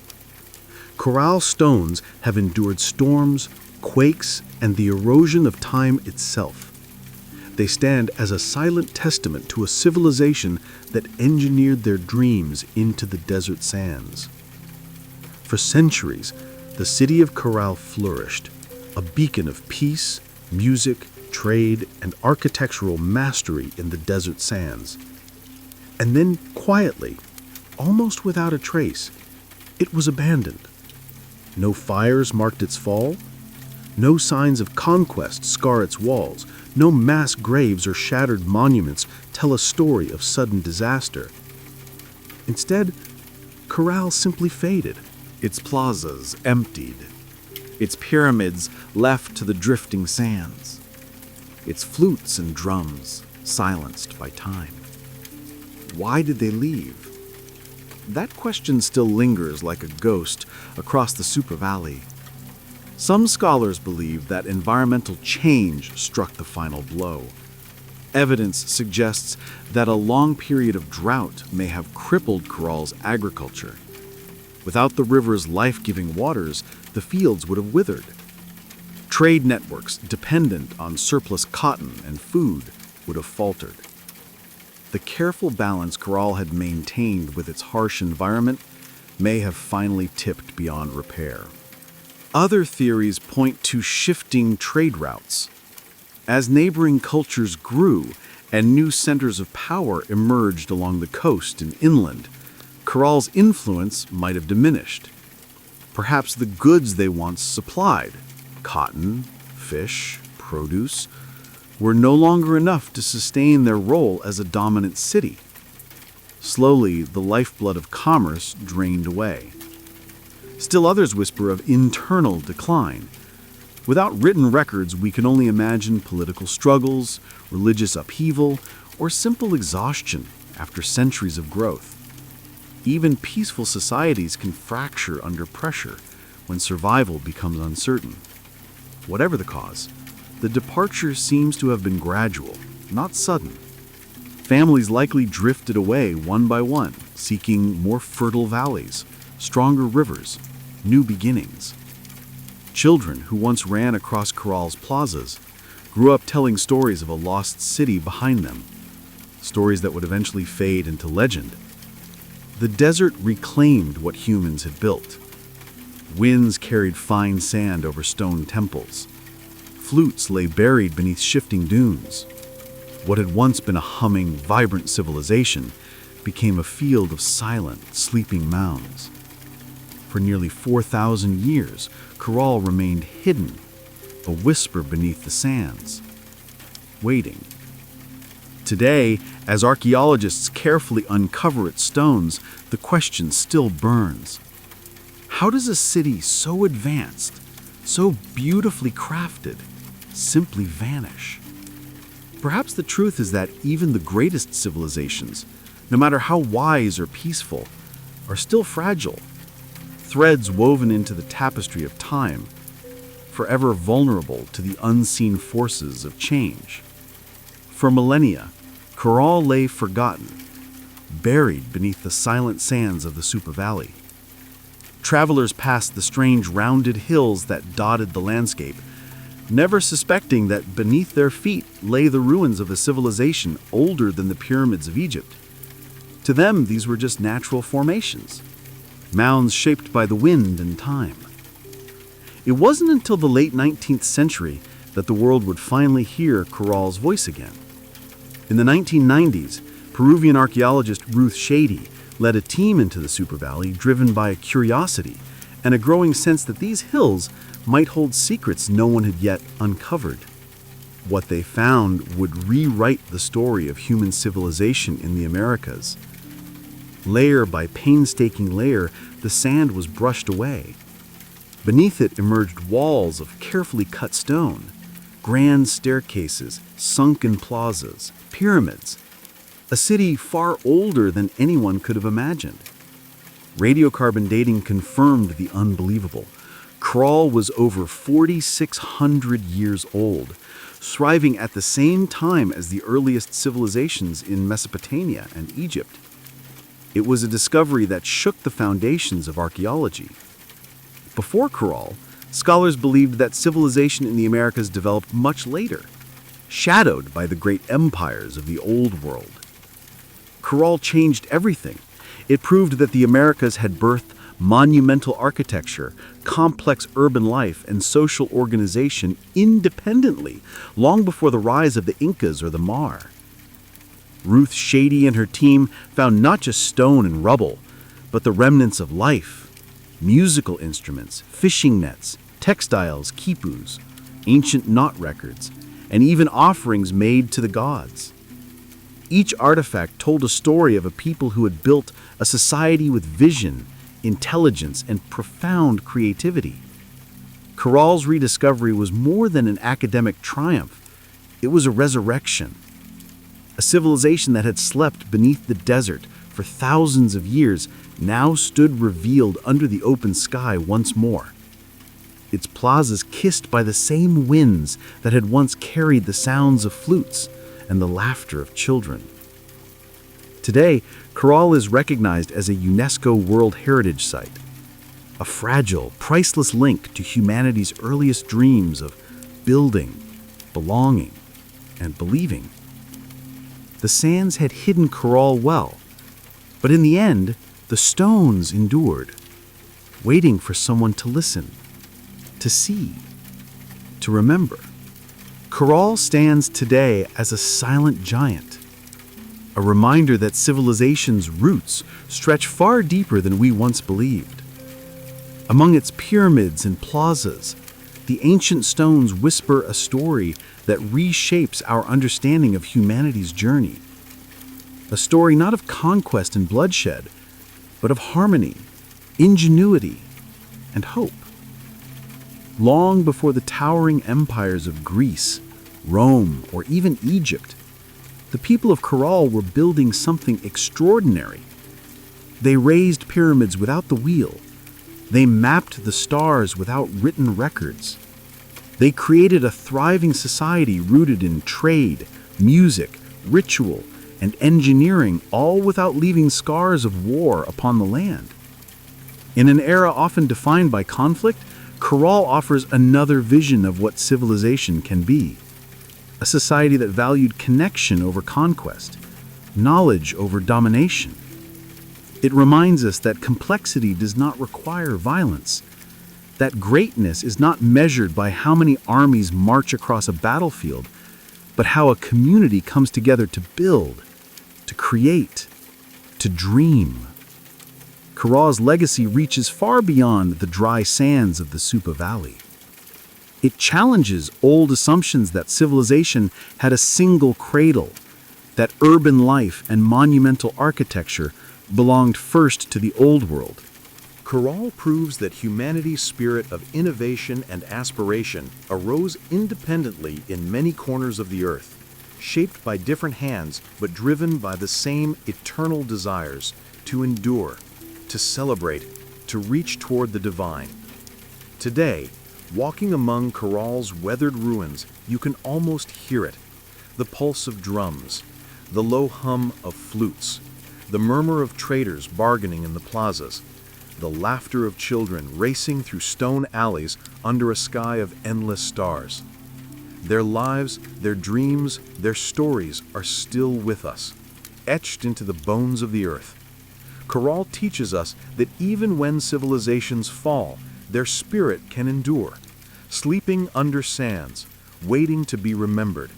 Corral stones have endured storms, quakes, and the erosion of time itself. They stand as a silent testament to a civilization that engineered their dreams into the desert sands. For centuries, the city of Corral flourished, a beacon of peace, music, trade, and architectural mastery in the desert sands. And then, quietly, almost without a trace, it was abandoned. No fires marked its fall. No signs of conquest scar its walls. No mass graves or shattered monuments tell a story of sudden disaster. Instead, Corral simply faded. Its plazas emptied, its pyramids left to the drifting sands, its flutes and drums silenced by time. Why did they leave? That question still lingers like a ghost across the Super Valley. Some scholars believe that environmental change struck the final blow. Evidence suggests that a long period of drought may have crippled Corral's agriculture. Without the river's life-giving waters, the fields would have withered. Trade networks dependent on surplus cotton and food would have faltered. The careful balance Corral had maintained with its harsh environment may have finally tipped beyond repair. Other theories point to shifting trade routes. As neighboring cultures grew and new centers of power emerged along the coast and inland, Corral's influence might have diminished. Perhaps the goods they once supplied, cotton, fish, produce, were no longer enough to sustain their role as a dominant city. Slowly, the lifeblood of commerce drained away. Still others whisper of internal decline. Without written records, we can only imagine political struggles, religious upheaval, or simple exhaustion after centuries of growth. Even peaceful societies can fracture under pressure when survival becomes uncertain. Whatever the cause, the departure seems to have been gradual, not sudden. Families likely drifted away one by one, seeking more fertile valleys, stronger rivers, new beginnings. Children who once ran across Corral's plazas grew up telling stories of a lost city behind them, stories that would eventually fade into legend. The desert reclaimed what humans had built. Winds carried fine sand over stone temples. Flutes lay buried beneath shifting dunes. What had once been a humming, vibrant civilization became a field of silent, sleeping mounds. For nearly 4,000 years, Corral remained hidden, a whisper beneath the sands, waiting. Today, as archaeologists carefully uncover its stones, the question still burns. How does a city so advanced, so beautifully crafted, simply vanish? Perhaps the truth is that even the greatest civilizations, no matter how wise or peaceful, are still fragile, threads woven into the tapestry of time, forever vulnerable to the unseen forces of change. For millennia, Corral lay forgotten, buried beneath the silent sands of the Supa Valley. Travelers passed the strange rounded hills that dotted the landscape, never suspecting that beneath their feet lay the ruins of a civilization older than the pyramids of Egypt. To them, these were just natural formations, mounds shaped by the wind and time. It wasn't until the late 19th century that the world would finally hear Corral's voice again. In the 1990s, Peruvian archaeologist Ruth Shady led a team into the Supa Valley driven by a curiosity and a growing sense that these hills might hold secrets no one had yet uncovered. What they found would rewrite the story of human civilization in the Americas. Layer by painstaking layer, the sand was brushed away. Beneath it emerged walls of carefully cut stone, grand staircases, sunken plazas, pyramids, a city far older than anyone could have imagined. Radiocarbon dating confirmed the unbelievable. Corral was over 4,600 years old, thriving at the same time as the earliest civilizations in Mesopotamia and Egypt. It was a discovery that shook the foundations of archaeology. Before Corral, scholars believed that civilization in the Americas developed much later, shadowed by the great empires of the Old World. Corral changed everything. It proved that the Americas had birthed monumental architecture, complex urban life, and social organization independently, long before the rise of the Incas or the Mar. Ruth Shady and her team found not just stone and rubble, but the remnants of life, musical instruments, fishing nets, textiles, quipus, ancient knot records, and even offerings made to the gods. Each artifact told a story of a people who had built a society with vision, intelligence, and profound creativity. Corral's rediscovery was more than an academic triumph. It was a resurrection. A civilization that had slept beneath the desert for thousands of years now stood revealed under the open sky once more. Its plazas kissed by the same winds that had once carried the sounds of flutes and the laughter of children. Today, Corral is recognized as a UNESCO World Heritage Site, a fragile, priceless link to humanity's earliest dreams of building, belonging, and believing. The sands had hidden Corral well, but in the end, the stones endured, waiting for someone to listen, to see, to remember. Corral stands today as a silent giant, a reminder that civilization's roots stretch far deeper than we once believed. Among its pyramids and plazas, the ancient stones whisper a story that reshapes our understanding of humanity's journey. A story not of conquest and bloodshed, but of harmony, ingenuity, and hope. Long before the towering empires of Greece, Rome, or even Egypt, the people of Corral were building something extraordinary. They raised pyramids without the wheel. They mapped the stars without written records. They created a thriving society rooted in trade, music, ritual, and engineering, all without leaving scars of war upon the land. In an era often defined by conflict, Corral offers another vision of what civilization can be. A society that valued connection over conquest, knowledge over domination. It reminds us that complexity does not require violence, that greatness is not measured by how many armies march across a battlefield, but how a community comes together to build, to create, to dream. Corral's legacy reaches far beyond the dry sands of the Supa Valley. It challenges old assumptions that civilization had a single cradle, that urban life and monumental architecture belonged first to the Old World. Corral proves that humanity's spirit of innovation and aspiration arose independently in many corners of the earth, shaped by different hands but driven by the same eternal desires to endure, to celebrate, to reach toward the divine. Today, walking among Corral's weathered ruins, you can almost hear it, the pulse of drums, the low hum of flutes, the murmur of traders bargaining in the plazas, the laughter of children racing through stone alleys under a sky of endless stars. Their lives, their dreams, their stories are still with us, etched into the bones of the earth. Corral teaches us that even when civilizations fall, their spirit can endure, sleeping under sands, waiting to be remembered,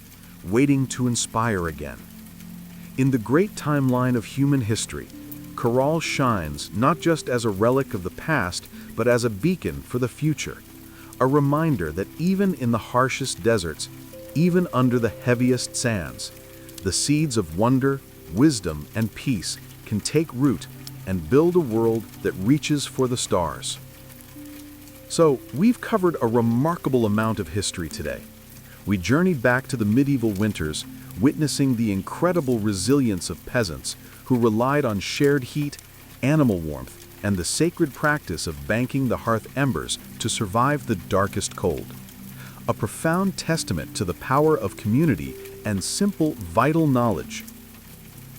waiting to inspire again. In the great timeline of human history, Corral shines not just as a relic of the past, but as a beacon for the future, a reminder that even in the harshest deserts, even under the heaviest sands, the seeds of wonder, wisdom, and peace can take root and build a world that reaches for the stars. So, we've covered a remarkable amount of history today. We journeyed back to the medieval winters, witnessing the incredible resilience of peasants who relied on shared heat, animal warmth, and the sacred practice of banking the hearth embers to survive the darkest cold. A profound testament to the power of community and simple, vital knowledge.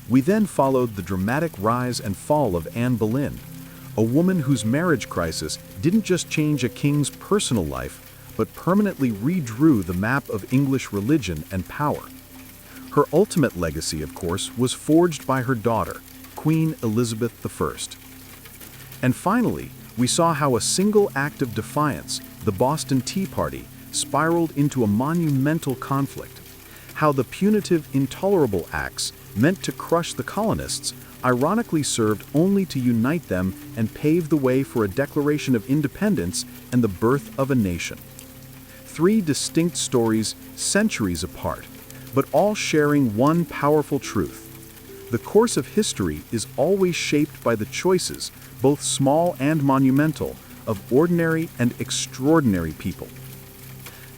We then followed the dramatic rise and fall of Anne Boleyn, a woman whose marriage crisis didn't just change a king's personal life, but permanently redrew the map of English religion and power. Her ultimate legacy, of course, was forged by her daughter, Queen Elizabeth I. And finally, we saw how a single act of defiance, the Boston Tea Party, spiraled into a monumental conflict. How the punitive, intolerable acts meant to crush the colonists ironically served only to unite them and pave the way for a declaration of independence and the birth of a nation. Three distinct stories, centuries apart, but all sharing one powerful truth. The course of history is always shaped by the choices, both small and monumental, of ordinary and extraordinary people.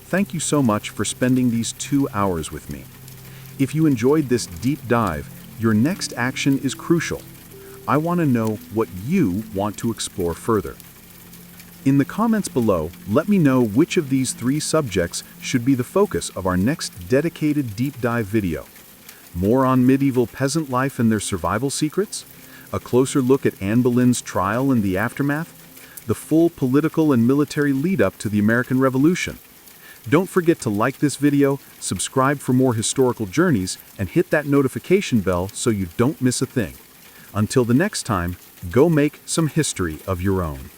Thank you so much for spending these 2 hours with me. If you enjoyed this deep dive, your next action is crucial. I want to know what you want to explore further. In the comments below, let me know which of these 3 subjects should be the focus of our next dedicated deep dive video. More on medieval peasant life and their survival secrets? A closer look at Anne Boleyn's trial and the aftermath? The full political and military lead-up to the American Revolution? Don't forget to like this video, subscribe for more historical journeys, and hit that notification bell so you don't miss a thing. Until the next time, go make some history of your own.